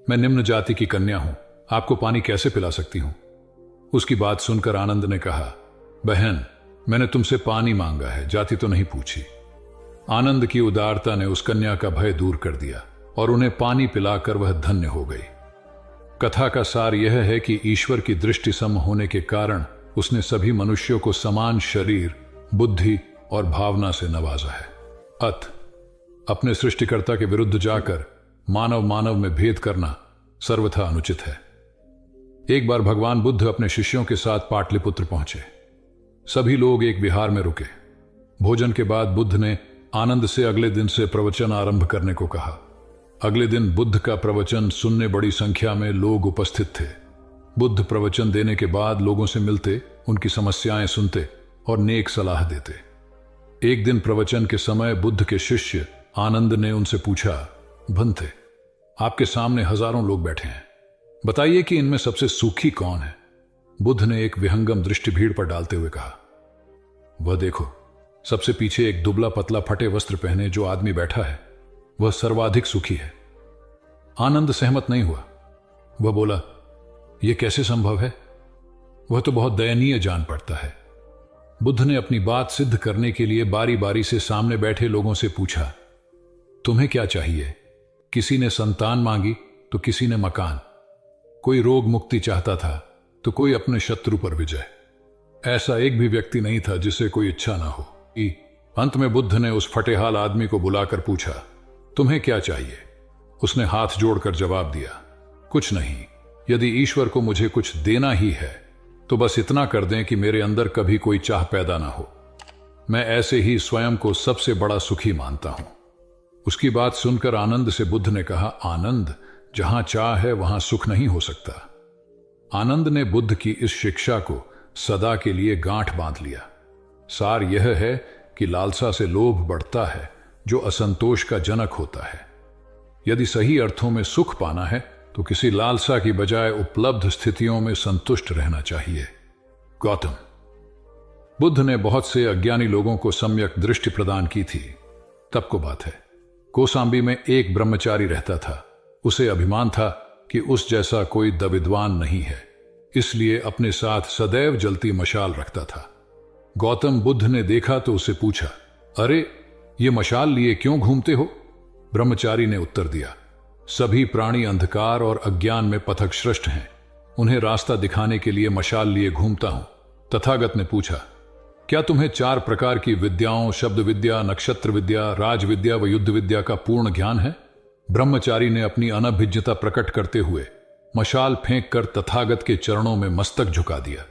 मैं निम्न जाति की कन्या हूं, आपको पानी कैसे पिला सकती हूं? उसकी बात सुनकर आनंद ने कहा, बहन, मैंने तुमसे पानी मांगा है, जाति तो नहीं पूछी। आनंद की उदारता ने उस कन्या का भय दूर कर दिया और उन्हें पानी पिलाकर वह धन्य हो गई। कथा का सार यह है कि ईश्वर की दृष्टि सम होने के कारण उसने सभी मनुष्यों को समान शरीर, बुद्धि और भावना से नवाजा है। अपने सृष्टिकर्ता के विरुद्ध जाकर मानव मानव में भेद करना सर्वथा अनुचित है। एक बार भगवान बुद्ध अपने शिष्यों के साथ पाटलिपुत्र पहुंचे। सभी लोग एक विहार में रुके। भोजन के बाद बुद्ध ने आनंद से अगले दिन से प्रवचन आरंभ करने को कहा। अगले दिन बुद्ध का प्रवचन सुनने बड़ी संख्या में लोग उपस्थित थे। बुद्ध प्रवचन देने के बाद लोगों से मिलते, उनकी समस्याएं सुनते और नेक सलाह देते। एक दिन प्रवचन के समय बुद्ध के शिष्य आनंद ने उनसे पूछा, भंते, आपके सामने हजारों लोग बैठे हैं, बताइए कि इनमें सबसे सुखी कौन है? बुद्ध ने एक विहंगम दृष्टि भीड़ पर डालते हुए कहा, वह देखो, सबसे पीछे एक दुबला पतला फटे वस्त्र पहने जो आदमी बैठा है, वह सर्वाधिक सुखी है। आनंद सहमत नहीं हुआ। वह बोला, यह कैसे संभव है? वह तो बहुत दयनीय जान पड़ता है। बुद्ध ने अपनी बात सिद्ध करने के लिए बारी बारी से सामने बैठे लोगों से पूछा, तुम्हें क्या चाहिए? किसी ने संतान मांगी तो किसी ने मकान, कोई रोग मुक्ति चाहता था तो कोई अपने शत्रु पर विजय। ऐसा एक भी व्यक्ति नहीं था जिसे कोई इच्छा ना हो। अंत में बुद्ध ने उस फटेहाल आदमी को बुलाकर पूछा, तुम्हें क्या चाहिए? उसने हाथ जोड़कर जवाब दिया, कुछ नहीं। यदि ईश्वर को मुझे कुछ देना ही है तो बस इतना कर दें कि मेरे अंदर कभी कोई चाह पैदा ना हो। मैं ऐसे ही स्वयं को सबसे बड़ा सुखी मानता हूं। उसकी बात सुनकर आनंद से बुद्ध ने कहा, आनंद, जहां चाह है वहां सुख नहीं हो सकता। आनंद ने बुद्ध की इस शिक्षा को सदा के लिए गांठ बांध लिया। सार यह है कि लालसा से लोभ बढ़ता है, जो असंतोष का जनक होता है। यदि सही अर्थों में सुख पाना है तो किसी लालसा की बजाय उपलब्ध स्थितियों में संतुष्ट रहना चाहिए। गौतम बुद्ध ने बहुत से अज्ञानी लोगों को सम्यक दृष्टि प्रदान की थी। तब को बात है, कोसांबी में एक ब्रह्मचारी रहता था। उसे अभिमान था कि उस जैसा कोई विद्वान नहीं है। इसलिए अपने साथ सदैव जलती मशाल रखता था। गौतम बुद्ध ने देखा तो उसे पूछा, अरे ये मशाल लिए क्यों घूमते हो? ब्रह्मचारी ने उत्तर दिया, सभी प्राणी अंधकार और अज्ञान में पथभ्रष्ट हैं, उन्हें रास्ता दिखाने के लिए मशाल लिए घूमता हूं। तथागत ने पूछा, क्या तुम्हें 4 प्रकार की विद्याओं, शब्द विद्या, नक्षत्र विद्या, राज विद्या व युद्ध विद्या का पूर्ण ज्ञान है? ब्रह्मचारी ने अपनी अनभिज्ञता प्रकट करते हुए मशाल फेंक कर तथागत के चरणों में मस्तक झुका दिया।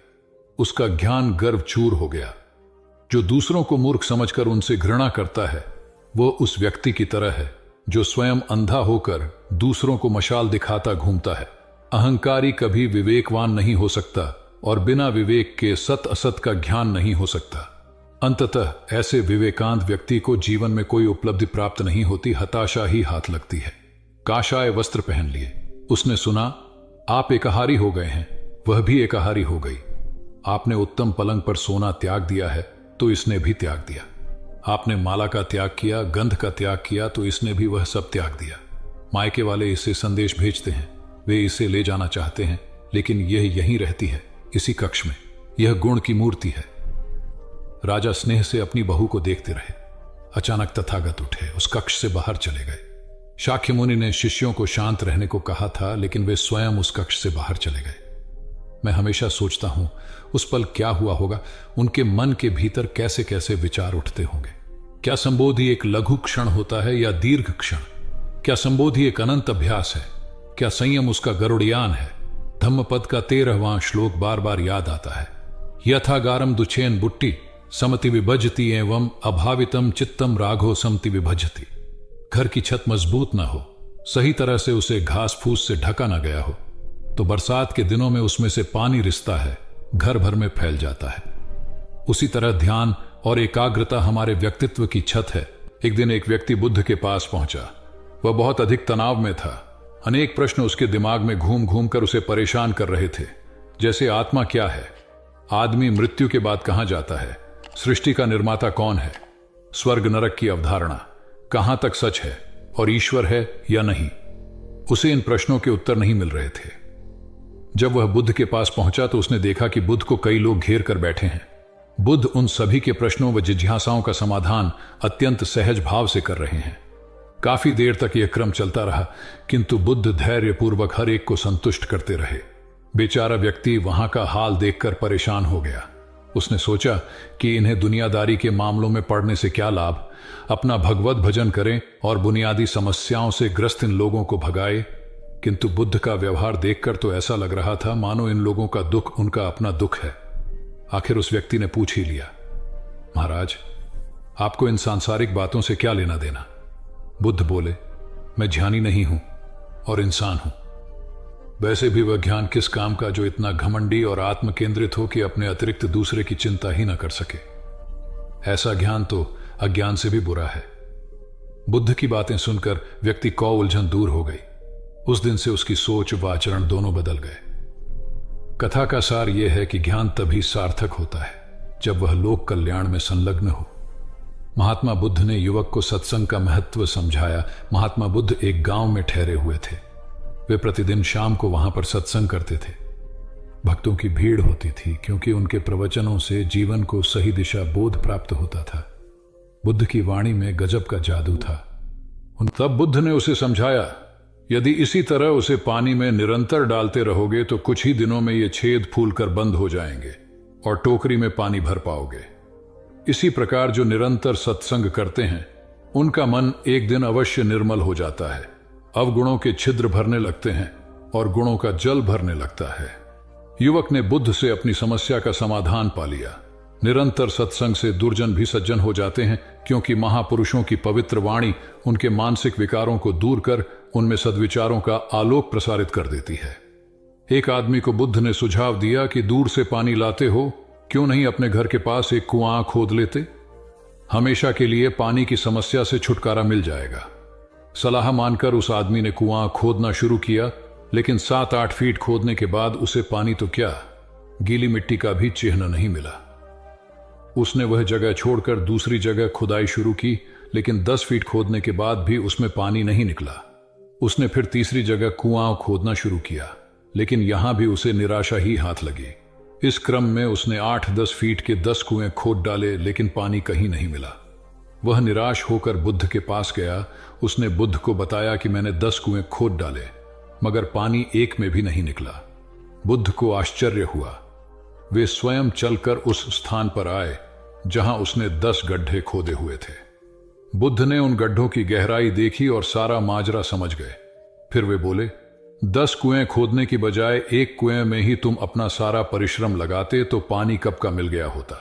उसका ज्ञान गर्व चूर हो गया। जो दूसरों को मूर्ख समझकर उनसे घृणा करता है, वो उस व्यक्ति की तरह है जो स्वयं अंधा होकर दूसरों को मशाल दिखाता घूमता है। अहंकारी कभी विवेकवान नहीं हो सकता और बिना विवेक के सत असत का ज्ञान नहीं हो सकता। अंततः ऐसे विवेकांत व्यक्ति को जीवन में कोई उपलब्धि प्राप्त नहीं होती, हताशा ही हाथ लगती है। काशाय वस्त्र पहन लिए। उसने सुना, आप एकाहारी हो गए हैं, वह भी एकाहारी हो गई। आपने उत्तम पलंग पर सोना त्याग दिया है तो इसने भी त्याग दिया। आपने माला का त्याग किया, गंध का त्याग किया तो इसने भी वह सब त्याग दिया। मायके वाले इसे संदेश भेजते हैं, वे इसे ले जाना चाहते हैं, लेकिन यह यहीं रहती है, इसी कक्ष में। यह गुण की मूर्ति है। राजा स्नेह से अपनी बहू को देखते रहे। अचानक तथागत उठे, उस कक्ष से बाहर चले गए। शाक्य मुनि ने शिष्यों को शांत रहने को कहा था, लेकिन वे स्वयं उस कक्ष से बाहर चले गए। मैं हमेशा सोचता हूं उस पल क्या हुआ होगा, उनके मन के भीतर कैसे कैसे विचार उठते होंगे। क्या संबोधि एक लघु क्षण होता है या दीर्घ क्षण? क्या संबोधि एक अनंत अभ्यास है? क्या संयम उसका गरुड़यान है? धम्मपद का 13वां श्लोक बार बार याद आता है। यथागारम दुछेन बुट्टी समति विभजति एवं अभावितम चित्तम राघो समति विभजति। घर की छत मजबूत ना हो, सही तरह से उसे घास फूस से ढका ना गया हो, तो बरसात के दिनों में उसमें से पानी रिसता है, घर भर में फैल जाता है। उसी तरह ध्यान और एकाग्रता हमारे व्यक्तित्व की छत है। एक दिन एक व्यक्ति बुद्ध के पास पहुंचा। वह बहुत अधिक तनाव में था। अनेक प्रश्न उसके दिमाग में घूम घूम कर उसे परेशान कर रहे थे, जैसे आत्मा क्या है, आदमी मृत्यु के बाद कहां जाता है, सृष्टि का निर्माता कौन है, स्वर्ग नरक की अवधारणा कहां तक सच है और ईश्वर है या नहीं। उसे इन प्रश्नों के उत्तर नहीं मिल रहे थे। जब वह बुद्ध के पास पहुंचा तो उसने देखा कि बुद्ध को कई लोग घेर कर बैठे हैं। बुद्ध उन सभी के प्रश्नों व जिज्ञासाओं का समाधान अत्यंत सहज भाव से कर रहे हैं। काफी देर तक यह क्रम चलता रहा, किंतु बुद्ध धैर्यपूर्वक हर एक को संतुष्ट करते रहे। बेचारा व्यक्ति वहां का हाल देखकर परेशान हो गया। उसने सोचा कि इन्हें दुनियादारी के मामलों में पड़ने से क्या लाभ, अपना भगवत भजन करें और बुनियादी समस्याओं से ग्रस्त इन लोगों को भगाए। किंतु बुद्ध का व्यवहार देखकर तो ऐसा लग रहा था मानो इन लोगों का दुख उनका अपना दुख है। आखिर उस व्यक्ति ने पूछ ही लिया, महाराज, आपको इन सांसारिक बातों से क्या लेना देना? बुद्ध बोले, मैं ज्ञानी नहीं हूं और इंसान हूं। वैसे भी वह ज्ञान किस काम का जो इतना घमंडी और आत्म केंद्रित हो कि अपने अतिरिक्त दूसरे की चिंता ही ना कर सके। ऐसा ज्ञान तो अज्ञान से भी बुरा है। बुद्ध की बातें सुनकर व्यक्ति को उलझन दूर हो गई। उस दिन से उसकी सोच व आचरण दोनों बदल गए। कथा का सार यह है कि ज्ञान तभी सार्थक होता है जब वह लोक कल्याण में संलग्न हो। महात्मा बुद्ध ने युवक को सत्संग का महत्व समझाया। महात्मा बुद्ध एक गांव में ठहरे हुए थे। वे प्रतिदिन शाम को वहां पर सत्संग करते थे। भक्तों की भीड़ होती थी क्योंकि उनके प्रवचनों से जीवन को सही दिशा बोध प्राप्त होता था। बुद्ध की वाणी में गजब का जादू था। तब बुद्ध ने उसे समझाया, यदि इसी तरह उसे पानी में निरंतर डालते रहोगे तो कुछ ही दिनों में ये छेद फूलकर बंद हो जाएंगे और टोकरी में पानी भर पाओगे। इसी प्रकार जो निरंतर सत्संग करते हैं उनका मन एक दिन अवश्य निर्मल हो जाता है। अवगुणों के छिद्र भरने लगते हैं और गुणों का जल भरने लगता है। युवक ने बुद्ध से अपनी समस्या का समाधान पा लिया। निरंतर सत्संग से दुर्जन भी सज्जन हो जाते हैं, क्योंकि महापुरुषों की पवित्र वाणी उनके मानसिक विकारों को दूर कर उनमें सद्विचारों का आलोक प्रसारित कर देती है। एक आदमी को बुद्ध ने सुझाव दिया कि दूर से पानी लाते हो, क्यों नहीं अपने घर के पास एक कुआं खोद लेते? हमेशा के लिए पानी की समस्या से छुटकारा मिल जाएगा। सलाह मानकर उस आदमी ने कुआं खोदना शुरू किया, लेकिन 7-8 फीट खोदने के बाद उसे पानी तो क्या, गीली मिट्टी का भी चिन्ह नहीं मिला। उसने वह जगह छोड़कर दूसरी जगह खुदाई शुरू की, लेकिन 10 फीट खोदने के बाद भी उसमें पानी नहीं निकला। उसने फिर तीसरी जगह कुआं खोदना शुरू किया, लेकिन यहां भी उसे निराशा ही हाथ लगी। इस क्रम में उसने 8-10 फीट के 10 कुएं खोद डाले, लेकिन पानी कहीं नहीं मिला। वह निराश होकर बुद्ध के पास गया। उसने बुद्ध को बताया कि मैंने 10 कुएं खोद डाले, मगर पानी एक में भी नहीं निकला। बुद्ध को आश्चर्य हुआ। वे स्वयं चलकर उस स्थान पर आए जहां उसने 10 गड्ढे खोदे हुए थे। बुद्ध ने उन गड्ढों की गहराई देखी और सारा माजरा समझ गए। फिर वे बोले, 10 कुएं खोदने की बजाय एक कुएं में ही तुम अपना सारा परिश्रम लगाते तो पानी कब का मिल गया होता।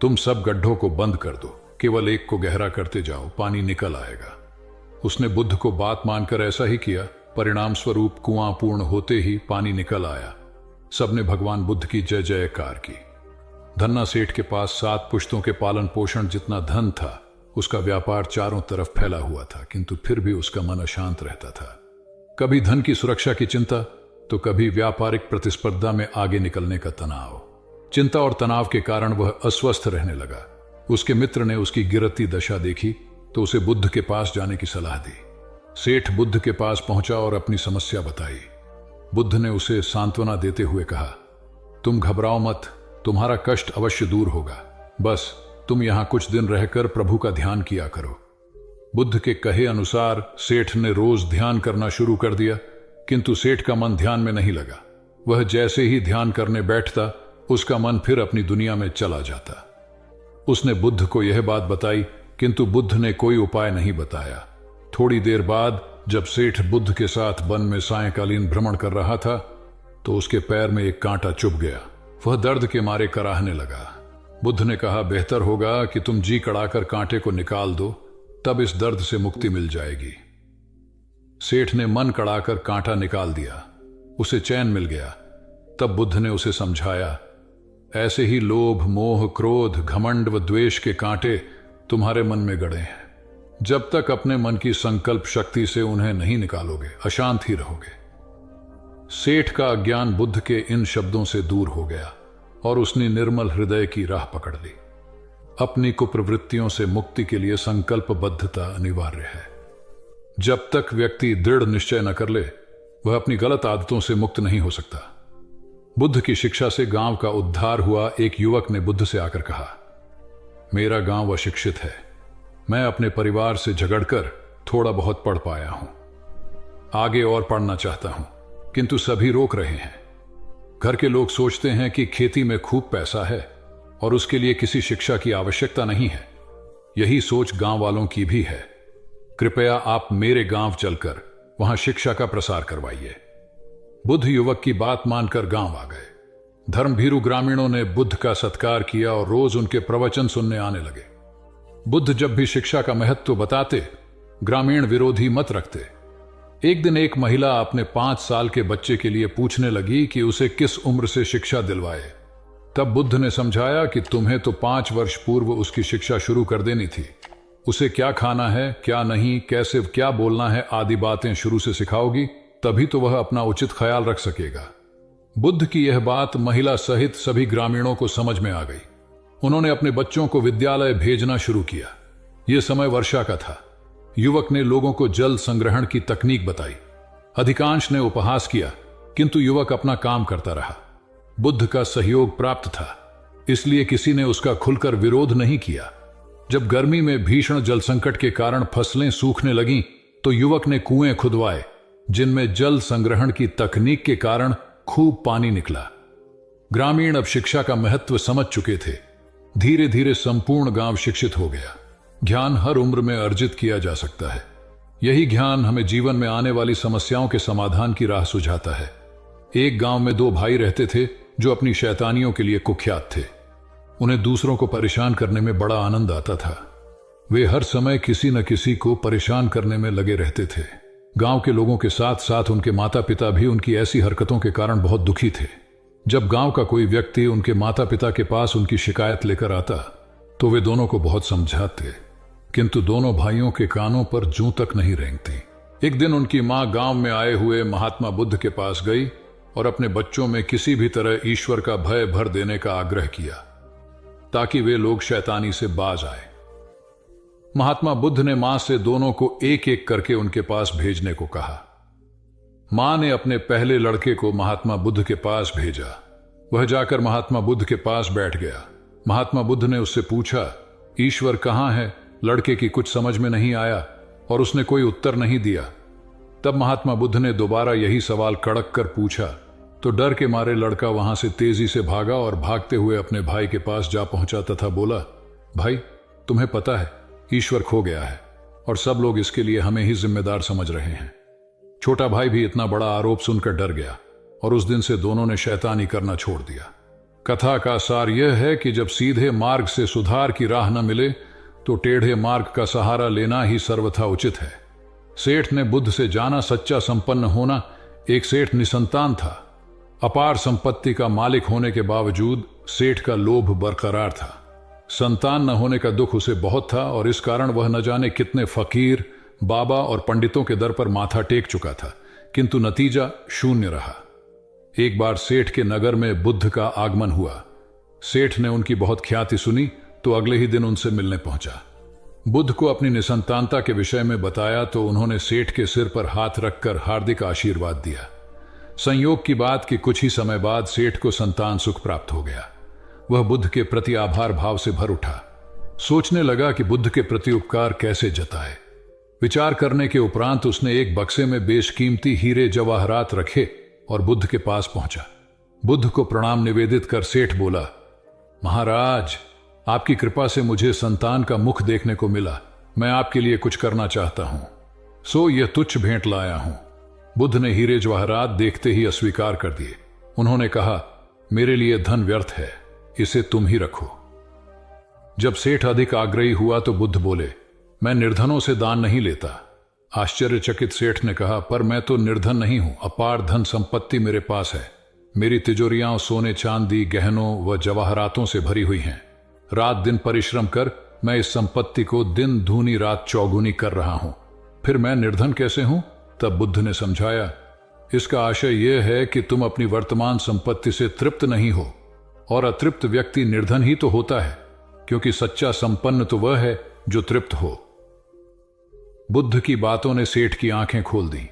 तुम सब गड्ढों को बंद कर दो, केवल एक को गहरा करते जाओ, पानी निकल आएगा। उसने बुद्ध को बात मानकर ऐसा ही किया। परिणाम स्वरूप कुआं पूर्ण होते ही पानी निकल आया। सबने भगवान बुद्ध की जय जयकार की। धन्ना सेठ के पास 7 पुश्तों के पालन पोषण जितना धन था। उसका व्यापार चारों तरफ फैला हुआ था, किंतु फिर भी उसका मन अशांत रहता था। कभी धन की सुरक्षा की चिंता, तो कभी व्यापारिक प्रतिस्पर्धा में आगे निकलने का तनाव। चिंता और तनाव के कारण वह अस्वस्थ रहने लगा। उसके मित्र ने उसकी गिरती दशा देखी तो उसे बुद्ध के पास जाने की सलाह दी। सेठ बुद्ध के पास पहुंचा और अपनी समस्या बताई। बुद्ध ने उसे सांत्वना देते हुए कहा, तुम घबराओ मत, तुम्हारा कष्ट अवश्य दूर होगा। बस तुम यहां कुछ दिन रहकर प्रभु का ध्यान किया करो। बुद्ध के कहे अनुसार सेठ ने रोज ध्यान करना शुरू कर दिया, किंतु सेठ का मन ध्यान में नहीं लगा। वह जैसे ही ध्यान करने बैठता, उसका मन फिर अपनी दुनिया में चला जाता। उसने बुद्ध को यह बात बताई, किंतु बुद्ध ने कोई उपाय नहीं बताया। थोड़ी देर बाद जब सेठ बुद्ध के साथ वन में सायंकालीन भ्रमण कर रहा था, तो उसके पैर में एक कांटा चुभ गया। वह दर्द के मारे कराहने लगा। बुद्ध ने कहा, बेहतर होगा कि तुम जी कड़ाकर कांटे को निकाल दो, तब इस दर्द से मुक्ति मिल जाएगी। सेठ ने मन कड़ाकर कांटा निकाल दिया। उसे चैन मिल गया। तब बुद्ध ने उसे समझाया, ऐसे ही लोभ, मोह, क्रोध, घमंड व द्वेष के कांटे तुम्हारे मन में गड़े हैं। जब तक अपने मन की संकल्प शक्ति से उन्हें नहीं निकालोगे, अशांत ही रहोगे। सेठ का अज्ञान बुद्ध के इन शब्दों से दूर हो गया और उसने निर्मल हृदय की राह पकड़ ली। अपनी कुप्रवृत्तियों से मुक्ति के लिए संकल्पबद्धता अनिवार्य है। जब तक व्यक्ति दृढ़ निश्चय न कर ले, वह अपनी गलत आदतों से मुक्त नहीं हो सकता। बुद्ध की शिक्षा से गांव का उद्धार हुआ। एक युवक ने बुद्ध से आकर कहा, मेरा गांव अशिक्षित है। मैं अपने परिवार से झगड़कर थोड़ा बहुत पढ़ पाया हूं। आगे और पढ़ना चाहता हूं, किंतु सभी रोक रहे हैं। घर के लोग सोचते हैं कि खेती में खूब पैसा है और उसके लिए किसी शिक्षा की आवश्यकता नहीं है। यही सोच गांव वालों की भी है। कृपया आप मेरे गांव चलकर वहां शिक्षा का प्रसार करवाइए। बुद्ध युवक की बात मानकर गांव आ गए। धर्मभीरू ग्रामीणों ने बुद्ध का सत्कार किया और रोज उनके प्रवचन सुनने आने लगे। बुद्ध जब भी शिक्षा का महत्व बताते, ग्रामीण विरोधी मत रखते। एक दिन एक महिला अपने 5 साल के बच्चे के लिए पूछने लगी कि उसे किस उम्र से शिक्षा दिलवाए। तब बुद्ध ने समझाया कि तुम्हें तो 5 वर्ष पूर्व उसकी शिक्षा शुरू कर देनी थी। उसे क्या खाना है, क्या नहीं, कैसे क्या बोलना है आदि बातें शुरू से सिखाओगी, तभी तो वह अपना उचित ख्याल रख सकेगा। बुद्ध की यह बात महिला सहित सभी ग्रामीणों को समझ में आ गई। उन्होंने अपने बच्चों को विद्यालय भेजना शुरू किया। यह समय वर्षा का था। युवक ने लोगों को जल संग्रहण की तकनीक बताई। अधिकांश ने उपहास किया, किंतु युवक अपना काम करता रहा। बुद्ध का सहयोग प्राप्त था, इसलिए किसी ने उसका खुलकर विरोध नहीं किया। जब गर्मी में भीषण जल संकट के कारण फसलें सूखने लगीं, तो युवक ने कुएं खुदवाए, जिनमें जल संग्रहण की तकनीक के कारण खूब पानी निकला। ग्रामीण अब शिक्षा का महत्व समझ चुके थे। धीरे धीरे संपूर्ण गांव शिक्षित हो गया। ज्ञान हर उम्र में अर्जित किया जा सकता है। यही ज्ञान हमें जीवन में आने वाली समस्याओं के समाधान की राह सुझाता है। एक गांव में 2 भाई रहते थे जो अपनी शैतानियों के लिए कुख्यात थे। उन्हें दूसरों को परेशान करने में बड़ा आनंद आता था। वे हर समय किसी न किसी को परेशान करने में लगे रहते थे। गांव के लोगों के साथ साथ उनके माता पिता भी उनकी ऐसी हरकतों के कारण बहुत दुखी थे। जब गांव का कोई व्यक्ति उनके माता पिता के पास उनकी शिकायत लेकर आता, तो वे दोनों को बहुत समझाते, किंतु दोनों भाइयों के कानों पर जूं तक नहीं रेंगती। एक दिन उनकी मां गांव में आए हुए महात्मा बुद्ध के पास गई और अपने बच्चों में किसी भी तरह ईश्वर का भय भर देने का आग्रह किया, ताकि वे लोग शैतानी से बाज आए। महात्मा बुद्ध ने मां से दोनों को एक एक करके उनके पास भेजने को कहा। मां ने अपने पहले लड़के को महात्मा बुद्ध के पास भेजा। वह जाकर महात्मा बुद्ध के पास बैठ गया। महात्मा बुद्ध ने उससे पूछा, ईश्वर कहाँ है? लड़के की कुछ समझ में नहीं आया और उसने कोई उत्तर नहीं दिया। तब महात्मा बुद्ध ने दोबारा यही सवाल कड़क कर पूछा तो डर के मारे लड़का वहां से तेजी से भागा और भागते हुए अपने भाई के पास जा पहुंचा तथा बोला, भाई, तुम्हें पता है ईश्वर खो गया है और सब लोग इसके लिए हमें ही जिम्मेदार समझ रहे हैं। छोटा भाई भी इतना बड़ा आरोप सुनकर डर गया और उस दिन से दोनों ने शैतानी करना छोड़ दिया। कथा का सार यह है कि जब सीधे मार्ग से सुधार की राह न मिले तो टेढ़े मार्ग का सहारा लेना ही सर्वथा उचित है। सेठ ने बुद्ध से जाना सच्चा संपन्न होना। एक सेठ निसंतान था। अपार संपत्ति का मालिक होने के बावजूद सेठ का लोभ बरकरार था। संतान न होने का दुख उसे बहुत था और इस कारण वह न जाने कितने फकीर, बाबा और पंडितों के दर पर माथा टेक चुका था, किंतु नतीजा शून्य रहा। एक बार सेठ के नगर में बुद्ध का आगमन हुआ। सेठ ने उनकी बहुत ख्याति सुनी तो अगले ही दिन उनसे मिलने पहुंचा। बुद्ध को अपनी निसंतानता के विषय में बताया तो उन्होंने सेठ के सिर पर हाथ रखकर हार्दिक आशीर्वाद दिया। संयोग की बात कि कुछ ही समय बाद सेठ को संतान सुख प्राप्त हो गया। वह बुद्ध के प्रति आभार भाव से भर उठा। सोचने लगा कि बुद्ध के प्रति उपकार कैसे जताए। विचार करने के उपरांत उसने एक बक्से में बेशकीमती हीरे जवाहरात रखे और बुद्ध के पास पहुंचा। बुद्ध को प्रणाम निवेदित कर सेठ बोला, महाराज, आपकी कृपा से मुझे संतान का मुख देखने को मिला। मैं आपके लिए कुछ करना चाहता हूं, सो यह तुच्छ भेंट लाया हूं। बुद्ध ने हीरे जवाहरात देखते ही अस्वीकार कर दिए। उन्होंने कहा, मेरे लिए धन व्यर्थ है, इसे तुम ही रखो। जब सेठ अधिक आग्रही हुआ तो बुद्ध बोले, मैं निर्धनों से दान नहीं लेता। आश्चर्यचकित सेठ ने कहा, पर मैं तो निर्धन नहीं हूं, अपार धन संपत्ति मेरे पास है। मेरी तिजोरियां सोने चांदी गहनों व जवाहरातों से भरी हुई हैं। रात दिन परिश्रम कर मैं इस संपत्ति को दिन दूनी रात चौगुनी कर रहा हूं, फिर मैं निर्धन कैसे हूं? तब बुद्ध ने समझाया, इसका आशय यह है कि तुम अपनी वर्तमान संपत्ति से तृप्त नहीं हो, और अतृप्त व्यक्ति निर्धन ही तो होता है, क्योंकि सच्चा संपन्न तो वह है जो तृप्त हो। बुद्ध की बातों ने सेठ की आंखें खोल दी।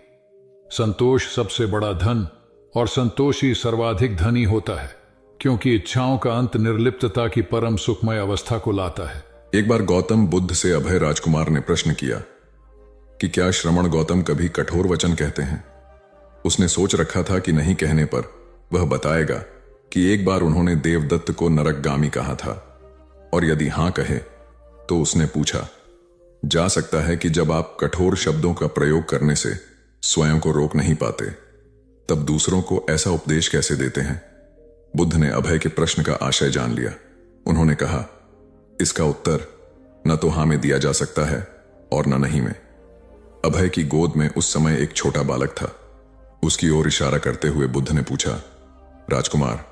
संतोष सबसे बड़ा धन और संतोषी सर्वाधिक धनी होता है, क्योंकि इच्छाओं का अंत निर्लिप्तता की परम सुखमय अवस्था को लाता है। एक बार गौतम बुद्ध से अभय राजकुमार ने प्रश्न किया कि क्या श्रमण गौतम कभी कठोर वचन कहते हैं। उसने सोच रखा था कि नहीं कहने पर वह बताएगा कि एक बार उन्होंने देवदत्त को नरकगामी कहा था, और यदि हां कहे तो उसने पूछा, जा सकता है कि जब आप कठोर शब्दों का प्रयोग करने से स्वयं को रोक नहीं पाते, तब दूसरों को ऐसा उपदेश कैसे देते हैं। बुद्ध ने अभय के प्रश्न का आशय जान लिया। उन्होंने कहा, इसका उत्तर न तो हां में दिया जा सकता है और न नहीं में। अभय की गोद में उस समय एक छोटा बालक था। उसकी ओर इशारा करते हुए बुद्ध ने पूछा, राजकुमार,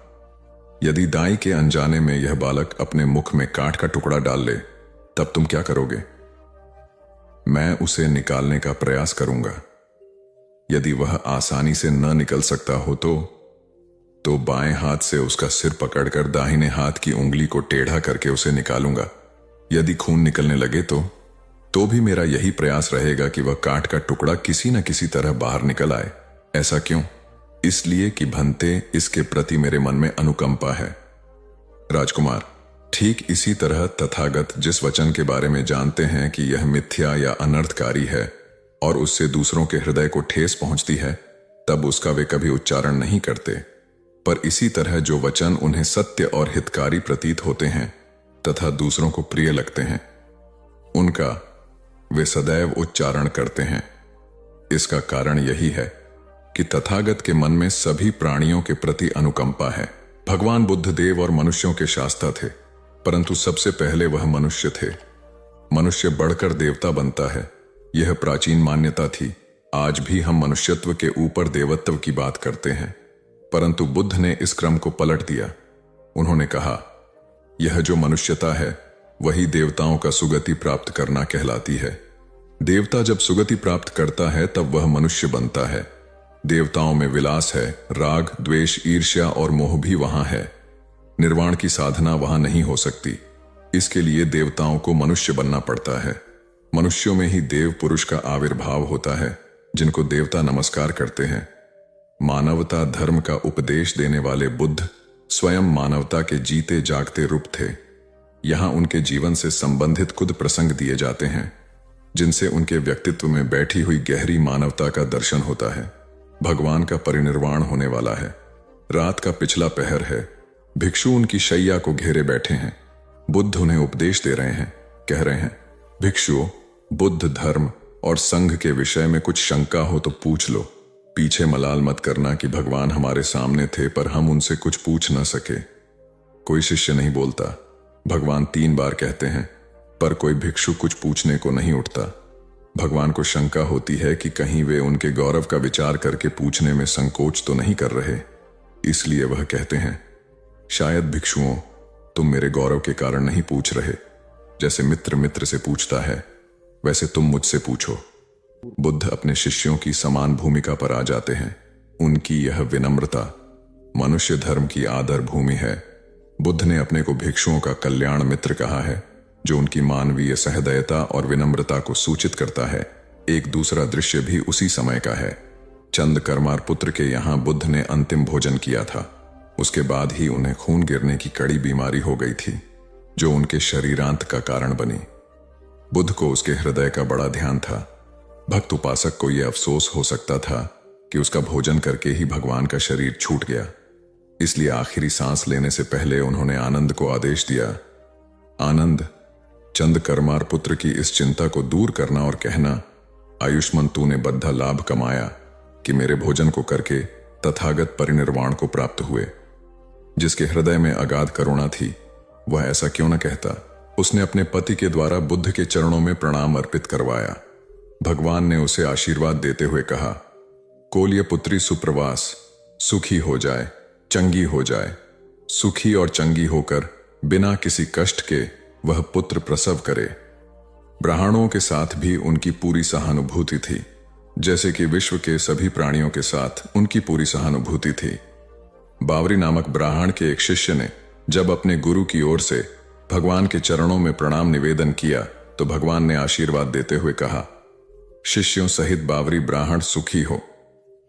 यदि दाई के अनजाने में यह बालक अपने मुख में कांट का टुकड़ा डाल ले, तब तुम क्या करोगे? मैं उसे निकालने का प्रयास करूंगा। यदि वह आसानी से न निकल सकता हो तो बाएं हाथ से उसका सिर पकड़कर दाहिने हाथ की उंगली को टेढ़ा करके उसे निकालूंगा। यदि खून निकलने लगे तो भी मेरा यही प्रयास रहेगा कि वह कांट का टुकड़ा किसी न किसी तरह बाहर निकल आए। ऐसा क्यों? इसलिए कि भंते इसके प्रति मेरे मन में अनुकंपा है। राजकुमार, ठीक इसी तरह तथागत जिस वचन के बारे में जानते हैं कि यह मिथ्या या अनर्थकारी है और उससे दूसरों के हृदय को ठेस पहुंचती है, तब उसका वे कभी उच्चारण नहीं करते। पर इसी तरह जो वचन उन्हें सत्य और हितकारी प्रतीत होते हैं तथा दूसरों को प्रिय लगते हैं, उनका वे सदैव उच्चारण करते हैं। इसका कारण यही है कि तथागत के मन में सभी प्राणियों के प्रति अनुकंपा है। भगवान बुद्ध देव और मनुष्यों के शास्ता थे, परंतु सबसे पहले वह मनुष्य थे। मनुष्य बढ़कर देवता बनता है, यह प्राचीन मान्यता थी। आज भी हम मनुष्यत्व के ऊपर देवत्व की बात करते हैं, परंतु बुद्ध ने इस क्रम को पलट दिया। उन्होंने कहा, यह जो मनुष्यता है वही देवताओं का सुगति प्राप्त करना कहलाती है। देवता जब सुगति प्राप्त करता है तब वह मनुष्य बनता है। देवताओं में विलास है, राग, द्वेष, ईर्ष्या और मोह भी वहां है। निर्वाण की साधना वहां नहीं हो सकती। इसके लिए देवताओं को मनुष्य बनना पड़ता है। मनुष्यों में ही देव पुरुष का आविर्भाव होता है, जिनको देवता नमस्कार करते हैं। मानवता धर्म का उपदेश देने वाले बुद्ध स्वयं मानवता के जीते जागते रूप थे। यहां उनके जीवन से संबंधित कुछ प्रसंग दिए जाते हैं जिनसे उनके व्यक्तित्व में बैठी हुई गहरी मानवता का दर्शन होता है। भगवान का परिनिर्वाण होने वाला है। रात का पिछला पहर है। भिक्षु उनकी शैया को घेरे बैठे हैं। बुद्ध उन्हें उपदेश दे रहे हैं। कह रहे हैं, भिक्षुओं, बुद्ध धर्म और संघ के विषय में कुछ शंका हो तो पूछ लो। पीछे मलाल मत करना कि भगवान हमारे सामने थे पर हम उनसे कुछ पूछ न सके। कोई शिष्य नहीं बोलता। भगवान 3 बार कहते हैं, पर कोई भिक्षु कुछ पूछने को नहीं उठता। भगवान को शंका होती है कि कहीं वे उनके गौरव का विचार करके पूछने में संकोच तो नहीं कर रहे। इसलिए वह कहते हैं, शायद भिक्षुओं, तुम मेरे गौरव के कारण नहीं पूछ रहे। जैसे मित्र मित्र से पूछता है, वैसे तुम मुझसे पूछो। बुद्ध अपने शिष्यों की समान भूमिका पर आ जाते हैं। उनकी यह विनम्रता मनुष्य धर्म की आदर भूमि है। बुद्ध ने अपने को भिक्षुओं का कल्याण मित्र कहा है, जो उनकी मानवीय सहृदयता और विनम्रता को सूचित करता है। एक दूसरा दृश्य भी उसी समय का है। चंद करमार पुत्र के यहां बुद्ध ने अंतिम भोजन किया था। उसके बाद ही उन्हें खून गिरने की कड़ी बीमारी हो गई थी, जो उनके शरीरांत का कारण बनी। बुद्ध को उसके हृदय का बड़ा ध्यान था। भक्त उपासक को यह अफसोस हो सकता था कि उसका भोजन करके ही भगवान का शरीर छूट गया। इसलिए आखिरी सांस लेने से पहले उन्होंने आनंद को आदेश दिया, आनंद, चंद करमार पुत्र की इस चिंता को दूर करना और कहना, आयुष्मान तूने बद्धा लाभ कमाया कि मेरे भोजन को करके तथागत परिनिर्वाण को प्राप्त हुए। जिसके हृदय में अगाध करुणा थी, वह ऐसा क्यों न कहता। उसने अपने पति के द्वारा बुद्ध के चरणों में प्रणाम अर्पित करवाया। भगवान ने उसे आशीर्वाद देते हुए कहा, कोल्य पुत्री सुप्रवास, सुखी हो जाए, चंगी हो जाए। सुखी और चंगी होकर बिना किसी कष्ट के वह पुत्र प्रसव करे। ब्राह्मणों के साथ भी उनकी पूरी सहानुभूति थी, जैसे कि विश्व के सभी प्राणियों के साथ उनकी पूरी सहानुभूति थी। बावरी नामक ब्राह्मण के एक शिष्य ने जब अपने गुरु की ओर से भगवान के चरणों में प्रणाम निवेदन किया तो भगवान ने आशीर्वाद देते हुए कहा, शिष्यों सहित बावरी ब्राह्मण सुखी हो।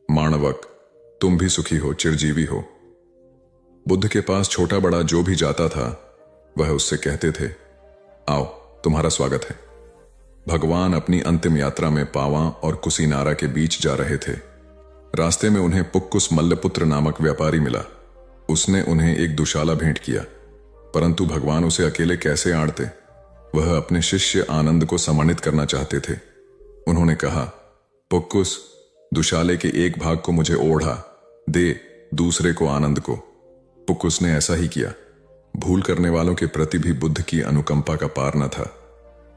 माणवक, तुम भी सुखी हो, चिरजीवी हो। बुद्ध के पास छोटा बड़ा जो भी जाता था, वह उससे कहते थे, आओ, तुम्हारा स्वागत है। भगवान अपनी अंतिम यात्रा में पावां और कुसीनारा के बीच जा रहे थे। रास्ते में उन्हें पुक्कुस मल्लपुत्र नामक व्यापारी मिला। उसने उन्हें एक दुशाला भेंट किया, परंतु भगवान उसे अकेले कैसे आड़ते। वह अपने शिष्य आनंद को सम्मानित करना चाहते थे। उन्होंने कहा, पुक्कुस, दुशाले के एक भाग को मुझे ओढ़ा दे, दूसरे को आनंद को। पुक्कुस ने ऐसा ही किया। भूल करने वालों के प्रति भी बुद्ध की अनुकंपा का पार न था।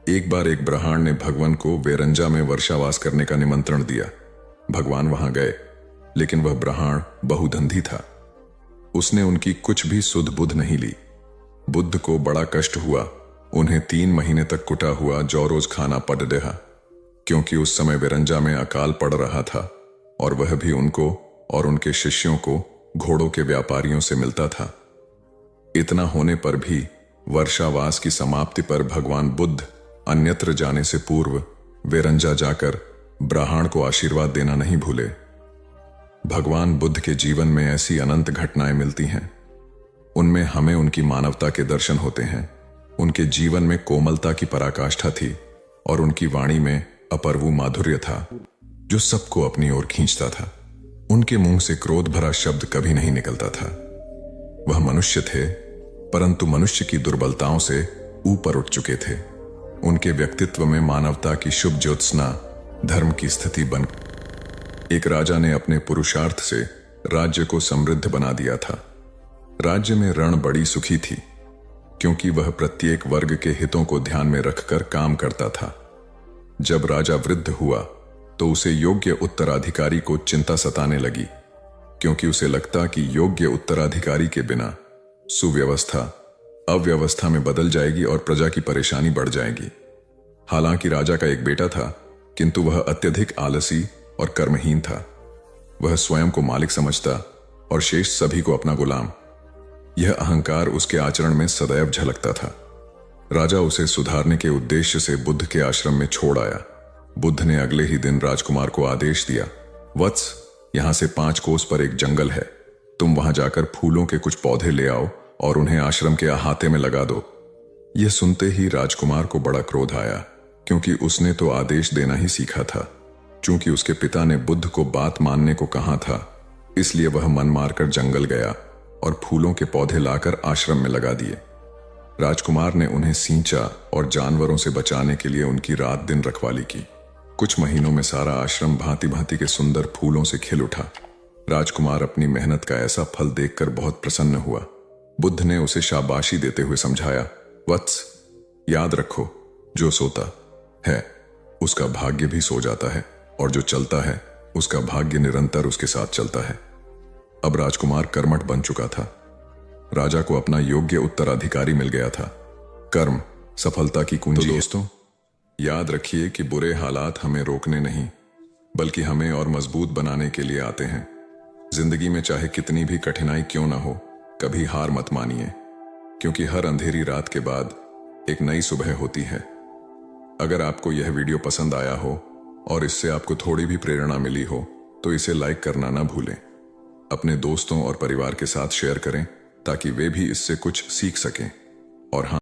एक बार एक ब्राह्मण ने भगवान को वेरंजा में वर्षावास करने का निमंत्रण दिया। भगवान वहां गए, लेकिन वह ब्राह्मण बहुधंधी था। उसने उनकी कुछ भी सुध बुध नहीं ली। बुद्ध को बड़ा कष्ट हुआ। उन्हें 3 महीने तक कुटा हुआ जौ रोज खाना पड़ रहा, क्योंकि उस समय वेरंजा में अकाल पड़ रहा था और वह भी उनको और उनके शिष्यों को घोड़ों के व्यापारियों से मिलता था। इतना होने पर भी वर्षावास की समाप्ति पर भगवान बुद्ध अन्यत्र जाने से पूर्व वेरंजा जाकर ब्राह्मण को आशीर्वाद देना नहीं भूले। भगवान बुद्ध के जीवन में ऐसी अनंत घटनाएं मिलती हैं। उनमें हमें उनकी मानवता के दर्शन होते हैं। उनके जीवन में कोमलता की पराकाष्ठा थी और उनकी वाणी में अपर्वु माधुर्य था, जो सबको अपनी ओर खींचता था। उनके मुंह से क्रोध भरा शब्द कभी नहीं निकलता था। वह मनुष्य थे, परंतु मनुष्य की दुर्बलताओं से ऊपर उठ चुके थे। उनके व्यक्तित्व में मानवता की शुभ ज्योत्सना धर्म की स्थिति बन। एक राजा ने अपने पुरुषार्थ से राज्य को समृद्ध बना दिया था। राज्य में रण बड़ी सुखी थी, क्योंकि वह प्रत्येक वर्ग के हितों को ध्यान में रखकर काम करता था। जब राजा वृद्ध हुआ तो उसे योग्य उत्तराधिकारी को चिंता सताने लगी, क्योंकि उसे लगता कि योग्य उत्तराधिकारी के बिना सुव्यवस्था अव्यवस्था में बदल जाएगी और प्रजा की परेशानी बढ़ जाएगी। हालांकि राजा का एक बेटा था, किंतु वह अत्यधिक आलसी और कर्महीन था। वह स्वयं को मालिक समझता और शेष सभी को अपना गुलाम। यह अहंकार उसके आचरण में सदैव झलकता था। राजा उसे सुधारने के उद्देश्य से बुद्ध के आश्रम में छोड़ आया। बुद्ध ने अगले ही दिन राजकुमार को आदेश दिया, वत्स, यहां से 5 कोस पर एक जंगल है, तुम वहां जाकर फूलों के कुछ पौधे ले आओ और उन्हें आश्रम के अहाते में लगा दो। यह सुनते ही राजकुमार को बड़ा क्रोध आया, क्योंकि उसने तो आदेश देना ही सीखा था। चूंकि उसके पिता ने बुद्ध को बात मानने को कहा था, इसलिए वह मन मारकर जंगल गया और फूलों के पौधे लाकर आश्रम में लगा दिए। राजकुमार ने उन्हें सींचा और जानवरों से बचाने के लिए उनकी रात दिन रखवाली की। कुछ महीनों में सारा आश्रम भांति भांति के सुंदर फूलों से खिल उठा। राजकुमार अपनी मेहनत का ऐसा फल देखकर बहुत प्रसन्न हुआ। बुद्ध ने उसे शाबाशी देते हुए समझाया, वत्स, याद रखो, जो सोता है उसका भाग्य भी सो जाता है, और जो चलता है उसका भाग्य निरंतर उसके साथ चलता है। अब राजकुमार कर्मठ बन चुका था। राजा को अपना योग्य उत्तराधिकारी मिल गया था। कर्म सफलता की कुंजी। तो दोस्तों, याद रखिए कि बुरे हालात हमें रोकने नहीं, बल्कि हमें और मजबूत बनाने के लिए आते हैं। जिंदगी में चाहे कितनी भी कठिनाई क्यों ना हो, कभी हार मत मानिए, क्योंकि हर अंधेरी रात के बाद एक नई सुबह होती है। अगर आपको यह वीडियो पसंद आया हो और इससे आपको थोड़ी भी प्रेरणा मिली हो, तो इसे लाइक करना ना भूलें। अपने दोस्तों और परिवार के साथ शेयर करें, ताकि वे भी इससे कुछ सीख सकें। और हाँ,